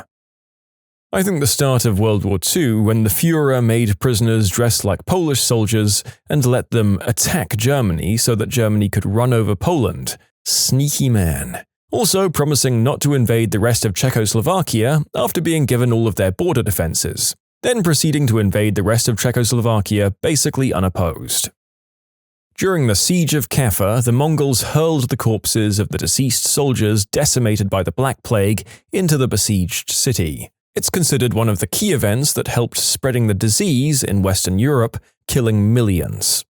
I think the start of World War II, when the Führer made prisoners dress like Polish soldiers and let them attack Germany so that Germany could run over Poland. Sneaky man. Also promising not to invade the rest of Czechoslovakia after being given all of their border defenses, then proceeding to invade the rest of Czechoslovakia basically unopposed. During the Siege of Kaffa, the Mongols hurled the corpses of the deceased soldiers decimated by the Black Plague into the besieged city. It's considered one of the key events that helped spreading the disease in Western Europe, killing millions.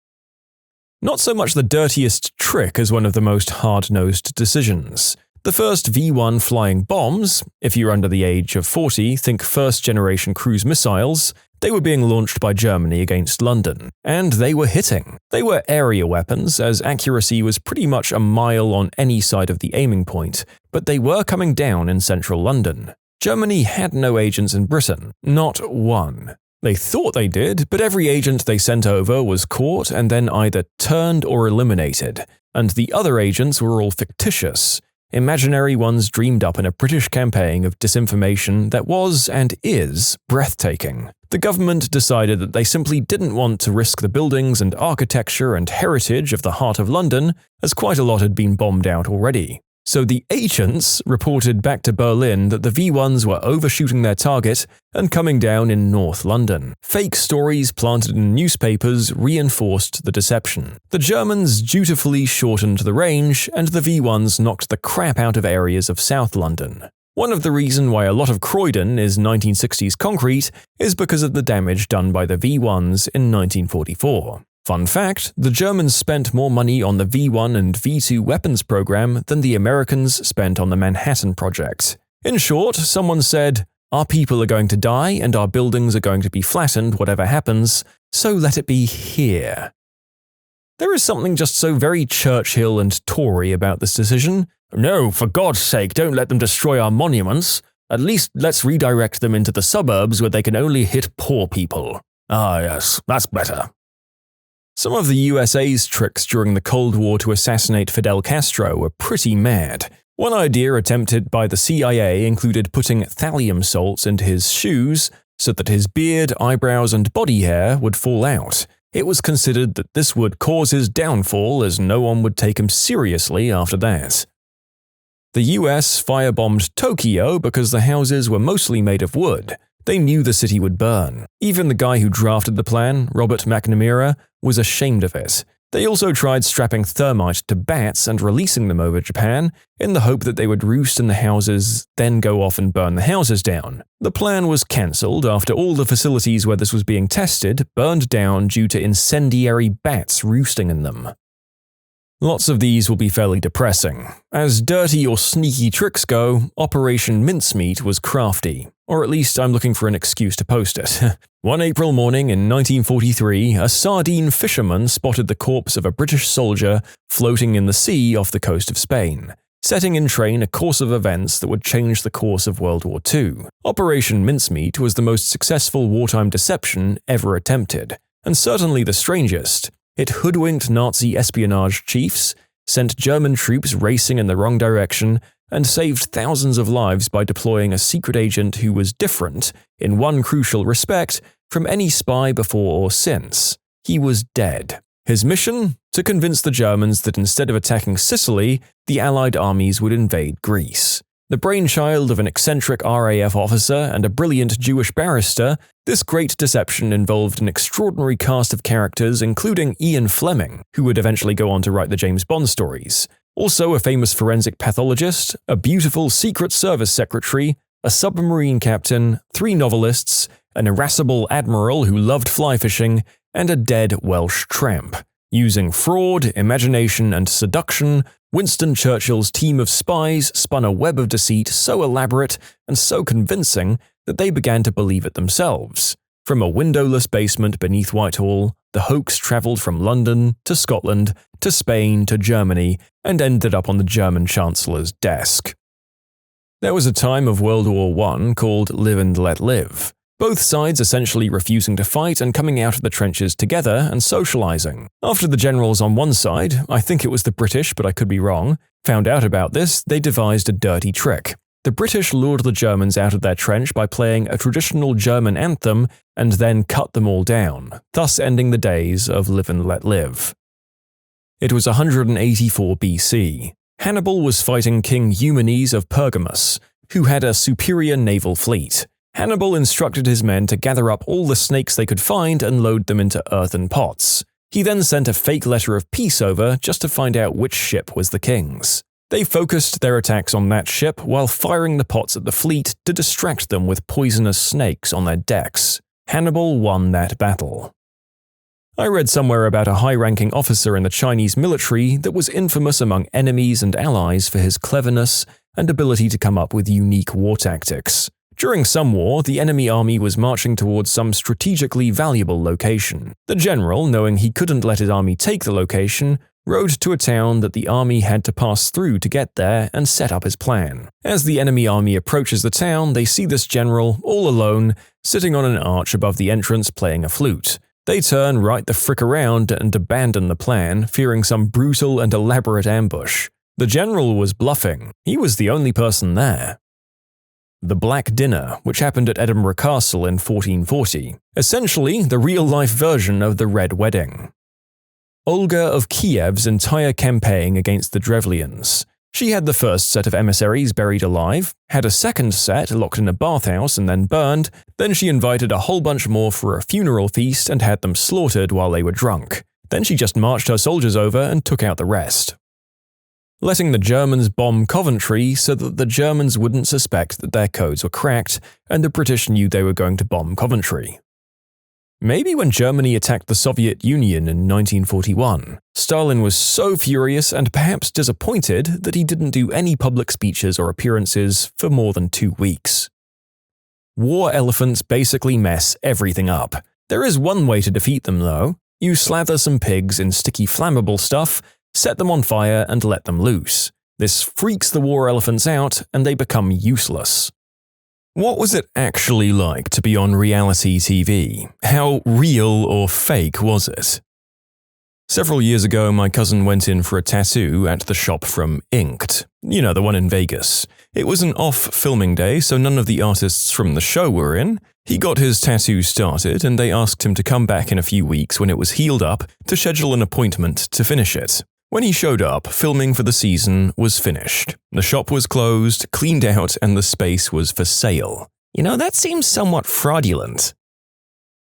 Not so much the dirtiest trick as one of the most hard-nosed decisions. The first V-1 flying bombs, if you're under the age of 40, think first-generation cruise missiles, they were being launched by Germany against London, and they were hitting. They were area weapons, as accuracy was pretty much a mile on any side of the aiming point, but they were coming down in central London. Germany had no agents in Britain, not one. They thought they did, but every agent they sent over was caught and then either turned or eliminated, and the other agents were all fictitious, imaginary ones dreamed up in a British campaign of disinformation that was, and is, breathtaking. The government decided that they simply didn't want to risk the buildings and architecture and heritage of the heart of London, as quite a lot had been bombed out already. So the agents reported back to Berlin that the V-1s were overshooting their target and coming down in North London. Fake stories planted in newspapers reinforced the deception. The Germans dutifully shortened the range, and the V-1s knocked the crap out of areas of South London. One of the reasons why a lot of Croydon is 1960s concrete is because of the damage done by the V-1s in 1944. Fun fact, the Germans spent more money on the V1 and V2 weapons program than the Americans spent on the Manhattan Project. In short, someone said, "Our people are going to die and our buildings are going to be flattened whatever happens, so let it be here." There is something just so very Churchill and Tory about this decision. No, for God's sake, don't let them destroy our monuments. At least let's redirect them into the suburbs where they can only hit poor people. Ah yes, that's better. Some of the USA's tricks during the Cold War to assassinate Fidel Castro were pretty mad. One idea attempted by the CIA included putting thallium salts into his shoes so that his beard, eyebrows, and body hair would fall out. It was considered that this would cause his downfall as no one would take him seriously after that. The US firebombed Tokyo because the houses were mostly made of wood. They knew the city would burn. Even the guy who drafted the plan, Robert McNamara, was ashamed of it. They also tried strapping thermite to bats and releasing them over Japan in the hope that they would roost in the houses, then go off and burn the houses down. The plan was cancelled after all the facilities where this was being tested burned down due to incendiary bats roosting in them. Lots of these will be fairly depressing. As dirty or sneaky tricks go, Operation Mincemeat was crafty. Or at least I'm looking for an excuse to post it. One April morning in 1943, a sardine fisherman spotted the corpse of a British soldier floating in the sea off the coast of Spain, setting in train a course of events that would change the course of World War II. Operation Mincemeat was the most successful wartime deception ever attempted, and certainly the strangest. It hoodwinked Nazi espionage chiefs, sent German troops racing in the wrong direction, and saved thousands of lives by deploying a secret agent who was different, in one crucial respect, from any spy before or since. He was dead. His mission? To convince the Germans that instead of attacking Sicily, the Allied armies would invade Greece. The brainchild of an eccentric RAF officer and a brilliant Jewish barrister, this great deception involved an extraordinary cast of characters including Ian Fleming, who would eventually go on to write the James Bond stories, also a famous forensic pathologist, a beautiful Secret Service secretary, a submarine captain, 3 novelists, an irascible admiral who loved fly fishing, and a dead Welsh tramp. Using fraud, imagination, and seduction, Winston Churchill's team of spies spun a web of deceit so elaborate and so convincing that they began to believe it themselves. From a windowless basement beneath Whitehall, the hoax travelled from London to Scotland to Spain to Germany and ended up on the German Chancellor's desk. There was a time of World War I called Live and Let Live. Both sides essentially refusing to fight and coming out of the trenches together and socializing. After the generals on one side, I think it was the British but I could be wrong, found out about this, they devised a dirty trick. The British lured the Germans out of their trench by playing a traditional German anthem and then cut them all down, thus ending the days of Live and Let Live. It was 184 BC. Hannibal was fighting King Eumenes of Pergamus, who had a superior naval fleet. Hannibal instructed his men to gather up all the snakes they could find and load them into earthen pots. He then sent a fake letter of peace over just to find out which ship was the king's. They focused their attacks on that ship while firing the pots at the fleet to distract them with poisonous snakes on their decks. Hannibal won that battle. I read somewhere about a high-ranking officer in the Chinese military that was infamous among enemies and allies for his cleverness and ability to come up with unique war tactics. During some war, the enemy army was marching towards some strategically valuable location. The general, knowing he couldn't let his army take the location, rode to a town that the army had to pass through to get there and set up his plan. As the enemy army approaches the town, they see this general, all alone, sitting on an arch above the entrance playing a flute. They turn right the frick around and abandon the plan, fearing some brutal and elaborate ambush. The general was bluffing. He was the only person there. The Black Dinner, which happened at Edinburgh Castle in 1440, essentially the real-life version of the Red Wedding. Olga of Kiev's entire campaign against the Drevlians. She had the first set of emissaries buried alive, had a second set locked in a bathhouse and then burned, then she invited a whole bunch more for a funeral feast and had them slaughtered while they were drunk. Then she just marched her soldiers over and took out the rest. Letting the Germans bomb Coventry so that the Germans wouldn't suspect that their codes were cracked and the British knew they were going to bomb Coventry. Maybe when Germany attacked the Soviet Union in 1941, Stalin was so furious and perhaps disappointed that he didn't do any public speeches or appearances for more than 2 weeks. War elephants basically mess everything up. There is one way to defeat them, though. You slather some pigs in sticky flammable stuff, set them on fire, and let them loose. This freaks the war elephants out, and they become useless. What was it actually like to be on reality TV? How real or fake was it? Several years ago, my cousin went in for a tattoo at the shop from Inked. You know, the one in Vegas. It was an off-filming day, so none of the artists from the show were in. He got his tattoo started, and they asked him to come back in a few weeks when it was healed up to schedule an appointment to finish it. When he showed up, filming for the season was finished. The shop was closed, cleaned out, and the space was for sale. You know, that seems somewhat fraudulent.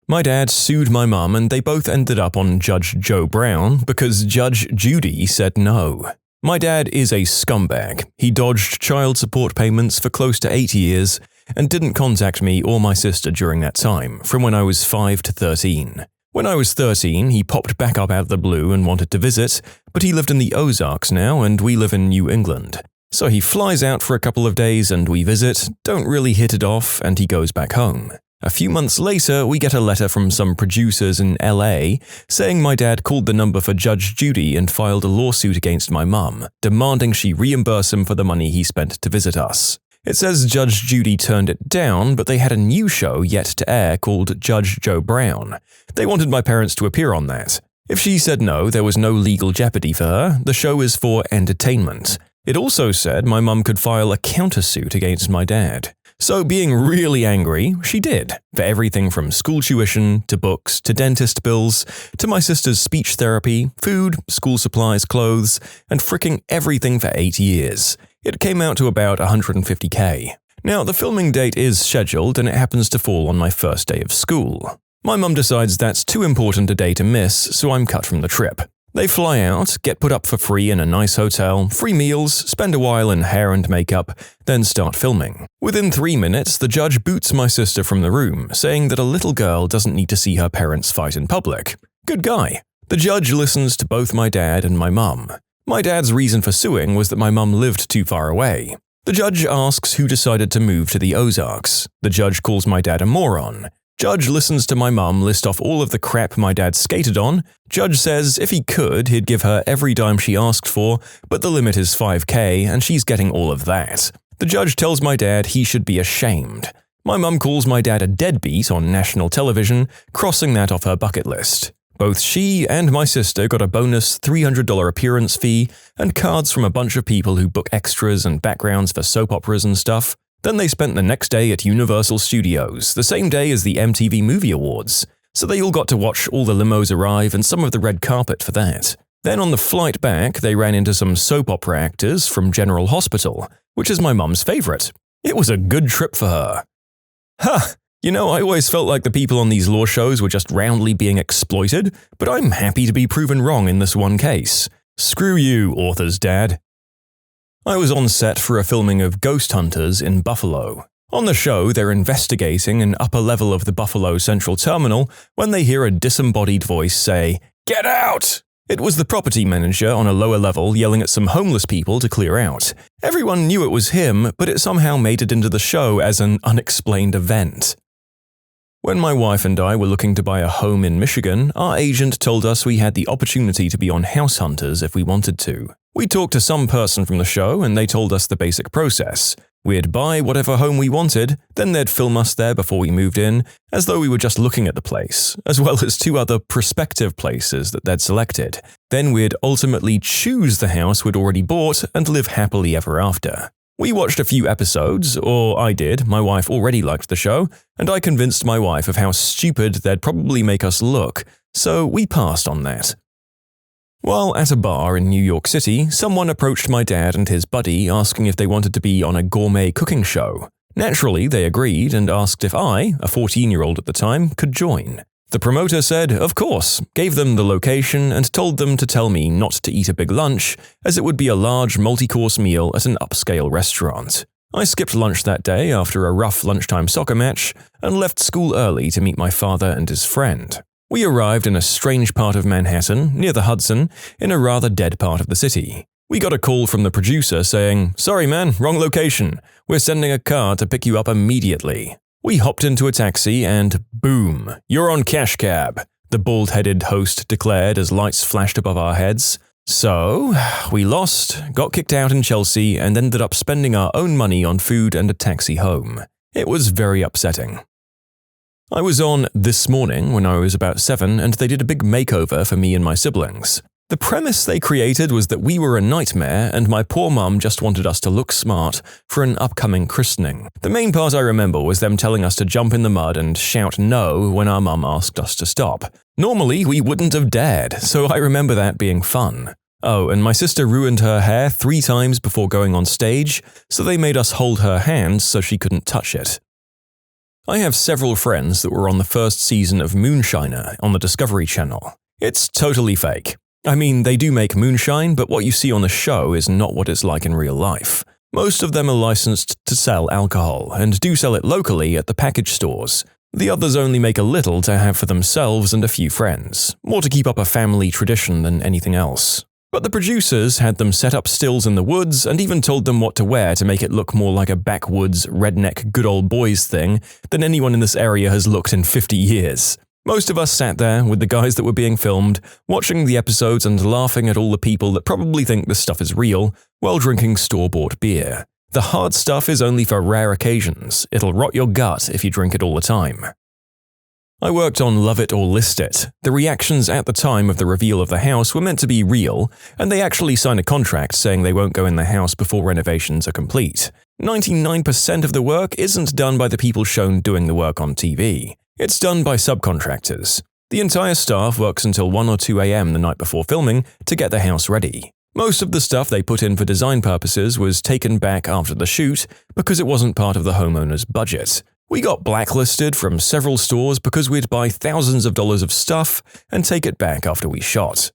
My dad sued my mum, and they both ended up on Judge Joe Brown because Judge Judy said no. My dad is a scumbag. He dodged child support payments for close to 8 years and didn't contact me or my sister during that time, from when I was 5 to 13. When I was 13, he popped back up out of the blue and wanted to visit, but he lived in the Ozarks now and we live in New England. So he flies out for a couple of days and we visit, don't really hit it off, and he goes back home. A few months later, we get a letter from some producers in LA saying my dad called the number for Judge Judy and filed a lawsuit against my mum, demanding she reimburse him for the money he spent to visit us. It says Judge Judy turned it down, but they had a new show yet to air called Judge Joe Brown. They wanted my parents to appear on that. If she said no, there was no legal jeopardy for her. The show is for entertainment. It also said my mum could file a countersuit against my dad. So being really angry, she did, for everything from school tuition, to books, to dentist bills, to my sister's speech therapy, food, school supplies, clothes, and fricking everything for 8 years. It came out to about $150K. Now, the filming date is scheduled and it happens to fall on my first day of school. My mum decides that's too important a day to miss, so I'm cut from the trip. They fly out, get put up for free in a nice hotel, free meals, spend a while in hair and makeup, then start filming. Within 3 minutes, the judge boots my sister from the room, saying that a little girl doesn't need to see her parents fight in public. Good guy. The judge listens to both my dad and my mum. My dad's reason for suing was that my mum lived too far away. The judge asks who decided to move to the Ozarks. The judge calls my dad a moron. Judge listens to my mum list off all of the crap my dad skated on. Judge says if he could, he'd give her every dime she asked for, but the limit is $5K and she's getting all of that. The judge tells my dad he should be ashamed. My mum calls my dad a deadbeat on national television, crossing that off her bucket list. Both she and my sister got a bonus $300 appearance fee and cards from a bunch of people who book extras and backgrounds for soap operas and stuff. Then they spent the next day at Universal Studios, the same day as the MTV Movie Awards, so they all got to watch all the limos arrive and some of the red carpet for that. Then on the flight back, they ran into some soap opera actors from General Hospital, which is my mum's favorite. It was a good trip for her. Huh! You know, I always felt like the people on these law shows were just roundly being exploited, but I'm happy to be proven wrong in this one case. Screw you, author's dad. I was on set for a filming of Ghost Hunters in Buffalo. On the show, they're investigating an upper level of the Buffalo Central Terminal when they hear a disembodied voice say, "Get out!" It was the property manager on a lower level yelling at some homeless people to clear out. Everyone knew it was him, but it somehow made it into the show as an unexplained event. When my wife and I were looking to buy a home in Michigan, our agent told us we had the opportunity to be on House Hunters if we wanted to. We talked to some person from the show and they told us the basic process. We'd buy whatever home we wanted, then they'd film us there before we moved in, as though we were just looking at the place, as well as 2 other prospective places that they'd selected. Then we'd ultimately choose the house we'd already bought and live happily ever after. We watched a few episodes, or I did, my wife already liked the show, and I convinced my wife of how stupid they'd probably make us look, so we passed on that. While at a bar in New York City, someone approached my dad and his buddy asking if they wanted to be on a gourmet cooking show. Naturally, they agreed and asked if I, a 14-year-old at the time, could join. The promoter said, of course, gave them the location and told them to tell me not to eat a big lunch, as it would be a large multi-course meal at an upscale restaurant. I skipped lunch that day after a rough lunchtime soccer match and left school early to meet my father and his friend. We arrived in a strange part of Manhattan, near the Hudson, in a rather dead part of the city. We got a call from the producer saying, "Sorry man, wrong location. We're sending a car to pick you up immediately." We hopped into a taxi and boom, you're on cash cab, the bald-headed host declared as lights flashed above our heads. So, we lost, got kicked out in Chelsea, and ended up spending our own money on food and a taxi home. It was very upsetting. I was on This Morning when I was about 7, and they did a big makeover for me and my siblings. The premise they created was that we were a nightmare and my poor mum just wanted us to look smart for an upcoming christening. The main part I remember was them telling us to jump in the mud and shout no when our mum asked us to stop. Normally, we wouldn't have dared, so I remember that being fun. Oh, and my sister ruined her hair 3 times before going on stage, so they made us hold her hand so she couldn't touch it. I have several friends that were on the first season of Moonshiner on the Discovery Channel. It's totally fake. I mean, they do make moonshine, but what you see on the show is not what it's like in real life. Most of them are licensed to sell alcohol, and do sell it locally at the package stores. The others only make a little to have for themselves and a few friends, more to keep up a family tradition than anything else. But the producers had them set up stills in the woods and even told them what to wear to make it look more like a backwoods, redneck, good old boys thing than anyone in this area has looked in 50 years. Most of us sat there with the guys that were being filmed, watching the episodes and laughing at all the people that probably think this stuff is real, while drinking store-bought beer. The hard stuff is only for rare occasions. It'll rot your gut if you drink it all the time. I worked on Love It or List It. The reactions at the time of the reveal of the house were meant to be real, and they actually signed a contract saying they won't go in the house before renovations are complete. 99% of the work isn't done by the people shown doing the work on TV. It's done by subcontractors. The entire staff works until 1 or 2 a.m. the night before filming to get the house ready. Most of the stuff they put in for design purposes was taken back after the shoot because it wasn't part of the homeowner's budget. We got blacklisted from several stores because we'd buy thousands of dollars of stuff and take it back after we shot.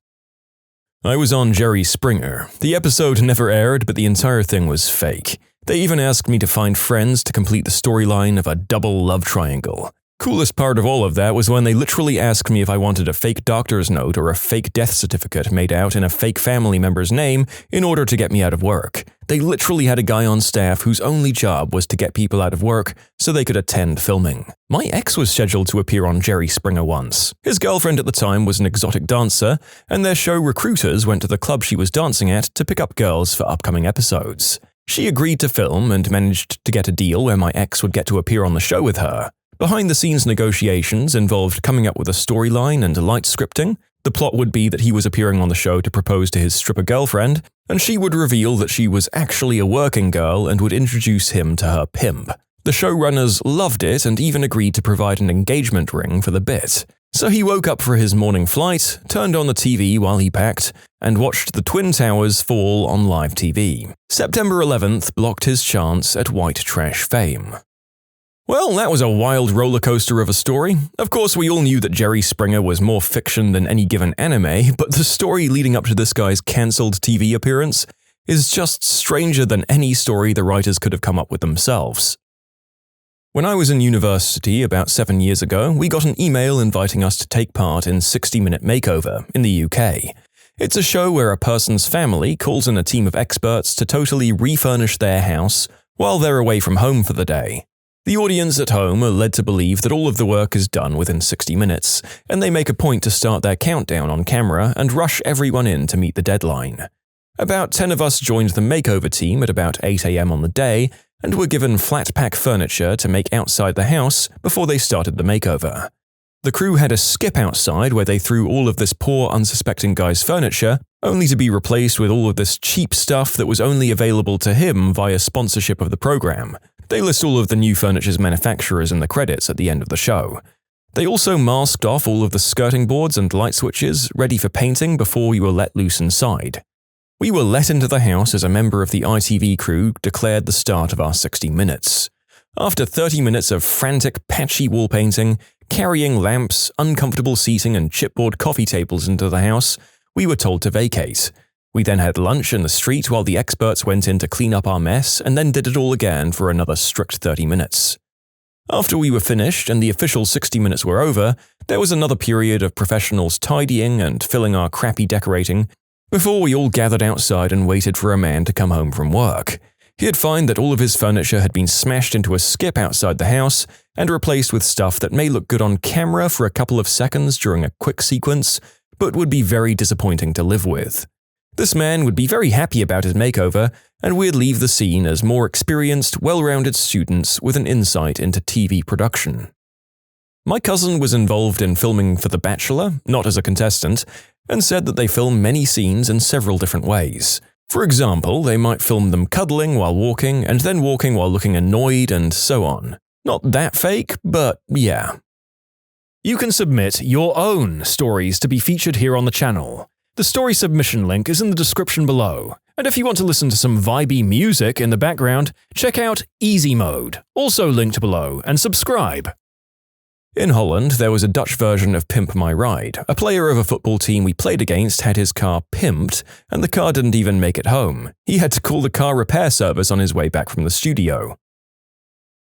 I was on Jerry Springer. The episode never aired, but the entire thing was fake. They even asked me to find friends to complete the storyline of a double love triangle. Coolest part of all of that was when they literally asked me if I wanted a fake doctor's note or a fake death certificate made out in a fake family member's name in order to get me out of work. They literally had a guy on staff whose only job was to get people out of work so they could attend filming. My ex was scheduled to appear on Jerry Springer once. His girlfriend at the time was an exotic dancer, and their show recruiters went to the club she was dancing at to pick up girls for upcoming episodes. She agreed to film and managed to get a deal where my ex would get to appear on the show with her. Behind-the-scenes negotiations involved coming up with a storyline and light scripting. The plot would be that he was appearing on the show to propose to his stripper girlfriend, and she would reveal that she was actually a working girl and would introduce him to her pimp. The showrunners loved it and even agreed to provide an engagement ring for the bit. So he woke up for his morning flight, turned on the TV while he packed, and watched the Twin Towers fall on live TV. September 11th blocked his chance at white trash fame. Well, that was a wild roller coaster of a story. Of course, we all knew that Jerry Springer was more fiction than any given anime, but the story leading up to this guy's cancelled TV appearance is just stranger than any story the writers could have come up with themselves. When I was in university about 7 years ago, we got an email inviting us to take part in 60-Minute Makeover in the UK. It's a show where a person's family calls in a team of experts to totally refurnish their house while they're away from home for the day. The audience at home are led to believe that all of the work is done within 60 minutes, and they make a point to start their countdown on camera and rush everyone in to meet the deadline. About 10 of us joined the makeover team at about 8 a.m. on the day, and were given flat-pack furniture to make outside the house before they started the makeover. The crew had a skip outside where they threw all of this poor, unsuspecting guy's furniture, only to be replaced with all of this cheap stuff that was only available to him via sponsorship of the program. They list all of the new furniture's manufacturers in the credits at the end of the show. They also masked off all of the skirting boards and light switches ready for painting before we were let loose inside. We were let into the house as a member of the ITV crew declared the start of our 60 minutes. After 30 minutes of frantic, patchy wall painting, carrying lamps, uncomfortable seating and chipboard coffee tables into the house, we were told to vacate. We then had lunch in the street while the experts went in to clean up our mess and then did it all again for another strict 30 minutes. After we were finished and the official 60 minutes were over, there was another period of professionals tidying and filling our crappy decorating before we all gathered outside and waited for a man to come home from work. He'd find that all of his furniture had been smashed into a skip outside the house and replaced with stuff that may look good on camera for a couple of seconds during a quick sequence, but would be very disappointing to live with. This man would be very happy about his makeover, and we'd leave the scene as more experienced, well-rounded students with an insight into TV production. My cousin was involved in filming for The Bachelor, not as a contestant, and said that they film many scenes in several different ways. For example, they might film them cuddling while walking, and then walking while looking annoyed, and so on. Not that fake, but yeah. You can submit your own stories to be featured here on the channel. The story submission link is in the description below, and if you want to listen to some vibey music in the background, check out easymode, also linked below, and subscribe. In Holland, there was a Dutch version of Pimp My Ride. A player of a football team we played against had his car pimped, and the car didn't even make it home. He had to call the car repair service on his way back from the studio.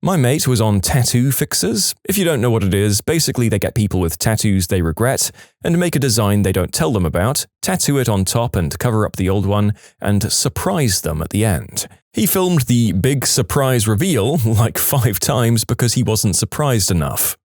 My mate was on tattoo fixers. If you don't know what it is, basically they get people with tattoos they regret and make a design they don't tell them about, tattoo it on top and cover up the old one, and surprise them at the end. He filmed the big surprise reveal like 5 times because he wasn't surprised enough.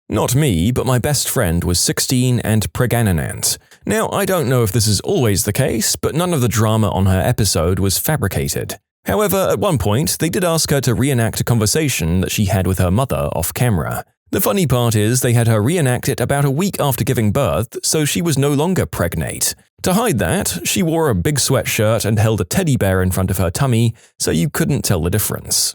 Not me, but my best friend was 16 and pregnant. Now, I don't know if this is always the case, but none of the drama on her episode was fabricated. However, at one point, they did ask her to reenact a conversation that she had with her mother off camera. The funny part is they had her reenact it about a week after giving birth, so she was no longer pregnant. To hide that, she wore a big sweatshirt and held a teddy bear in front of her tummy, so you couldn't tell the difference.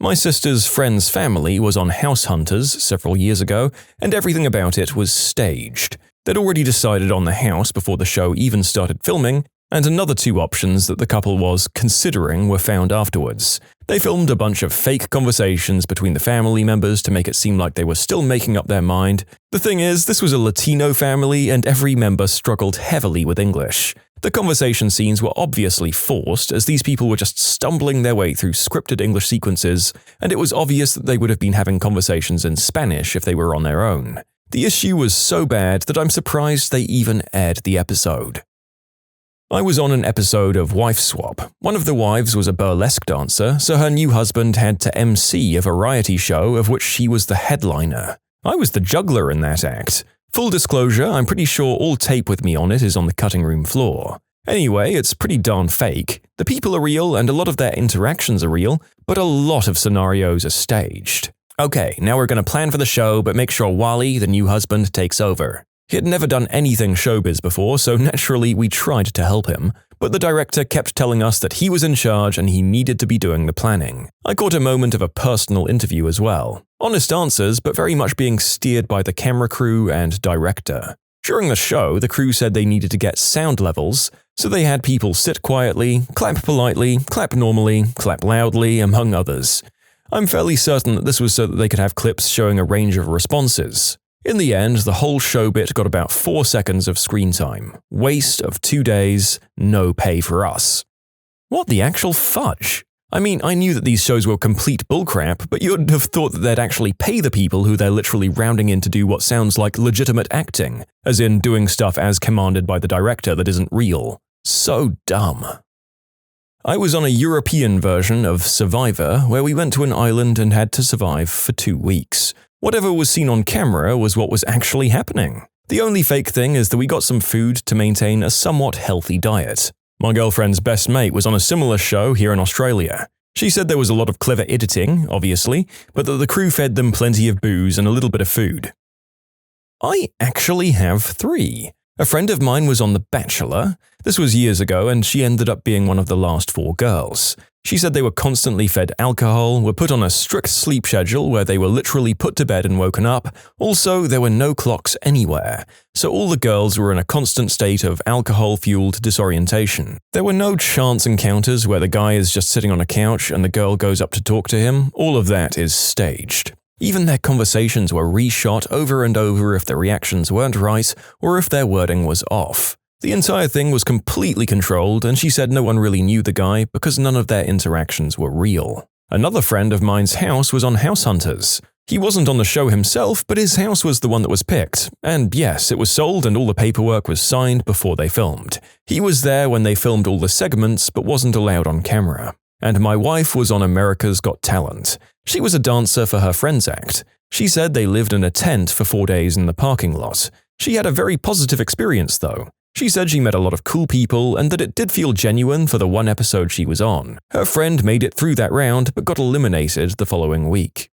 My sister's friend's family was on House Hunters several years ago, and everything about it was staged. They'd already decided on the house before the show even started filming, and another 2 options that the couple was considering were found afterwards. They filmed a bunch of fake conversations between the family members to make it seem like they were still making up their mind. The thing is, this was a Latino family and every member struggled heavily with English. The conversation scenes were obviously forced as these people were just stumbling their way through scripted English sequences, and it was obvious that they would have been having conversations in Spanish if they were on their own. The issue was so bad that I'm surprised they even aired the episode. I was on an episode of Wife Swap. One of the wives was a burlesque dancer, so her new husband had to MC a variety show of which she was the headliner. I was the juggler in that act. Full disclosure, I'm pretty sure all tape with me on it is on the cutting room floor. Anyway, it's pretty darn fake. The people are real and a lot of their interactions are real, but a lot of scenarios are staged. Okay, now we're going to plan for the show, but make sure Wally, the new husband, takes over. He had never done anything showbiz before, so naturally we tried to help him, but the director kept telling us that he was in charge and he needed to be doing the planning. I caught a moment of a personal interview as well. Honest answers, but very much being steered by the camera crew and director. During the show, the crew said they needed to get sound levels, so they had people sit quietly, clap politely, clap normally, clap loudly, among others. I'm fairly certain that this was so that they could have clips showing a range of responses. In the end, the whole show bit got about 4 seconds of screen time. Waste of 2 days, no pay for us. What the actual fudge? I mean, I knew that these shows were complete bullcrap, but you'd have thought that they'd actually pay the people who they're literally rounding in to do what sounds like legitimate acting, as in doing stuff as commanded by the director that isn't real. So dumb. I was on a European version of Survivor, where we went to an island and had to survive for 2 weeks. Whatever was seen on camera was what was actually happening. The only fake thing is that we got some food to maintain a somewhat healthy diet. My girlfriend's best mate was on a similar show here in Australia. She said there was a lot of clever editing, obviously, but that the crew fed them plenty of booze and a little bit of food. I actually have 3. A friend of mine was on The Bachelor. This was years ago, and she ended up being one of the last 4 girls. She said they were constantly fed alcohol, were put on a strict sleep schedule where they were literally put to bed and woken up. Also, there were no clocks anywhere, so all the girls were in a constant state of alcohol-fueled disorientation. There were no chance encounters where the guy is just sitting on a couch and the girl goes up to talk to him. All of that is staged. Even their conversations were reshot over and over if the reactions weren't right or if their wording was off. The entire thing was completely controlled, and she said no one really knew the guy because none of their interactions were real. Another friend of mine's house was on House Hunters. He wasn't on the show himself, but his house was the one that was picked. And yes, it was sold and all the paperwork was signed before they filmed. He was there when they filmed all the segments, but wasn't allowed on camera. And my wife was on America's Got Talent. She was a dancer for her friend's act. She said they lived in a tent for 4 days in the parking lot. She had a very positive experience, though. She said she met a lot of cool people and that it did feel genuine for the one episode she was on. Her friend made it through that round but got eliminated the following week.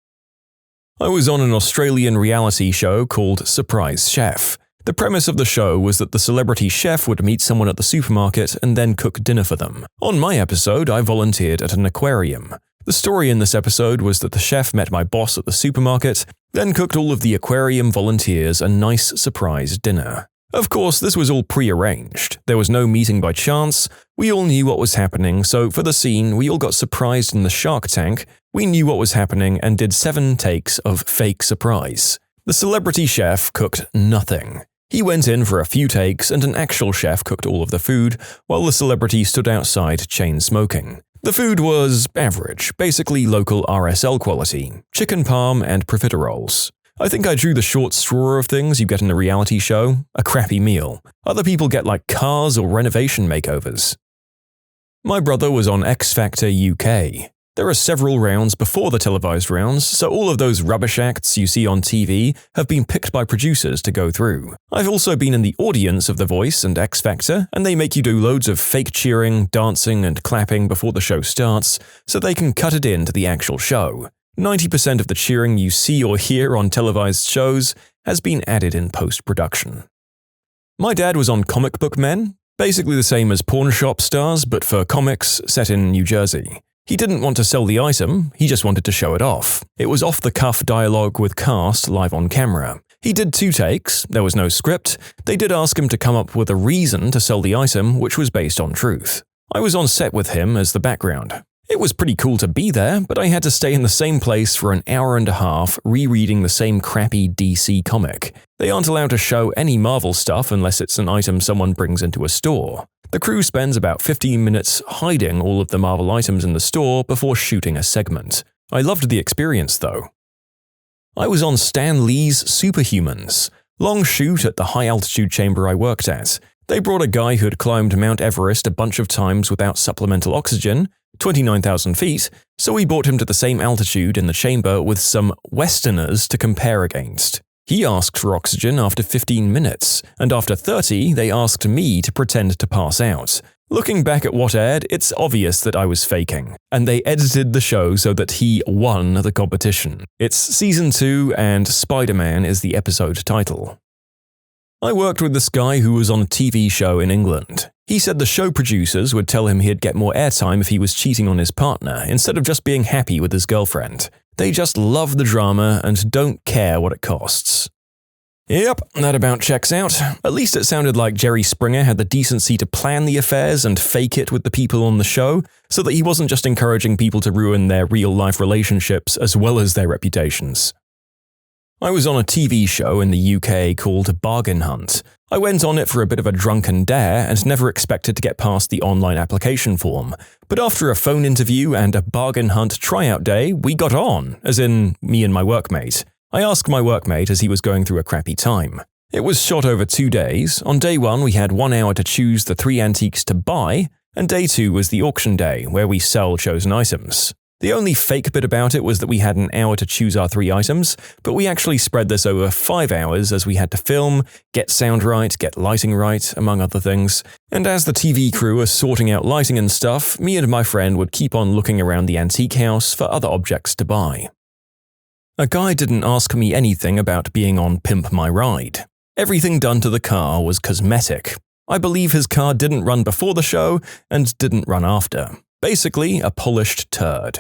I was on an Australian reality show called Surprise Chef. The premise of the show was that the celebrity chef would meet someone at the supermarket and then cook dinner for them. On my episode, I volunteered at an aquarium. The story in this episode was that the chef met my boss at the supermarket, then cooked all of the aquarium volunteers a nice surprise dinner. Of course, this was all pre-arranged. There was no meeting by chance. We all knew what was happening, so for the scene, we all got surprised in the shark tank. We knew what was happening and did 7 takes of fake surprise. The celebrity chef cooked nothing. He went in for a few takes and an actual chef cooked all of the food, while the celebrity stood outside chain smoking. The food was average, basically local RSL quality, chicken parm and profiteroles. I think I drew the short straw of things you get in a reality show, a crappy meal. Other people get like cars or renovation makeovers. My brother was on X Factor UK. There are several rounds before the televised rounds, so all of those rubbish acts you see on TV have been picked by producers to go through. I've also been in the audience of The Voice and X Factor, and they make you do loads of fake cheering, dancing, and clapping before the show starts, so they can cut it into the actual show. 90% of the cheering you see or hear on televised shows has been added in post-production. My dad was on Comic Book Men, basically the same as pawn shop stars, but for comics set in New Jersey. He didn't want to sell the item, he just wanted to show it off. It was off-the-cuff dialogue with cast live on camera. He did 2 takes, there was no script. They did ask him to come up with a reason to sell the item, which was based on truth. I was on set with him as the background. It was pretty cool to be there, but I had to stay in the same place for an hour and a half rereading the same crappy DC comic. They aren't allowed to show any Marvel stuff unless it's an item someone brings into a store. The crew spends about 15 minutes hiding all of the Marvel items in the store before shooting a segment. I loved the experience, though. I was on Stan Lee's Superhumans. Long shoot at the high-altitude chamber I worked at. They brought a guy who had climbed Mount Everest a bunch of times without supplemental oxygen, 29,000 feet, so we brought him to the same altitude in the chamber with some Westerners to compare against. He asked for oxygen after 15 minutes, and after 30, they asked me to pretend to pass out. Looking back at what aired, it's obvious that I was faking, and they edited the show so that he won the competition. It's Season 2, and Spider-Man is the episode title. I worked with this guy who was on a TV show in England. He said the show producers would tell him he'd get more airtime if he was cheating on his partner, instead of just being happy with his girlfriend. They just love the drama and don't care what it costs. Yep, that about checks out. At least it sounded like Jerry Springer had the decency to plan the affairs and fake it with the people on the show, so that he wasn't just encouraging people to ruin their real-life relationships as well as their reputations. I was on a TV show in the UK called Bargain Hunt. I went on it for a bit of a drunken dare and never expected to get past the online application form. But after a phone interview and a Bargain Hunt tryout day, we got on, as in me and my workmate. I asked my workmate as he was going through a crappy time. It was shot over 2 days. On day 1, we had 1 hour to choose the 3 antiques to buy, and day 2 was the auction day, where we sell chosen items. The only fake bit about it was that we had an hour to choose our 3 items, but we actually spread this over 5 hours as we had to film, get sound right, get lighting right, among other things. And as the TV crew was sorting out lighting and stuff, me and my friend would keep on looking around the antique house for other objects to buy. A guy didn't ask me anything about being on Pimp My Ride. Everything done to the car was cosmetic. I believe his car didn't run before the show and didn't run after. Basically, a polished turd.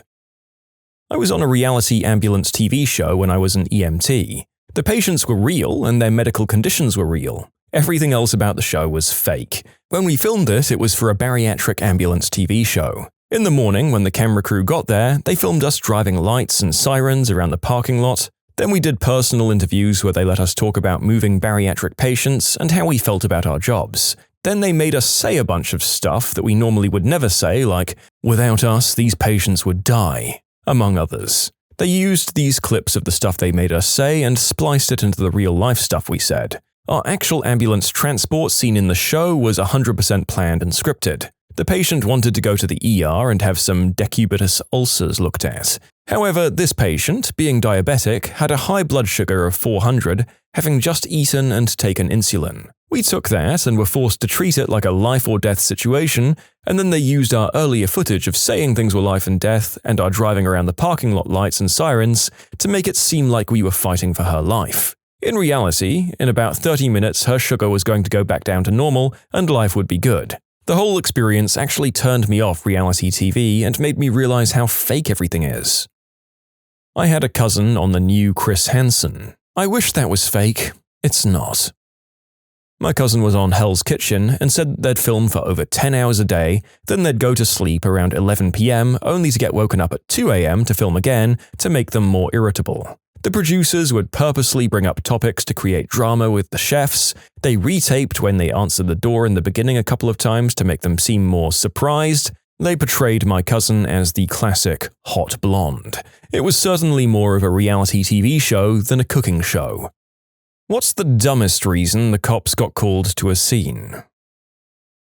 I was on a reality ambulance TV show when I was an EMT. The patients were real and their medical conditions were real. Everything else about the show was fake. When we filmed it, it was for a bariatric ambulance TV show. In the morning, when the camera crew got there, they filmed us driving lights and sirens around the parking lot. Then we did personal interviews where they let us talk about moving bariatric patients and how we felt about our jobs. Then they made us say a bunch of stuff that we normally would never say, like, "Without us, these patients would die," among others. They used these clips of the stuff they made us say and spliced it into the real-life stuff we said. Our actual ambulance transport scene in the show was 100% planned and scripted. The patient wanted to go to the ER and have some decubitus ulcers looked at. However, this patient, being diabetic, had a high blood sugar of 400, having just eaten and taken insulin. We took that and were forced to treat it like a life-or-death situation, and then they used our earlier footage of saying things were life and death and our driving around the parking lot lights and sirens to make it seem like we were fighting for her life. In reality, in about 30 minutes her sugar was going to go back down to normal and life would be good. The whole experience actually turned me off reality TV and made me realize how fake everything is. I had a cousin on the new Chris Hansen. I wish that was fake. It's not. My cousin was on Hell's Kitchen and said they'd film for over 10 hours a day, then they'd go to sleep around 11 p.m. only to get woken up at 2 a.m. to film again to make them more irritable. The producers would purposely bring up topics to create drama with the chefs. They retaped when they answered the door in the beginning a couple of times to make them seem more surprised. They portrayed my cousin as the classic hot blonde. It was certainly more of a reality TV show than a cooking show. What's the dumbest reason the cops got called to a scene?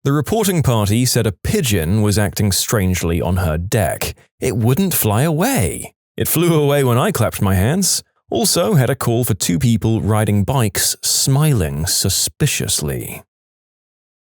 The reporting party said a pigeon was acting strangely on her deck. It wouldn't fly away. It flew away when I clapped my hands. Also had a call for 2 people riding bikes smiling suspiciously.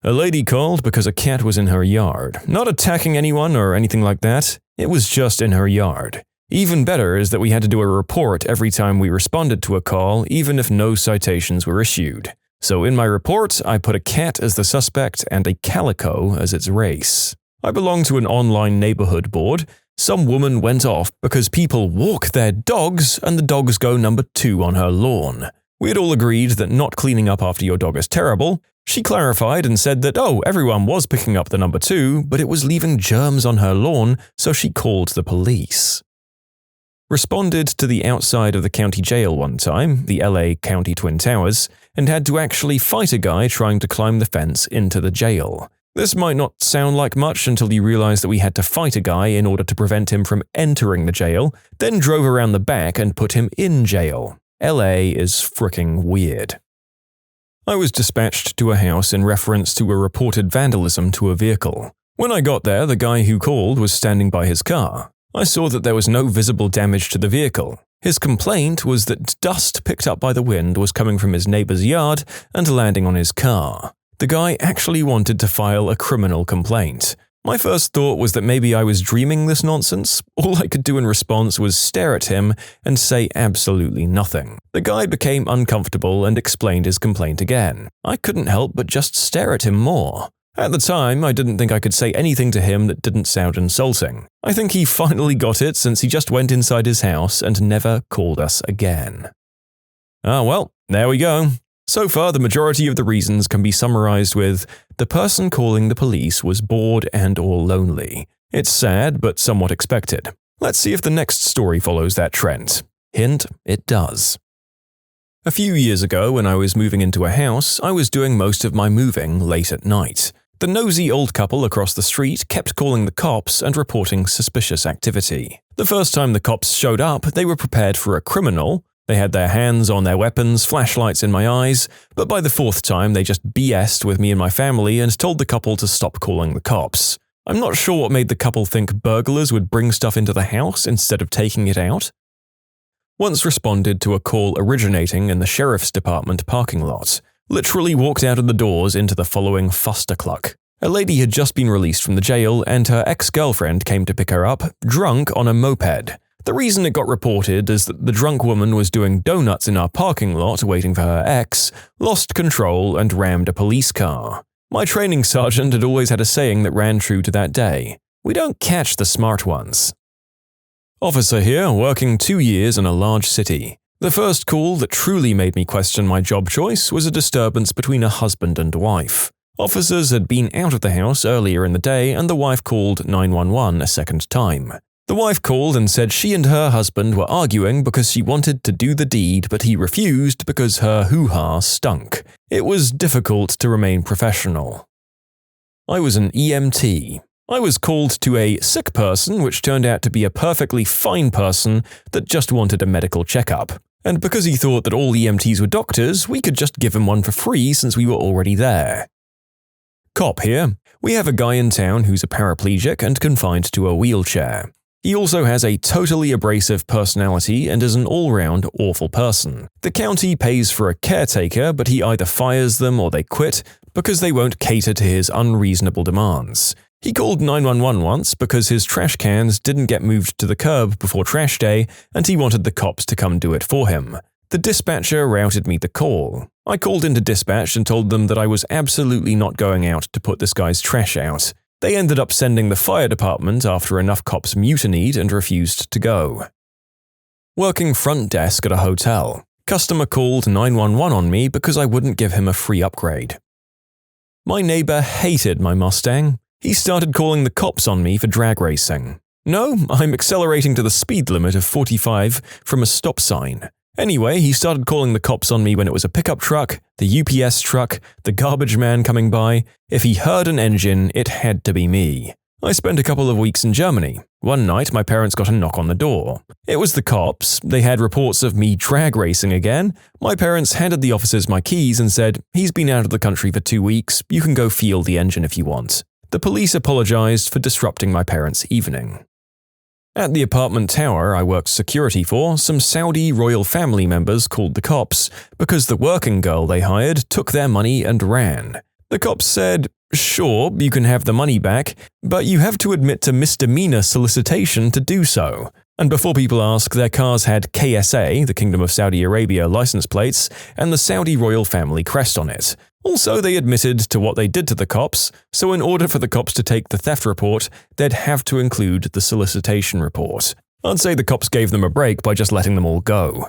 A lady called because a cat was in her yard. Not attacking anyone or anything like that. It was just in her yard. Even better is that we had to do a report every time we responded to a call, even if no citations were issued. So in my report, I put a cat as the suspect and a calico as its race. I belong to an online neighborhood board. Some woman went off because people walk their dogs and the dogs go number 2 on her lawn. We had all agreed that not cleaning up after your dog is terrible. She clarified and said that, everyone was picking up the number 2, but it was leaving germs on her lawn, so she called the police. Responded to the outside of the county jail one time, the LA County Twin Towers, and had to actually fight a guy trying to climb the fence into the jail. This might not sound like much until you realize that we had to fight a guy in order to prevent him from entering the jail, then drove around the back and put him in jail. LA is fricking weird. I was dispatched to a house in reference to a reported vandalism to a vehicle. When I got there, the guy who called was standing by his car. I saw that there was no visible damage to the vehicle. His complaint was that dust picked up by the wind was coming from his neighbor's yard and landing on his car. The guy actually wanted to file a criminal complaint. My first thought was that maybe I was dreaming this nonsense. All I could do in response was stare at him and say absolutely nothing. The guy became uncomfortable and explained his complaint again. I couldn't help but just stare at him more. At the time, I didn't think I could say anything to him that didn't sound insulting. I think he finally got it since he just went inside his house and never called us again. Well, there we go. So far, the majority of the reasons can be summarized with, the person calling the police was bored and/or lonely. It's sad, but somewhat expected. Let's see if the next story follows that trend. Hint, it does. A few years ago, when I was moving into a house, I was doing most of my moving late at night. The nosy old couple across the street kept calling the cops and reporting suspicious activity. The first time the cops showed up, they were prepared for a criminal. They had their hands on their weapons, flashlights in my eyes, but by the 4th time they just BS'd with me and my family and told the couple to stop calling the cops. I'm not sure what made the couple think burglars would bring stuff into the house instead of taking it out. Once responded to a call originating in the sheriff's department parking lot. Literally walked out of the doors into the following fustercluck. A lady had just been released from the jail and her ex-girlfriend came to pick her up, drunk on a moped. The reason it got reported is that the drunk woman was doing donuts in our parking lot waiting for her ex, lost control and rammed a police car. My training sergeant had always had a saying that ran true to that day. We don't catch the smart ones. Officer here, working 2 years in a large city. The first call that truly made me question my job choice was a disturbance between a husband and wife. Officers had been out of the house earlier in the day and the wife called 911 a second time. The wife called and said she and her husband were arguing because she wanted to do the deed but he refused because her hoo-ha stunk. It was difficult to remain professional. I was an EMT. I was called to a sick person which turned out to be a perfectly fine person that just wanted a medical checkup. And because he thought that all EMTs were doctors, we could just give him one for free since we were already there. Cop here. We have a guy in town who's a paraplegic and confined to a wheelchair. He also has a totally abrasive personality and is an all-round awful person. The county pays for a caretaker, but he either fires them or they quit because they won't cater to his unreasonable demands. He called 911 once because his trash cans didn't get moved to the curb before trash day and he wanted the cops to come do it for him. The dispatcher routed me the call. I called into dispatch and told them that I was absolutely not going out to put this guy's trash out. They ended up sending the fire department after enough cops mutinied and refused to go. Working front desk at a hotel. Customer called 911 on me because I wouldn't give him a free upgrade. My neighbor hated my Mustang. He started calling the cops on me for drag racing. No, I'm accelerating to the speed limit of 45 from a stop sign. Anyway, he started calling the cops on me when it was a pickup truck, the UPS truck, the garbage man coming by. If he heard an engine, it had to be me. I spent a couple of weeks in Germany. One night, my parents got a knock on the door. It was the cops. They had reports of me drag racing again. My parents handed the officers my keys and said, "He's been out of the country for 2 weeks. You can go feel the engine if you want." The police apologized for disrupting my parents' evening. At the apartment tower I worked security for, some Saudi royal family members called the cops because the working girl they hired took their money and ran. The cops said, "Sure, you can have the money back, but you have to admit to misdemeanor solicitation to do so." And before people ask, their cars had KSA, the Kingdom of Saudi Arabia license plates, and the Saudi royal family crest on it. Also, they admitted to what they did to the cops, so in order for the cops to take the theft report, they'd have to include the solicitation report. I'd say the cops gave them a break by just letting them all go.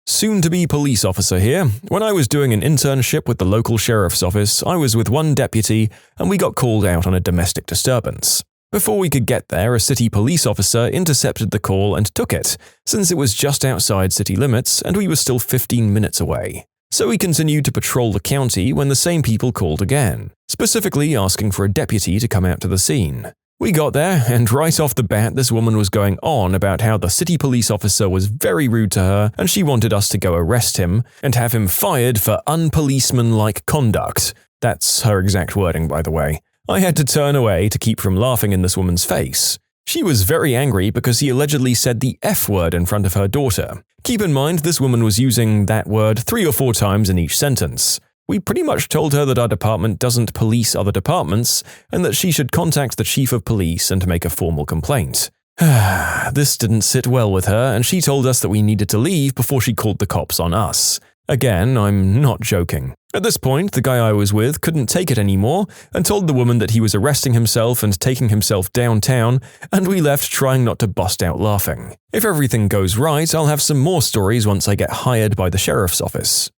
Soon-to-be police officer here. When I was doing an internship with the local sheriff's office, I was with one deputy and we got called out on a domestic disturbance. Before we could get there, a city police officer intercepted the call and took it, since it was just outside city limits and we were still 15 minutes away. So we continued to patrol the county when the same people called again, specifically asking for a deputy to come out to the scene. We got there, and right off the bat this woman was going on about how the city police officer was very rude to her and she wanted us to go arrest him and have him fired for unpoliceman-like conduct. That's her exact wording, by the way. I had to turn away to keep from laughing in this woman's face. She was very angry because he allegedly said the F word in front of her daughter. Keep in mind, this woman was using that word 3 or 4 times in each sentence. We pretty much told her that our department doesn't police other departments and that she should contact the chief of police and make a formal complaint. This didn't sit well with her, and she told us that we needed to leave before she called the cops on us. Again, I'm not joking. At this point, the guy I was with couldn't take it anymore and told the woman that he was arresting himself and taking himself downtown, and we left trying not to bust out laughing. If everything goes right, I'll have some more stories once I get hired by the sheriff's office.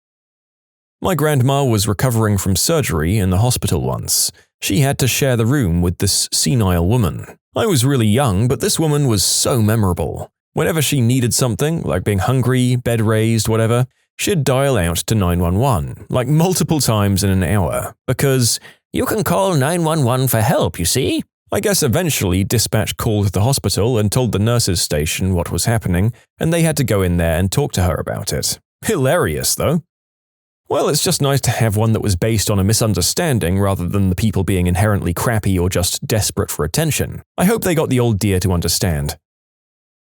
My grandma was recovering from surgery in the hospital once. She had to share the room with this senile woman. I was really young, but this woman was so memorable. Whenever she needed something, like being hungry, bed raised, whatever, she'd dial out to 911, like multiple times in an hour, because you can call 911 for help, you see? I guess eventually dispatch called the hospital and told the nurses station what was happening, and they had to go in there and talk to her about it. Hilarious, though. Well, it's just nice to have one that was based on a misunderstanding rather than the people being inherently crappy or just desperate for attention. I hope they got the old dear to understand.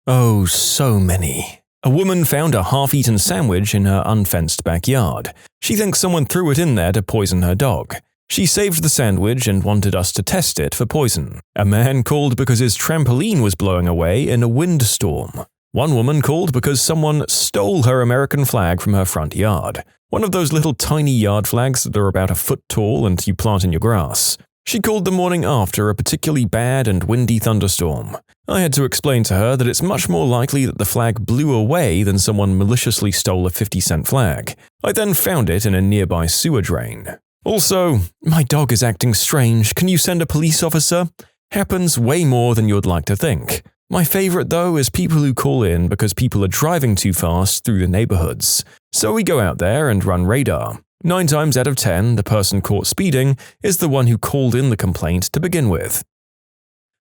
Oh, so many. A woman found a half-eaten sandwich in her unfenced backyard. She thinks someone threw it in there to poison her dog. She saved the sandwich and wanted us to test it for poison. A man called because his trampoline was blowing away in a windstorm. One woman called because someone stole her American flag from her front yard. One of those little tiny yard flags that are about a foot tall and you plant in your grass. She called the morning after a particularly bad and windy thunderstorm. I had to explain to her that it's much more likely that the flag blew away than someone maliciously stole a 50-cent flag. I then found it in a nearby sewer drain. Also, my dog is acting strange. Can you send a police officer? Happens way more than you'd like to think. My favorite, though, is people who call in because people are driving too fast through the neighborhoods. So we go out there and run radar. 9 times out of 10, the person caught speeding is the one who called in the complaint to begin with.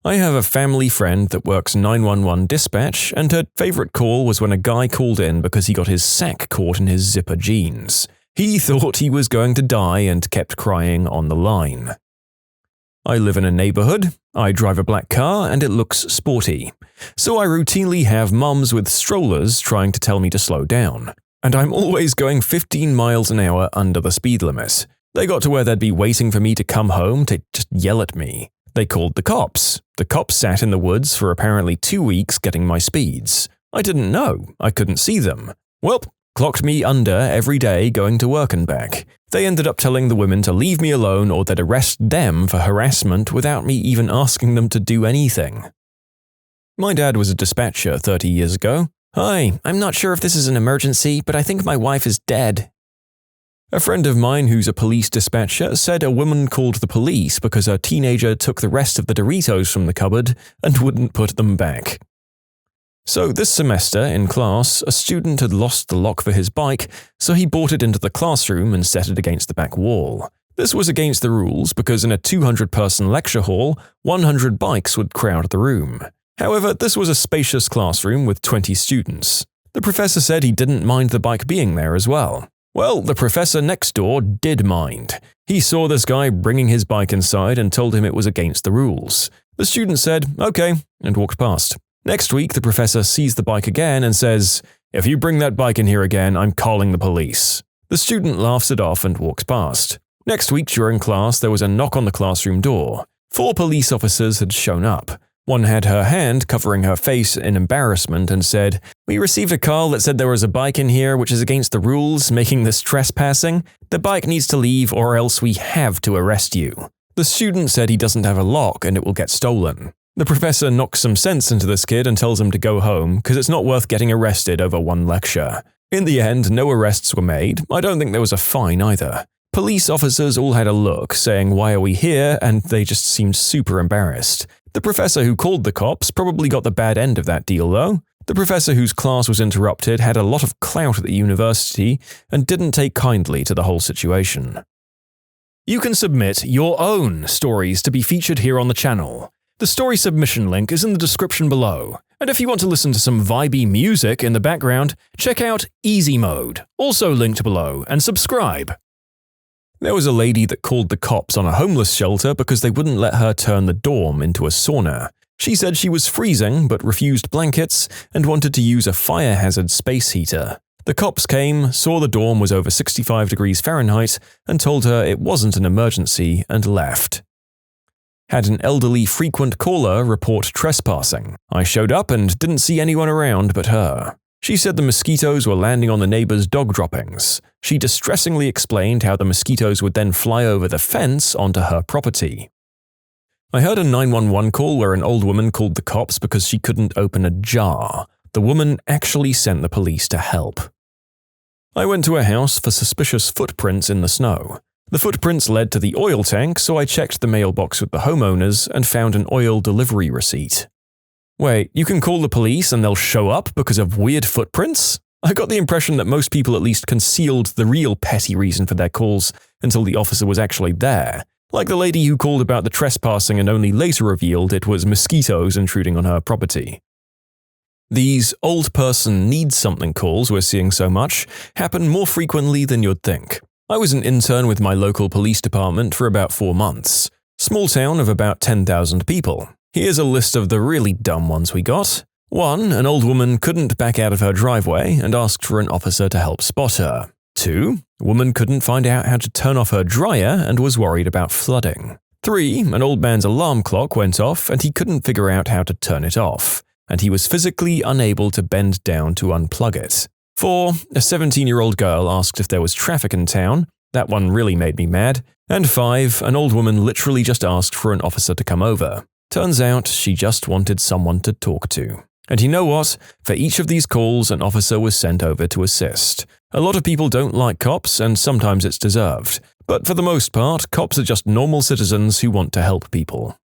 I have a family friend that works 911 dispatch, and her favorite call was when a guy called in because he got his sack caught in his zipper jeans. He thought he was going to die and kept crying on the line. I live in a neighborhood, I drive a black car, and it looks sporty. So I routinely have mums with strollers trying to tell me to slow down. And I'm always going 15 miles an hour under the speed limit. They got to where they'd be waiting for me to come home to just yell at me. They called the cops. The cops sat in the woods for apparently 2 weeks getting my speeds. I didn't know. I couldn't see them. Welp, clocked me under every day going to work and back. They ended up telling the women to leave me alone or they'd arrest them for harassment without me even asking them to do anything. My dad was a dispatcher 30 years ago. "Hi, I'm not sure if this is an emergency, but I think my wife is dead." A friend of mine who's a police dispatcher said a woman called the police because her teenager took the rest of the Doritos from the cupboard and wouldn't put them back. So this semester, in class, a student had lost the lock for his bike, so he brought it into the classroom and set it against the back wall. This was against the rules because in a 200-person lecture hall, 100 bikes would crowd the room. However, this was a spacious classroom with 20 students. The professor said he didn't mind the bike being there as well. Well, the professor next door did mind. He saw this guy bringing his bike inside and told him it was against the rules. The student said, "Okay," and walked past. Next week, the professor sees the bike again and says, "If you bring that bike in here again, I'm calling the police." The student laughs it off and walks past. Next week during class, there was a knock on the classroom door. 4 police officers had shown up. One had her hand covering her face in embarrassment and said, "We received a call that said there was a bike in here which is against the rules, making this trespassing. The bike needs to leave or else we have to arrest you." The student said he doesn't have a lock and it will get stolen. The professor knocks some sense into this kid and tells him to go home because it's not worth getting arrested over one lecture. In the end, no arrests were made. I don't think there was a fine either. Police officers all had a look, saying, "Why are we here?" and they just seemed super embarrassed. The professor who called the cops probably got the bad end of that deal, though. The professor whose class was interrupted had a lot of clout at the university and didn't take kindly to the whole situation. You can submit your own stories to be featured here on the channel. The story submission link is in the description below. And if you want to listen to some vibey music in the background, check out easymode, also linked below, and subscribe. There was a lady that called the cops on a homeless shelter because they wouldn't let her turn the dorm into a sauna. She said she was freezing but refused blankets and wanted to use a fire hazard space heater. The cops came, saw the dorm was over 65 degrees Fahrenheit, and told her it wasn't an emergency and left. Had an elderly frequent caller report trespassing. I showed up and didn't see anyone around but her. She said the mosquitoes were landing on the neighbor's dog droppings. She distressingly explained how the mosquitoes would then fly over the fence onto her property. I heard a 911 call where an old woman called the cops because she couldn't open a jar. The woman actually sent the police to help. I went to a house for suspicious footprints in the snow. The footprints led to the oil tank, so I checked the mailbox with the homeowners and found an oil delivery receipt. Wait, you can call the police and they'll show up because of weird footprints? I got the impression that most people at least concealed the real petty reason for their calls until the officer was actually there. Like the lady who called about the trespassing and only later revealed it was mosquitoes intruding on her property. These old person needs something calls we're seeing so much happen more frequently than you'd think. I was an intern with my local police department for about 4 months. Small town of about 10,000 people. Here's a list of the really dumb ones we got. 1. An old woman couldn't back out of her driveway and asked for an officer to help spot her. 2. A woman couldn't find out how to turn off her dryer and was worried about flooding. 3. An old man's alarm clock went off and he couldn't figure out how to turn it off, and he was physically unable to bend down to unplug it. 4. A 17-year-old girl asked if there was traffic in town. That one really made me mad. And 5. An old woman literally just asked for an officer to come over. Turns out she just wanted someone to talk to. And you know what? For each of these calls, an officer was sent over to assist. A lot of people don't like cops, and sometimes it's deserved. But for the most part, cops are just normal citizens who want to help people.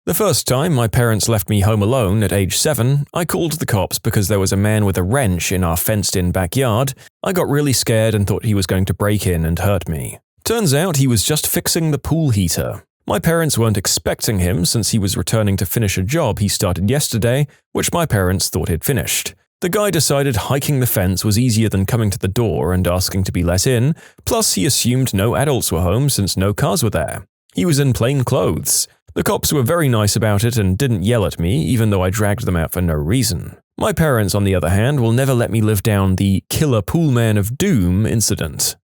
The first time my parents left me home alone at age 7, I called the cops because there was a man with a wrench in our fenced-in backyard. I got really scared and thought he was going to break in and hurt me. Turns out he was just fixing the pool heater. My parents weren't expecting him since he was returning to finish a job he started yesterday, which my parents thought he'd finished. The guy decided hiking the fence was easier than coming to the door and asking to be let in, plus he assumed no adults were home since no cars were there. He was in plain clothes. The cops were very nice about it and didn't yell at me, even though I dragged them out for no reason. My parents, on the other hand, will never let me live down the killer poolman of doom incident.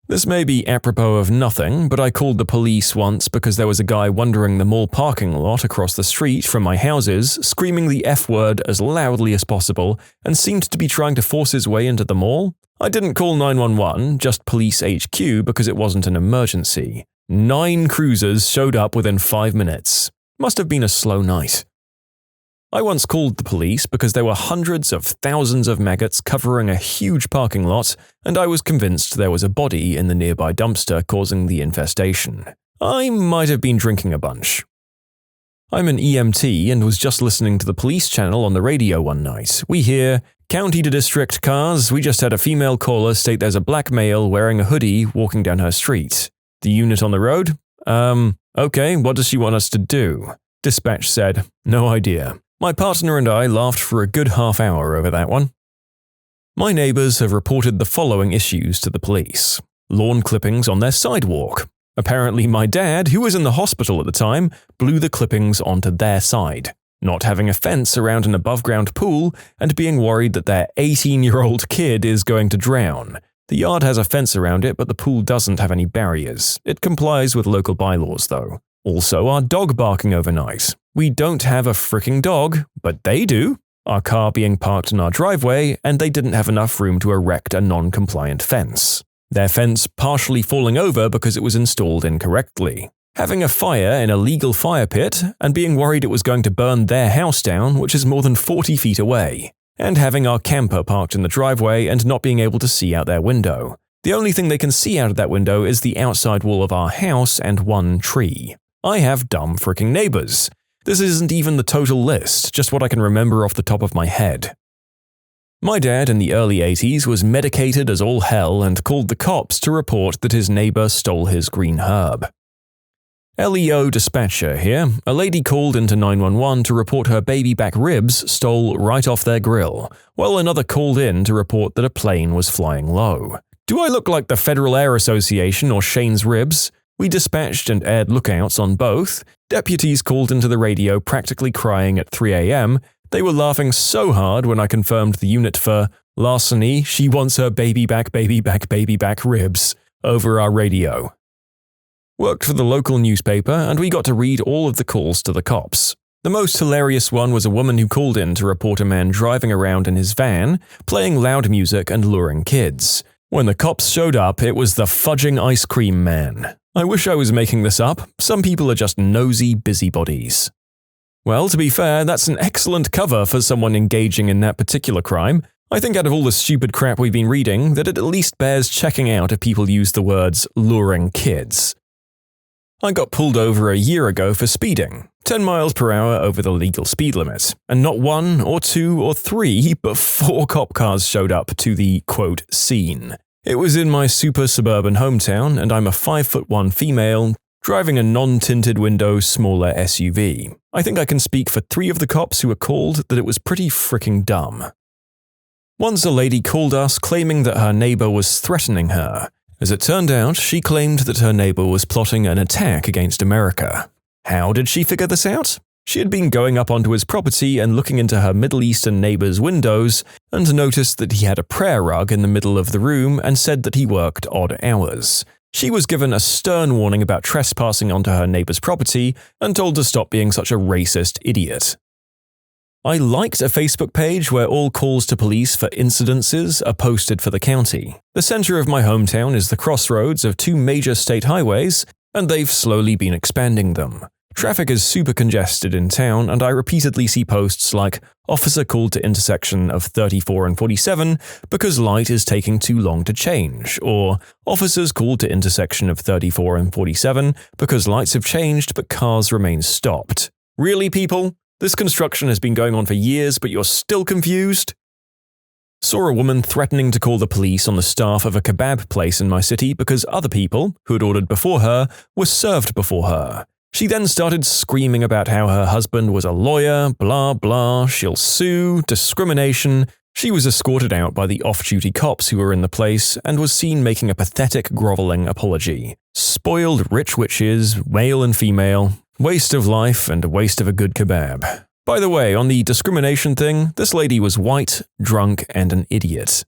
This may be apropos of nothing, but I called the police once because there was a guy wandering the mall parking lot across the street from my houses, screaming the F word as loudly as possible, and seemed to be trying to force his way into the mall. I didn't call 911, just police HQ because it wasn't an emergency. 9 cruisers showed up within 5 minutes. Must have been a slow night. I once called the police because there were hundreds of thousands of maggots covering a huge parking lot, and I was convinced there was a body in the nearby dumpster causing the infestation. I might have been drinking a bunch. I'm an EMT and was just listening to the police channel on the radio one night. We hear, "County to district cars, we just had a female caller state there's a black male wearing a hoodie walking down her street. The unit on the road? Okay, what does she want us to do?" Dispatch said, "No idea." My partner and I laughed for a good half hour over that one. My neighbors have reported the following issues to the police. Lawn clippings on their sidewalk. Apparently my dad, who was in the hospital at the time, blew the clippings onto their side. Not having a fence around an above-ground pool and being worried that their 18-year-old kid is going to drown. The yard has a fence around it, but the pool doesn't have any barriers. It complies with local bylaws, though. Also, our dog barking overnight. We don't have a fricking dog, but they do. Our car being parked in our driveway, and they didn't have enough room to erect a non-compliant fence. Their fence partially falling over because it was installed incorrectly. Having a fire in a legal fire pit, and being worried it was going to burn their house down, which is more than 40 feet away. And having our camper parked in the driveway and not being able to see out their window. The only thing they can see out of that window is the outside wall of our house and one tree. I have dumb fricking neighbors. This isn't even the total list, just what I can remember off the top of my head. My dad in the early 80s was medicated as all hell and called the cops to report that his neighbor stole his green herb. LEO dispatcher here. A lady called into 911 to report her baby back ribs stole right off their grill, while another called in to report that a plane was flying low. Do I look like the Federal Air Association or Shane's Ribs? We dispatched and aired lookouts on both. Deputies called into the radio practically crying at 3 a.m. They were laughing so hard when I confirmed the unit for larceny, she wants her baby back ribs over our radio. Worked for the local newspaper, and we got to read all of the calls to the cops. The most hilarious one was a woman who called in to report a man driving around in his van, playing loud music and luring kids. When the cops showed up, it was the fudging ice cream man. I wish I was making this up. Some people are just nosy busybodies. Well, to be fair, that's an excellent cover for someone engaging in that particular crime. I think out of all the stupid crap we've been reading, that it at least bears checking out if people use the words luring kids. I got pulled over a year ago for speeding, 10 miles per hour over the legal speed limit, and not 1 or 2 or 3, but 4 cop cars showed up to the, quote, scene. It was in my super suburban hometown, and I'm a 5'1" female, driving a non-tinted window smaller SUV. I think I can speak for 3 of the cops who were called that it was pretty fricking dumb. Once a lady called us claiming that her neighbor was threatening her. As it turned out, she claimed that her neighbor was plotting an attack against America. How did she figure this out? She had been going up onto his property and looking into her Middle Eastern neighbor's windows and noticed that he had a prayer rug in the middle of the room and said that he worked odd hours. She was given a stern warning about trespassing onto her neighbor's property and told to stop being such a racist idiot. I liked a Facebook page where all calls to police for incidences are posted for the county. The center of my hometown is the crossroads of 2 major state highways, and they've slowly been expanding them. Traffic is super congested in town, and I repeatedly see posts like, "Officer called to intersection of 34 and 47 because light is taking too long to change," or "Officers called to intersection of 34 and 47 because lights have changed but cars remain stopped." Really, people? This construction has been going on for years, but you're still confused? Saw a woman threatening to call the police on the staff of a kebab place in my city because other people, who had ordered before her, were served before her. She then started screaming about how her husband was a lawyer, blah blah, she'll sue, discrimination. She was escorted out by the off-duty cops who were in the place and was seen making a pathetic, groveling apology. Spoiled rich witches, male and female, waste of life and a waste of a good kebab. By the way, on the discrimination thing, this lady was white, drunk, and an idiot.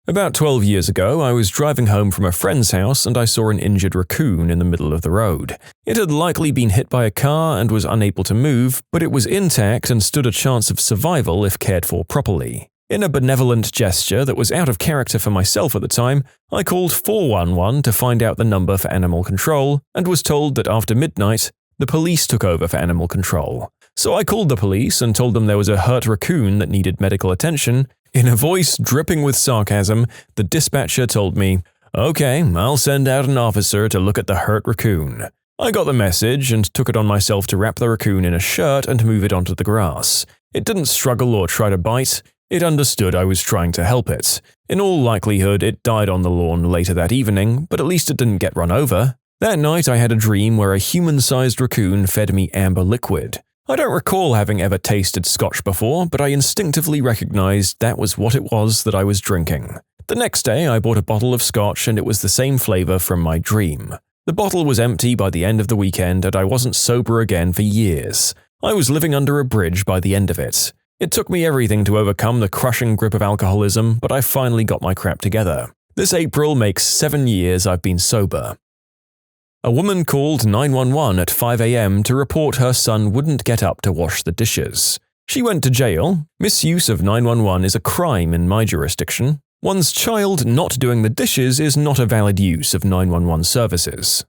About 12 years ago, I was driving home from a friend's house and I saw an injured raccoon in the middle of the road. It had likely been hit by a car and was unable to move, but it was intact and stood a chance of survival if cared for properly. In a benevolent gesture that was out of character for myself at the time, I called 411 to find out the number for animal control and was told that after midnight, the police took over for animal control. So I called the police and told them there was a hurt raccoon that needed medical attention. In a voice dripping with sarcasm, the dispatcher told me, "Okay, I'll send out an officer to look at the hurt raccoon." I got the message and took it on myself to wrap the raccoon in a shirt and move it onto the grass. It didn't struggle or try to bite. It understood I was trying to help it. In all likelihood, it died on the lawn later that evening, but at least it didn't get run over. That night, I had a dream where a human-sized raccoon fed me amber liquid. I don't recall having ever tasted scotch before, but I instinctively recognized that was what it was that I was drinking. The next day, I bought a bottle of scotch and it was the same flavor from my dream. The bottle was empty by the end of the weekend and I wasn't sober again for years. I was living under a bridge by the end of it. It took me everything to overcome the crushing grip of alcoholism, but I finally got my crap together. This April makes 7 years I've been sober. A woman called 911 at 5 a.m. to report her son wouldn't get up to wash the dishes. She went to jail. Misuse of 911 is a crime in my jurisdiction. One's child not doing the dishes is not a valid use of 911 services.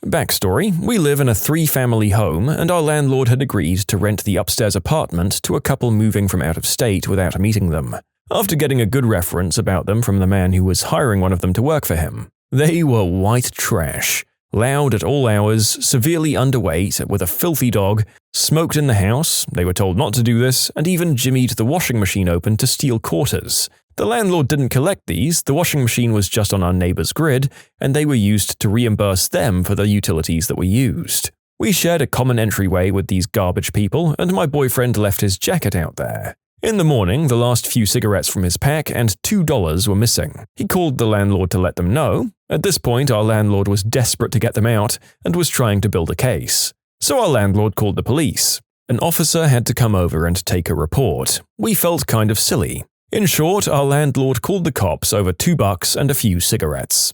Backstory: we live in a 3-family home, and our landlord had agreed to rent the upstairs apartment to a couple moving from out of state without meeting them. After getting a good reference about them from the man who was hiring one of them to work for him. They were white trash, loud at all hours, severely underweight, with a filthy dog, smoked in the house, they were told not to do this, and even jimmied the washing machine open to steal quarters. The landlord didn't collect these, the washing machine was just on our neighbor's grid, and they were used to reimburse them for the utilities that were used. We shared a common entryway with these garbage people, and my boyfriend left his jacket out there. In the morning, the last few cigarettes from his pack and $2 were missing. He called the landlord to let them know. At this point, our landlord was desperate to get them out and was trying to build a case. So our landlord called the police. An officer had to come over and take a report. We felt kind of silly. In short, our landlord called the cops over $2 and a few cigarettes.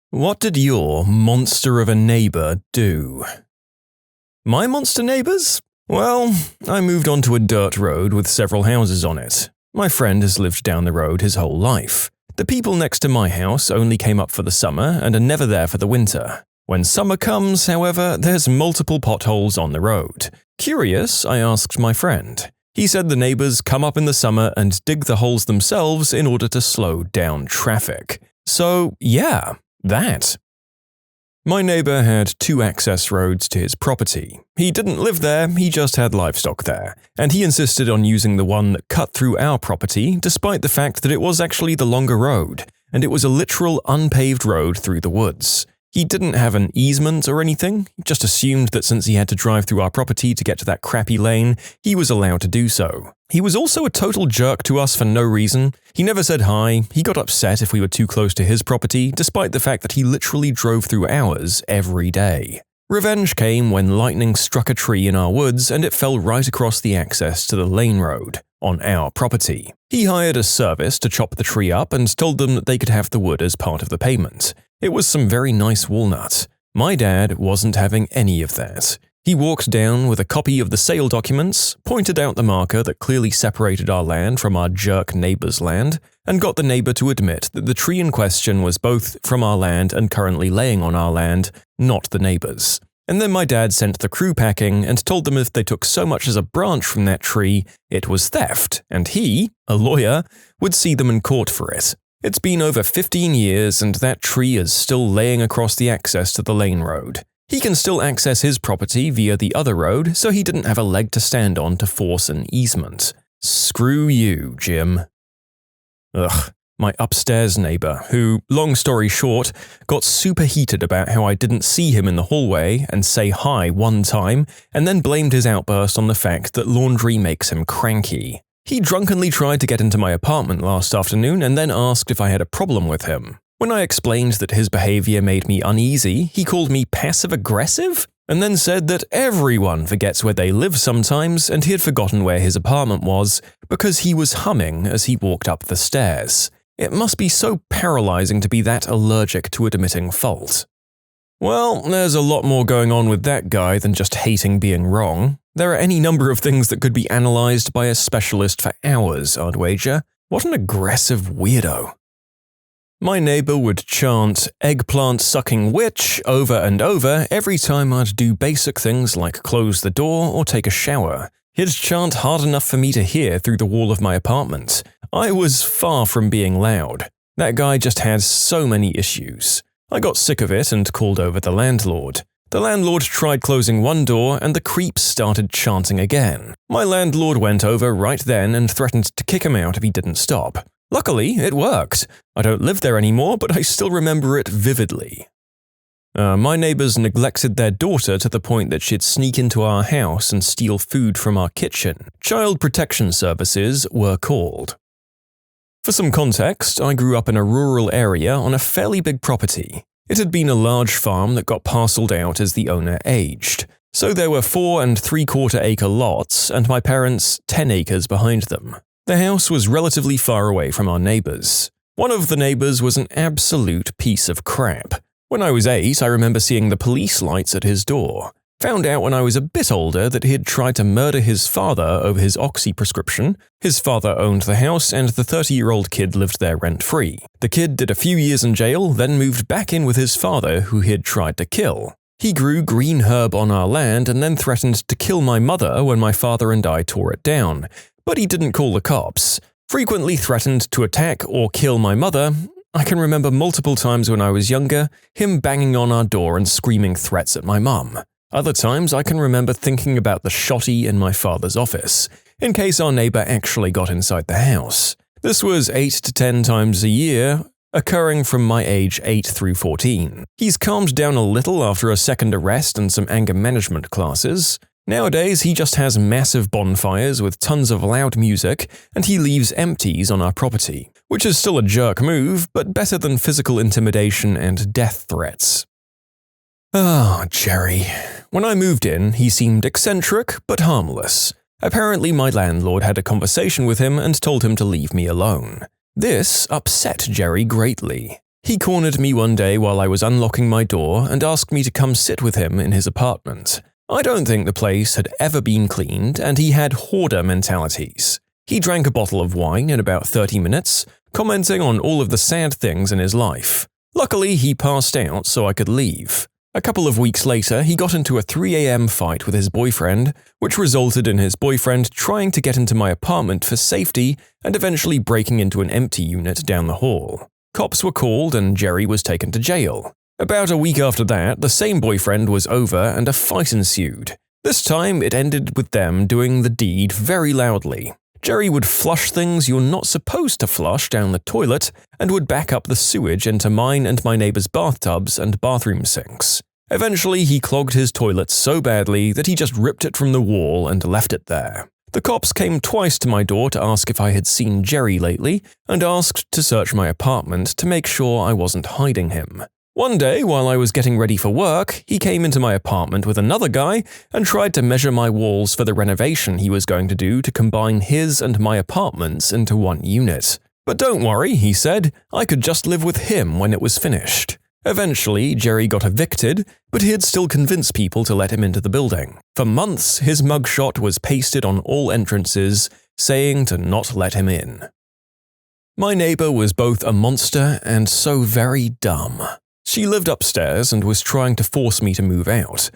What did your monster of a neighbor do? My monster neighbors? Well, I moved onto a dirt road with several houses on it. My friend has lived down the road his whole life. The people next to my house only came up for the summer and are never there for the winter. When summer comes, however, there's multiple potholes on the road. Curious, I asked my friend. He said the neighbors come up in the summer and dig the holes themselves in order to slow down traffic. So, yeah, that. My neighbor had 2 access roads to his property. He didn't live there, he just had livestock there, and he insisted on using the one that cut through our property despite the fact that it was actually the longer road, and it was a literal unpaved road through the woods. He didn't have an easement or anything, he just assumed that since he had to drive through our property to get to that crappy lane, he was allowed to do so. He was also a total jerk to us for no reason. He never said hi, he got upset if we were too close to his property, despite the fact that he literally drove through ours every day. Revenge came when lightning struck a tree in our woods and it fell right across the access to the lane road, on our property. He hired a service to chop the tree up and told them that they could have the wood as part of the payment. It was some very nice walnut. My dad wasn't having any of that. He walked down with a copy of the sale documents, pointed out the marker that clearly separated our land from our jerk neighbor's land, and got the neighbor to admit that the tree in question was both from our land and currently laying on our land, not the neighbor's. And then my dad sent the crew packing and told them if they took so much as a branch from that tree, it was theft, and he, a lawyer, would see them in court for it. It's been over 15 years and that tree is still laying across the access to the lane road. He can still access his property via the other road, so he didn't have a leg to stand on to force an easement. Screw you, Jim. Ugh. My upstairs neighbor, who, long story short, got super heated about how I didn't see him in the hallway and say hi one time, and then blamed his outburst on the fact that laundry makes him cranky. He drunkenly tried to get into my apartment last afternoon and then asked if I had a problem with him. When I explained that his behavior made me uneasy, he called me passive-aggressive, and then said that everyone forgets where they live sometimes, and he had forgotten where his apartment was because he was humming as he walked up the stairs. It must be so paralyzing to be that allergic to admitting fault. Well, there's a lot more going on with that guy than just hating being wrong. There are any number of things that could be analyzed by a specialist for hours, I'd wager. What an aggressive weirdo. My neighbor would chant "eggplant-sucking witch" over and over every time I'd do basic things like close the door or take a shower. He'd chant hard enough for me to hear through the wall of my apartment. I was far from being loud. That guy just had so many issues. I got sick of it and called over the landlord. The landlord tried closing one door and the creeps started chanting again. My landlord went over right then and threatened to kick him out if he didn't stop. Luckily, it worked. I don't live there anymore, but I still remember it vividly. My neighbors neglected their daughter to the point that she'd sneak into our house and steal food from our kitchen. Child Protection Services were called. For some context, I grew up in a rural area on a fairly big property. It had been a large farm that got parceled out as the owner aged. So there were 4 3/4 acre lots and my parents' 10 acres behind them. The house was relatively far away from our neighbors. One of the neighbors was an absolute piece of crap. When I was 8, I remember seeing the police lights at his door. Found out when I was a bit older that he had tried to murder his father over his oxy prescription. His father owned the house and the 30-year-old kid lived there rent-free. The kid did a few years in jail, then moved back in with his father who he had tried to kill. He grew green herb on our land and then threatened to kill my mother when my father and I tore it down. But he didn't call the cops. Frequently threatened to attack or kill my mother. I can remember multiple times when I was younger, him banging on our door and screaming threats at my mum. Other times I can remember thinking about the shotty in my father's office, in case our neighbor actually got inside the house. This was 8 to 10 times a year, occurring from my age 8 through 14. He's calmed down a little after a second arrest and some anger management classes. Nowadays, he just has massive bonfires with tons of loud music, and he leaves empties on our property, which is still a jerk move, but better than physical intimidation and death threats. Ah, Jerry. When I moved in, he seemed eccentric but harmless. Apparently, my landlord had a conversation with him and told him to leave me alone. This upset Jerry greatly. He cornered me one day while I was unlocking my door and asked me to come sit with him in his apartment. I don't think the place had ever been cleaned, and he had hoarder mentalities. He drank a bottle of wine in about 30 minutes, commenting on all of the sad things in his life. Luckily, he passed out so I could leave. A couple of weeks later, he got into a 3 a.m. fight with his boyfriend, which resulted in his boyfriend trying to get into my apartment for safety and eventually breaking into an empty unit down the hall. Cops were called and Jerry was taken to jail. About a week after that, the same boyfriend was over and a fight ensued. This time, it ended with them doing the deed very loudly. Jerry would flush things you're not supposed to flush down the toilet and would back up the sewage into mine and my neighbor's bathtubs and bathroom sinks. Eventually, he clogged his toilet so badly that he just ripped it from the wall and left it there. The cops came twice to my door to ask if I had seen Jerry lately and asked to search my apartment to make sure I wasn't hiding him. One day, while I was getting ready for work, he came into my apartment with another guy and tried to measure my walls for the renovation he was going to do to combine his and my apartments into one unit. But don't worry, he said, I could just live with him when it was finished. Eventually, Jerry got evicted, but he'd still convince people to let him into the building. For months, his mugshot was pasted on all entrances, saying to not let him in. My neighbor was both a monster and so very dumb. She lived upstairs and was trying to force me to move out,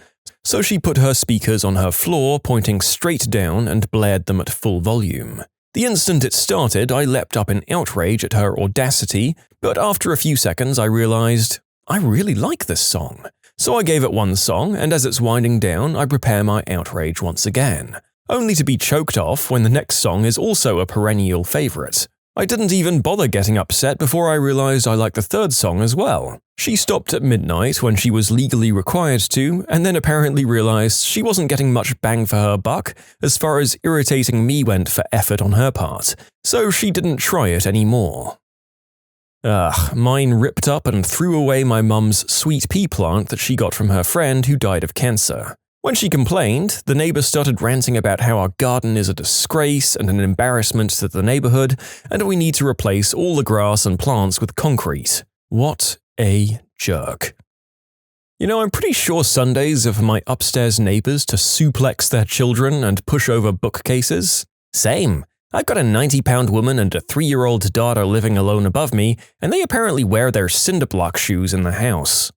so she put her speakers on her floor pointing straight down and blared them at full volume. The instant it started, I leapt up in outrage at her audacity, but after a few seconds I realized, I really like this song. So I gave it one song, and as it's winding down, I prepare my outrage once again, only to be choked off when the next song is also a perennial favorite. I didn't even bother getting upset before I realized I liked the third song as well. She stopped at midnight when she was legally required to, and then apparently realized she wasn't getting much bang for her buck as far as irritating me went for effort on her part, so she didn't try it anymore. Mine ripped up and threw away my mum's sweet pea plant that she got from her friend who died of cancer. When she complained, the neighbor started ranting about how our garden is a disgrace and an embarrassment to the neighborhood, and we need to replace all the grass and plants with concrete. What a jerk. You know, I'm pretty sure Sundays are for my upstairs neighbors to suplex their children and push over bookcases. Same. I've got a 90-pound woman and a 3-year-old daughter living alone above me, and they apparently wear their cinder block shoes in the house.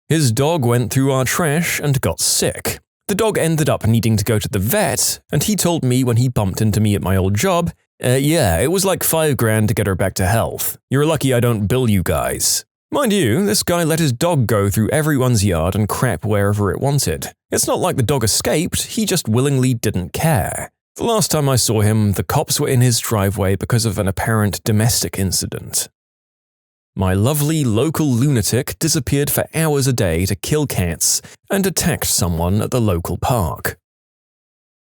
His dog went through our trash and got sick. The dog ended up needing to go to the vet, and he told me when he bumped into me at my old job, yeah, it was like $5,000 to get her back to health. You're lucky I don't bill you guys. Mind you, this guy let his dog go through everyone's yard and crap wherever it wanted. It's not like the dog escaped, he just willingly didn't care. The last time I saw him, the cops were in his driveway because of an apparent domestic incident. My lovely local lunatic disappeared for hours a day to kill cats and attacked someone at the local park.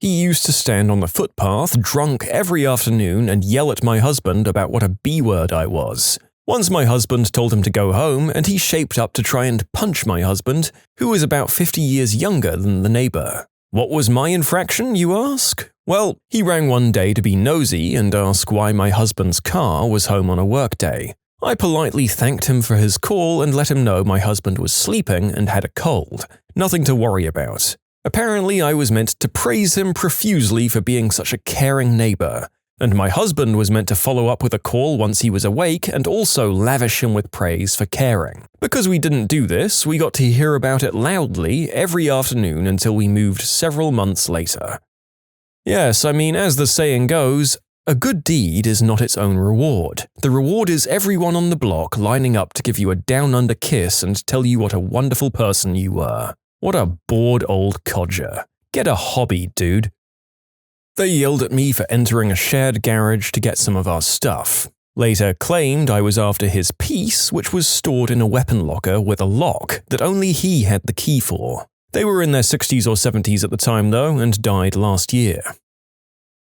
He used to stand on the footpath drunk every afternoon and yell at my husband about what a B-word I was. Once my husband told him to go home, and he shaped up to try and punch my husband, who was about 50 years younger than the neighbor. What was my infraction, you ask? Well, he rang one day to be nosy and ask why my husband's car was home on a workday. I politely thanked him for his call and let him know my husband was sleeping and had a cold. Nothing to worry about. Apparently, I was meant to praise him profusely for being such a caring neighbor, and my husband was meant to follow up with a call once he was awake and also lavish him with praise for caring. Because we didn't do this, we got to hear about it loudly every afternoon until we moved several months later. Yes, I mean, as the saying goes, a good deed is not its own reward. The reward is everyone on the block lining up to give you a down-under kiss and tell you what a wonderful person you were. What a bored old codger. Get a hobby, dude. They yelled at me for entering a shared garage to get some of our stuff. Later claimed I was after his piece, which was stored in a weapon locker with a lock that only he had the key for. They were in their 60s or 70s at the time though, and died last year.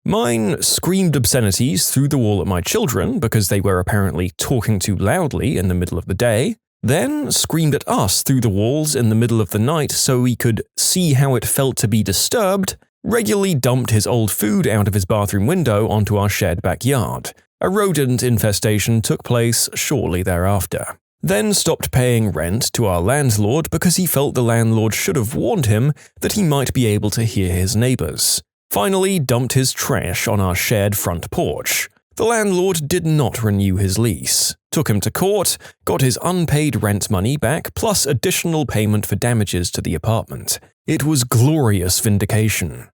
Mine screamed obscenities through the wall at my children because they were apparently talking too loudly in the middle of the day, then screamed at us through the walls in the middle of the night so we could see how it felt to be disturbed, regularly dumped his old food out of his bathroom window onto our shared backyard. A rodent infestation took place shortly thereafter. Then stopped paying rent to our landlord because he felt the landlord should have warned him that he might be able to hear his neighbors. Finally dumped his trash on our shared front porch. The landlord did not renew his lease, took him to court, got his unpaid rent money back plus additional payment for damages to the apartment. It was glorious vindication.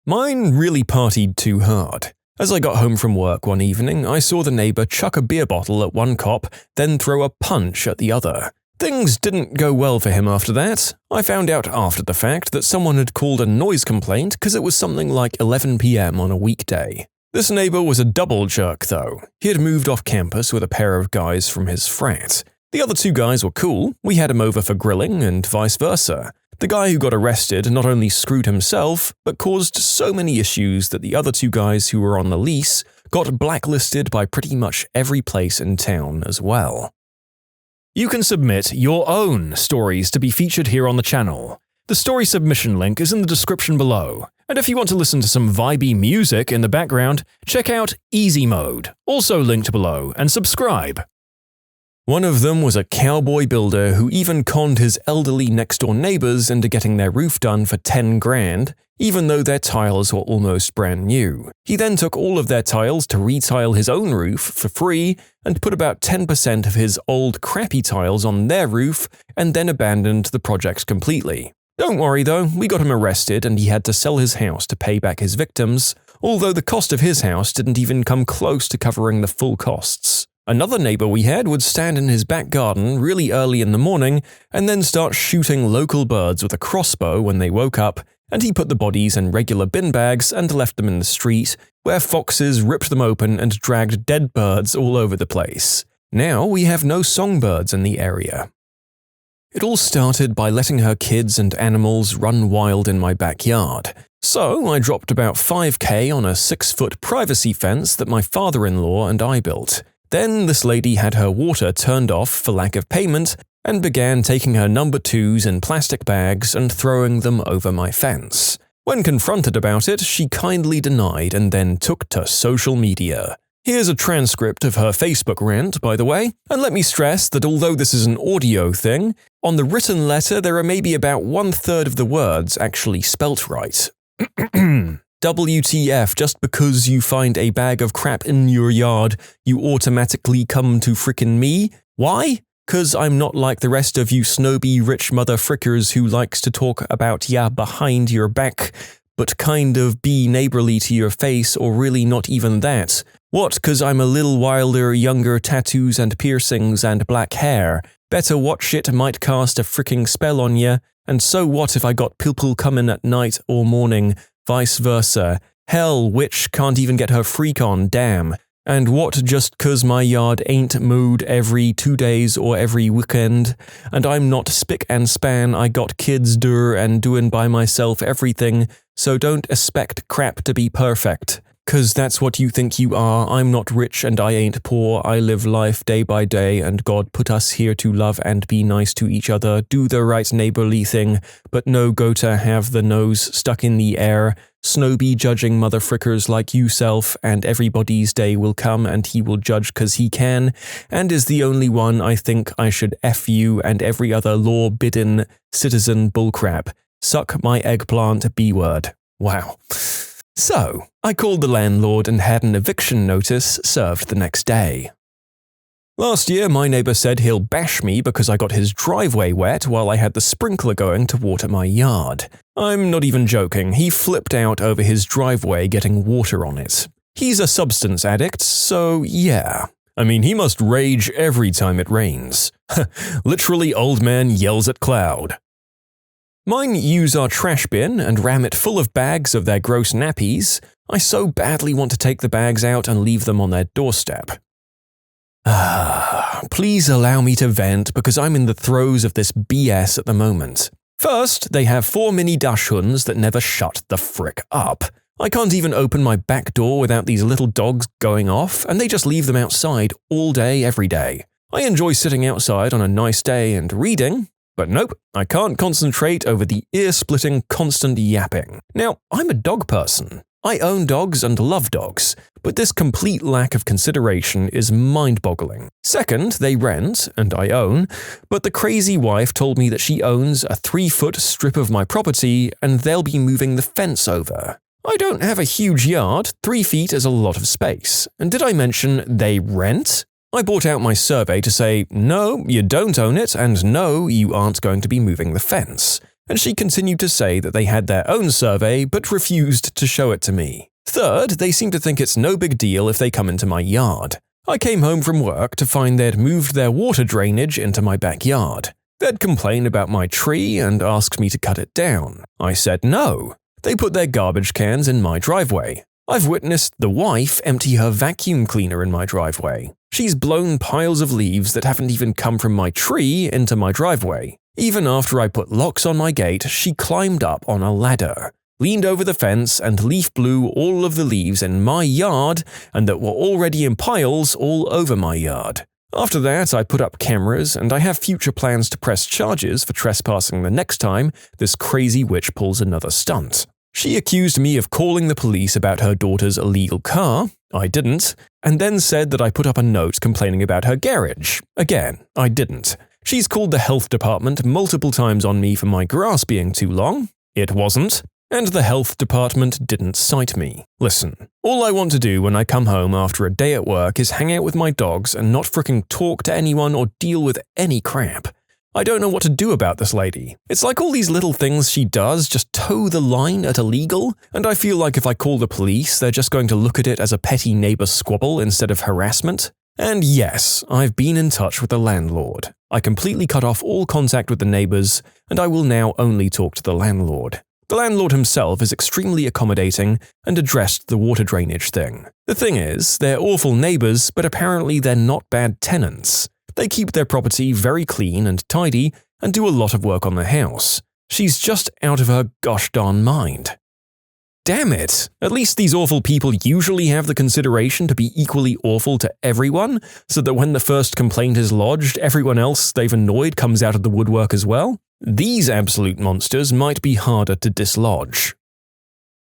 Mine really partied too hard. As I got home from work one evening, I saw the neighbor chuck a beer bottle at one cop, then throw a punch at the other. Things didn't go well for him after that. I found out after the fact that someone had called a noise complaint because it was something like 11 p.m. on a weekday. This neighbor was a double jerk though. He had moved off campus with a pair of guys from his frat. The other two guys were cool, we had him over for grilling and vice versa. The guy who got arrested not only screwed himself, but caused so many issues that the other two guys who were on the lease got blacklisted by pretty much every place in town as well. You can submit your own stories to be featured here on the channel. The story submission link is in the description below, and if you want to listen to some vibey music in the background, check out easymode, also linked below, and subscribe. One of them was a cowboy builder who even conned his elderly next-door neighbors into getting their roof done for 10 grand, even though their tiles were almost brand new. He then took all of their tiles to retile his own roof for free and put about 10% of his old crappy tiles on their roof and then abandoned the project completely. Don't worry though, we got him arrested and he had to sell his house to pay back his victims, although the cost of his house didn't even come close to covering the full costs. Another neighbor we had would stand in his back garden really early in the morning and then start shooting local birds with a crossbow when they woke up, and he put the bodies in regular bin bags and left them in the street, where foxes ripped them open and dragged dead birds all over the place. Now we have no songbirds in the area. It all started by letting her kids and animals run wild in my backyard. So I dropped about $5,000 on a 6-foot privacy fence that my father-in-law and I built. Then this lady had her water turned off for lack of payment and began taking her number 2s in plastic bags and throwing them over my fence. When confronted about it, she kindly denied and then took to social media. Here's a transcript of her Facebook rant, by the way, and let me stress that although this is an audio thing, on the written letter there are maybe about 1/3 of the words actually spelt right. WTF, just because you find a bag of crap in your yard, you automatically come to frickin' me? Why? 'Cause I'm not like the rest of you snobby rich mother frickers who likes to talk about ya behind your back, but kind of be neighborly to your face or really not even that. What, 'cause I'm a little wilder, younger, tattoos and piercings and black hair? Better watch it might cast a fricking spell on ya, and so what if I got people coming at night or morning, vice versa. Hell, witch can't even get her freak on, damn. And what just 'cause my yard ain't mowed every 2 days or every weekend, and I'm not spick and span, I got kids and doing by myself everything, so don't expect crap to be perfect. 'Cause that's what you think you are. I'm not rich and I ain't poor. I live life day by day and God put us here to love and be nice to each other, do the right neighborly thing, but no go to have the nose stuck in the air, snobby judging motherfrickers like yourself, and everybody's day will come and he will judge 'cause he can, and is the only one I think I should F you and every other law-bidden citizen bullcrap. Suck my eggplant B-word. Wow. So, I called the landlord and had an eviction notice served the next day. Last year, my neighbor said he'll bash me because I got his driveway wet while I had the sprinkler going to water my yard. I'm not even joking, he flipped out over his driveway getting water on it. He's a substance addict, so yeah. I mean, he must rage every time it rains. Literally, old man yells at cloud. Mine use our trash bin and ram it full of bags of their gross nappies. I so badly want to take the bags out and leave them on their doorstep. Please allow me to vent because I'm in the throes of this BS at the moment. First, they have 4 mini dachshunds that never shut the frick up. I can't even open my back door without these little dogs going off, and they just leave them outside all day, every day. I enjoy sitting outside on a nice day and reading, but nope, I can't concentrate over the ear-splitting constant yapping. Now, I'm a dog person. I own dogs and love dogs, but this complete lack of consideration is mind-boggling. Second, they rent, and I own, but the crazy wife told me that she owns a 3-foot strip of my property and they'll be moving the fence over. I don't have a huge yard, 3 feet is a lot of space. And did I mention they rent? I brought out my survey to say, no, you don't own it, and no, you aren't going to be moving the fence. And she continued to say that they had their own survey, but refused to show it to me. Third, they seem to think it's no big deal if they come into my yard. I came home from work to find they'd moved their water drainage into my backyard. They'd complain about my tree and asked me to cut it down. I said no. They put their garbage cans in my driveway. I've witnessed the wife empty her vacuum cleaner in my driveway. She's blown piles of leaves that haven't even come from my tree into my driveway. Even after I put locks on my gate, she climbed up on a ladder, leaned over the fence and leaf blew all of the leaves in my yard and that were already in piles all over my yard. After that, I put up cameras and I have future plans to press charges for trespassing the next time this crazy witch pulls another stunt. She accused me of calling the police about her daughter's illegal car. I didn't. And then said that I put up a note complaining about her garage. Again, I didn't. She's called the health department multiple times on me for my grass being too long. It wasn't. And the health department didn't cite me. Listen, all I want to do when I come home after a day at work is hang out with my dogs and not fricking talk to anyone or deal with any crap. I don't know what to do about this lady. It's like all these little things she does just toe the line at illegal, and I feel like if I call the police, they're just going to look at it as a petty neighbor squabble instead of harassment. And yes, I've been in touch with the landlord. I completely cut off all contact with the neighbors, and I will now only talk to the landlord. The landlord himself is extremely accommodating and addressed the water drainage thing. The thing is, they're awful neighbors, but apparently they're not bad tenants. They keep their property very clean and tidy and do a lot of work on the house. She's just out of her gosh darn mind. Damn it! At least these awful people usually have the consideration to be equally awful to everyone, so that when the first complaint is lodged, everyone else they've annoyed comes out of the woodwork as well. These absolute monsters might be harder to dislodge.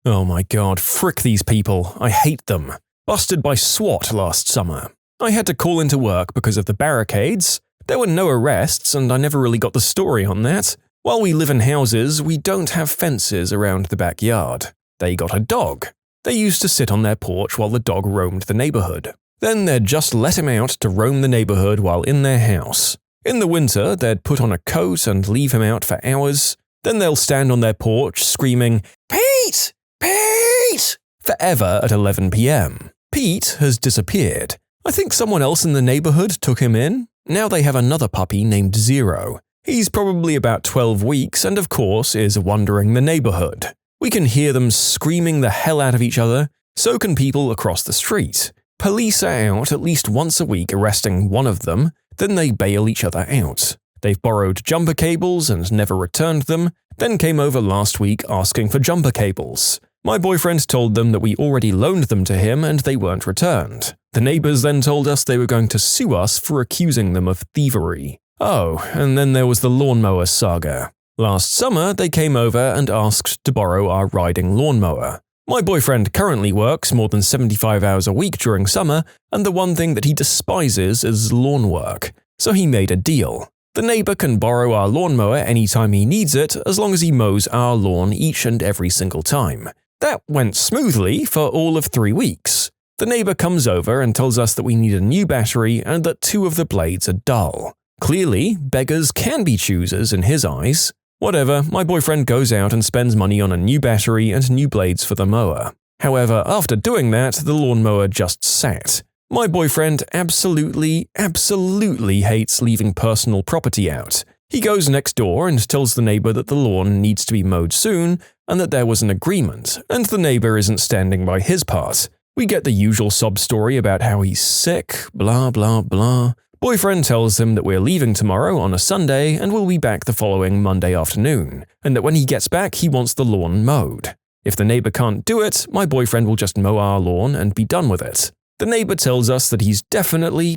Oh my god, frick these people. I hate them. Busted by SWAT last summer. I had to call into work because of the barricades. There were no arrests, and I never really got the story on that. While we live in houses, we don't have fences around the backyard. They got a dog. They used to sit on their porch while the dog roamed the neighborhood. Then they'd just let him out to roam the neighborhood while in their house. In the winter, they'd put on a coat and leave him out for hours. Then they'll stand on their porch screaming, "Pete! Pete!" forever at 11 p.m. Pete has disappeared. I think someone else in the neighborhood took him in. Now they have another puppy named Zero. He's probably about 12 weeks and of course is wandering the neighborhood. We can hear them screaming the hell out of each other, so can people across the street. Police are out at least once a week arresting one of them, then they bail each other out. They've borrowed jumper cables and never returned them, then came over last week asking for jumper cables. My boyfriend told them that we already loaned them to him and they weren't returned. The neighbors then told us they were going to sue us for accusing them of thievery. Oh, and then there was the lawnmower saga. Last summer, they came over and asked to borrow our riding lawnmower. My boyfriend currently works more than 75 hours a week during summer, and the one thing that he despises is lawn work, so he made a deal. The neighbor can borrow our lawnmower anytime he needs it, as long as he mows our lawn each and every single time. That went smoothly for all of 3 weeks. The neighbor comes over and tells us that we need a new battery and that 2 of the blades are dull. Clearly, beggars can be choosers in his eyes. Whatever, my boyfriend goes out and spends money on a new battery and new blades for the mower. However, after doing that, the lawnmower just sat. My boyfriend absolutely hates leaving personal property out. He goes next door and tells the neighbor that the lawn needs to be mowed soon and that there was an agreement, and the neighbor isn't standing by his part. We get the usual sob story about how he's sick, blah blah blah. Boyfriend tells him that we're leaving tomorrow on a Sunday and we'll be back the following Monday afternoon, and that when he gets back he wants the lawn mowed. If the neighbor can't do it, my boyfriend will just mow our lawn and be done with it. The neighbor tells us that he's definitely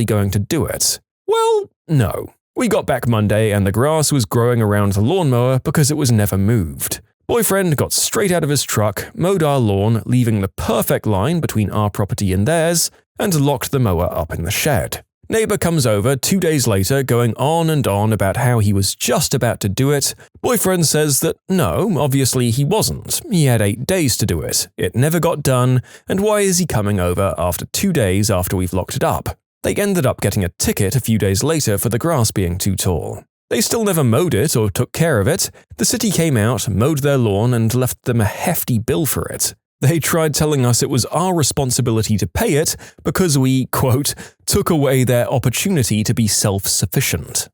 going to do it. Well, no. We got back Monday and the grass was growing around the lawnmower because it was never moved. Boyfriend got straight out of his truck, mowed our lawn, leaving the perfect line between our property and theirs, and locked the mower up in the shed. Neighbor comes over 2 days later going on and on about how he was just about to do it. Boyfriend says that no, obviously he wasn't. He had 8 days to do it. It never got done, and why is he coming over after 2 days after we've locked it up? They ended up getting a ticket a few days later for the grass being too tall. They still never mowed it or took care of it. The city came out, mowed their lawn, and left them a hefty bill for it. They tried telling us it was our responsibility to pay it because we, quote, took away their opportunity to be self-sufficient.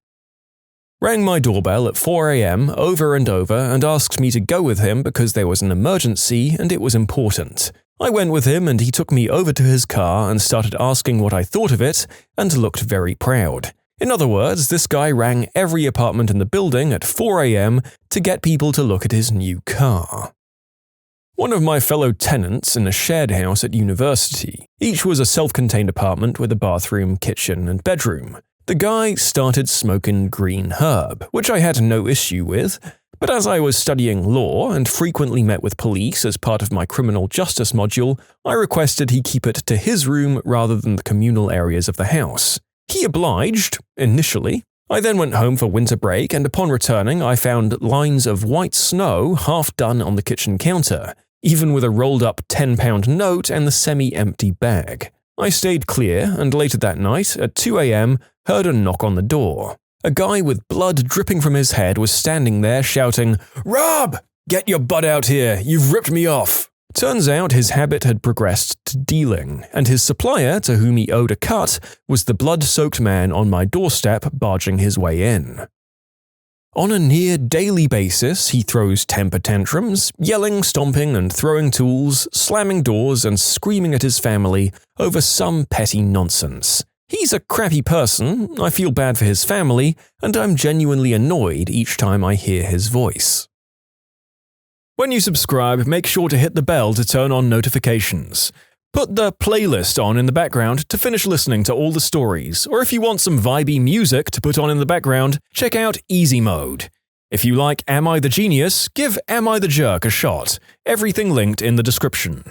Rang my doorbell at 4 a.m. over and over and asked me to go with him because there was an emergency and it was important. I went with him and he took me over to his car and started asking what I thought of it and looked very proud. In other words, this guy rang every apartment in the building at 4 a.m. to get people to look at his new car. One of my fellow tenants in a shared house at university. Each was a self-contained apartment with a bathroom, kitchen, and bedroom. The guy started smoking green herb, which I had no issue with, but as I was studying law and frequently met with police as part of my criminal justice module, I requested he keep it to his room rather than the communal areas of the house. He obliged, initially. I then went home for winter break, and upon returning I found lines of white snow half done on the kitchen counter, even with a rolled-up £10 note and the semi-empty bag. I stayed clear, and later that night, at 2 a.m., heard a knock on the door. A guy with blood dripping from his head was standing there shouting, "Rob! Get your butt out here! You've ripped me off!" Turns out his habit had progressed to dealing, and his supplier, to whom he owed a cut, was the blood-soaked man on my doorstep barging his way in. On a near-daily basis, he throws temper tantrums, yelling, stomping, and throwing tools, slamming doors, and screaming at his family over some petty nonsense. He's a crappy person, I feel bad for his family, and I'm genuinely annoyed each time I hear his voice. When you subscribe, make sure to hit the bell to turn on notifications. Put the playlist on in the background to finish listening to all the stories, or if you want some vibey music to put on in the background, check out easymode. If you like Am I the Genius, give Am I the Jerk a shot. Everything linked in the description.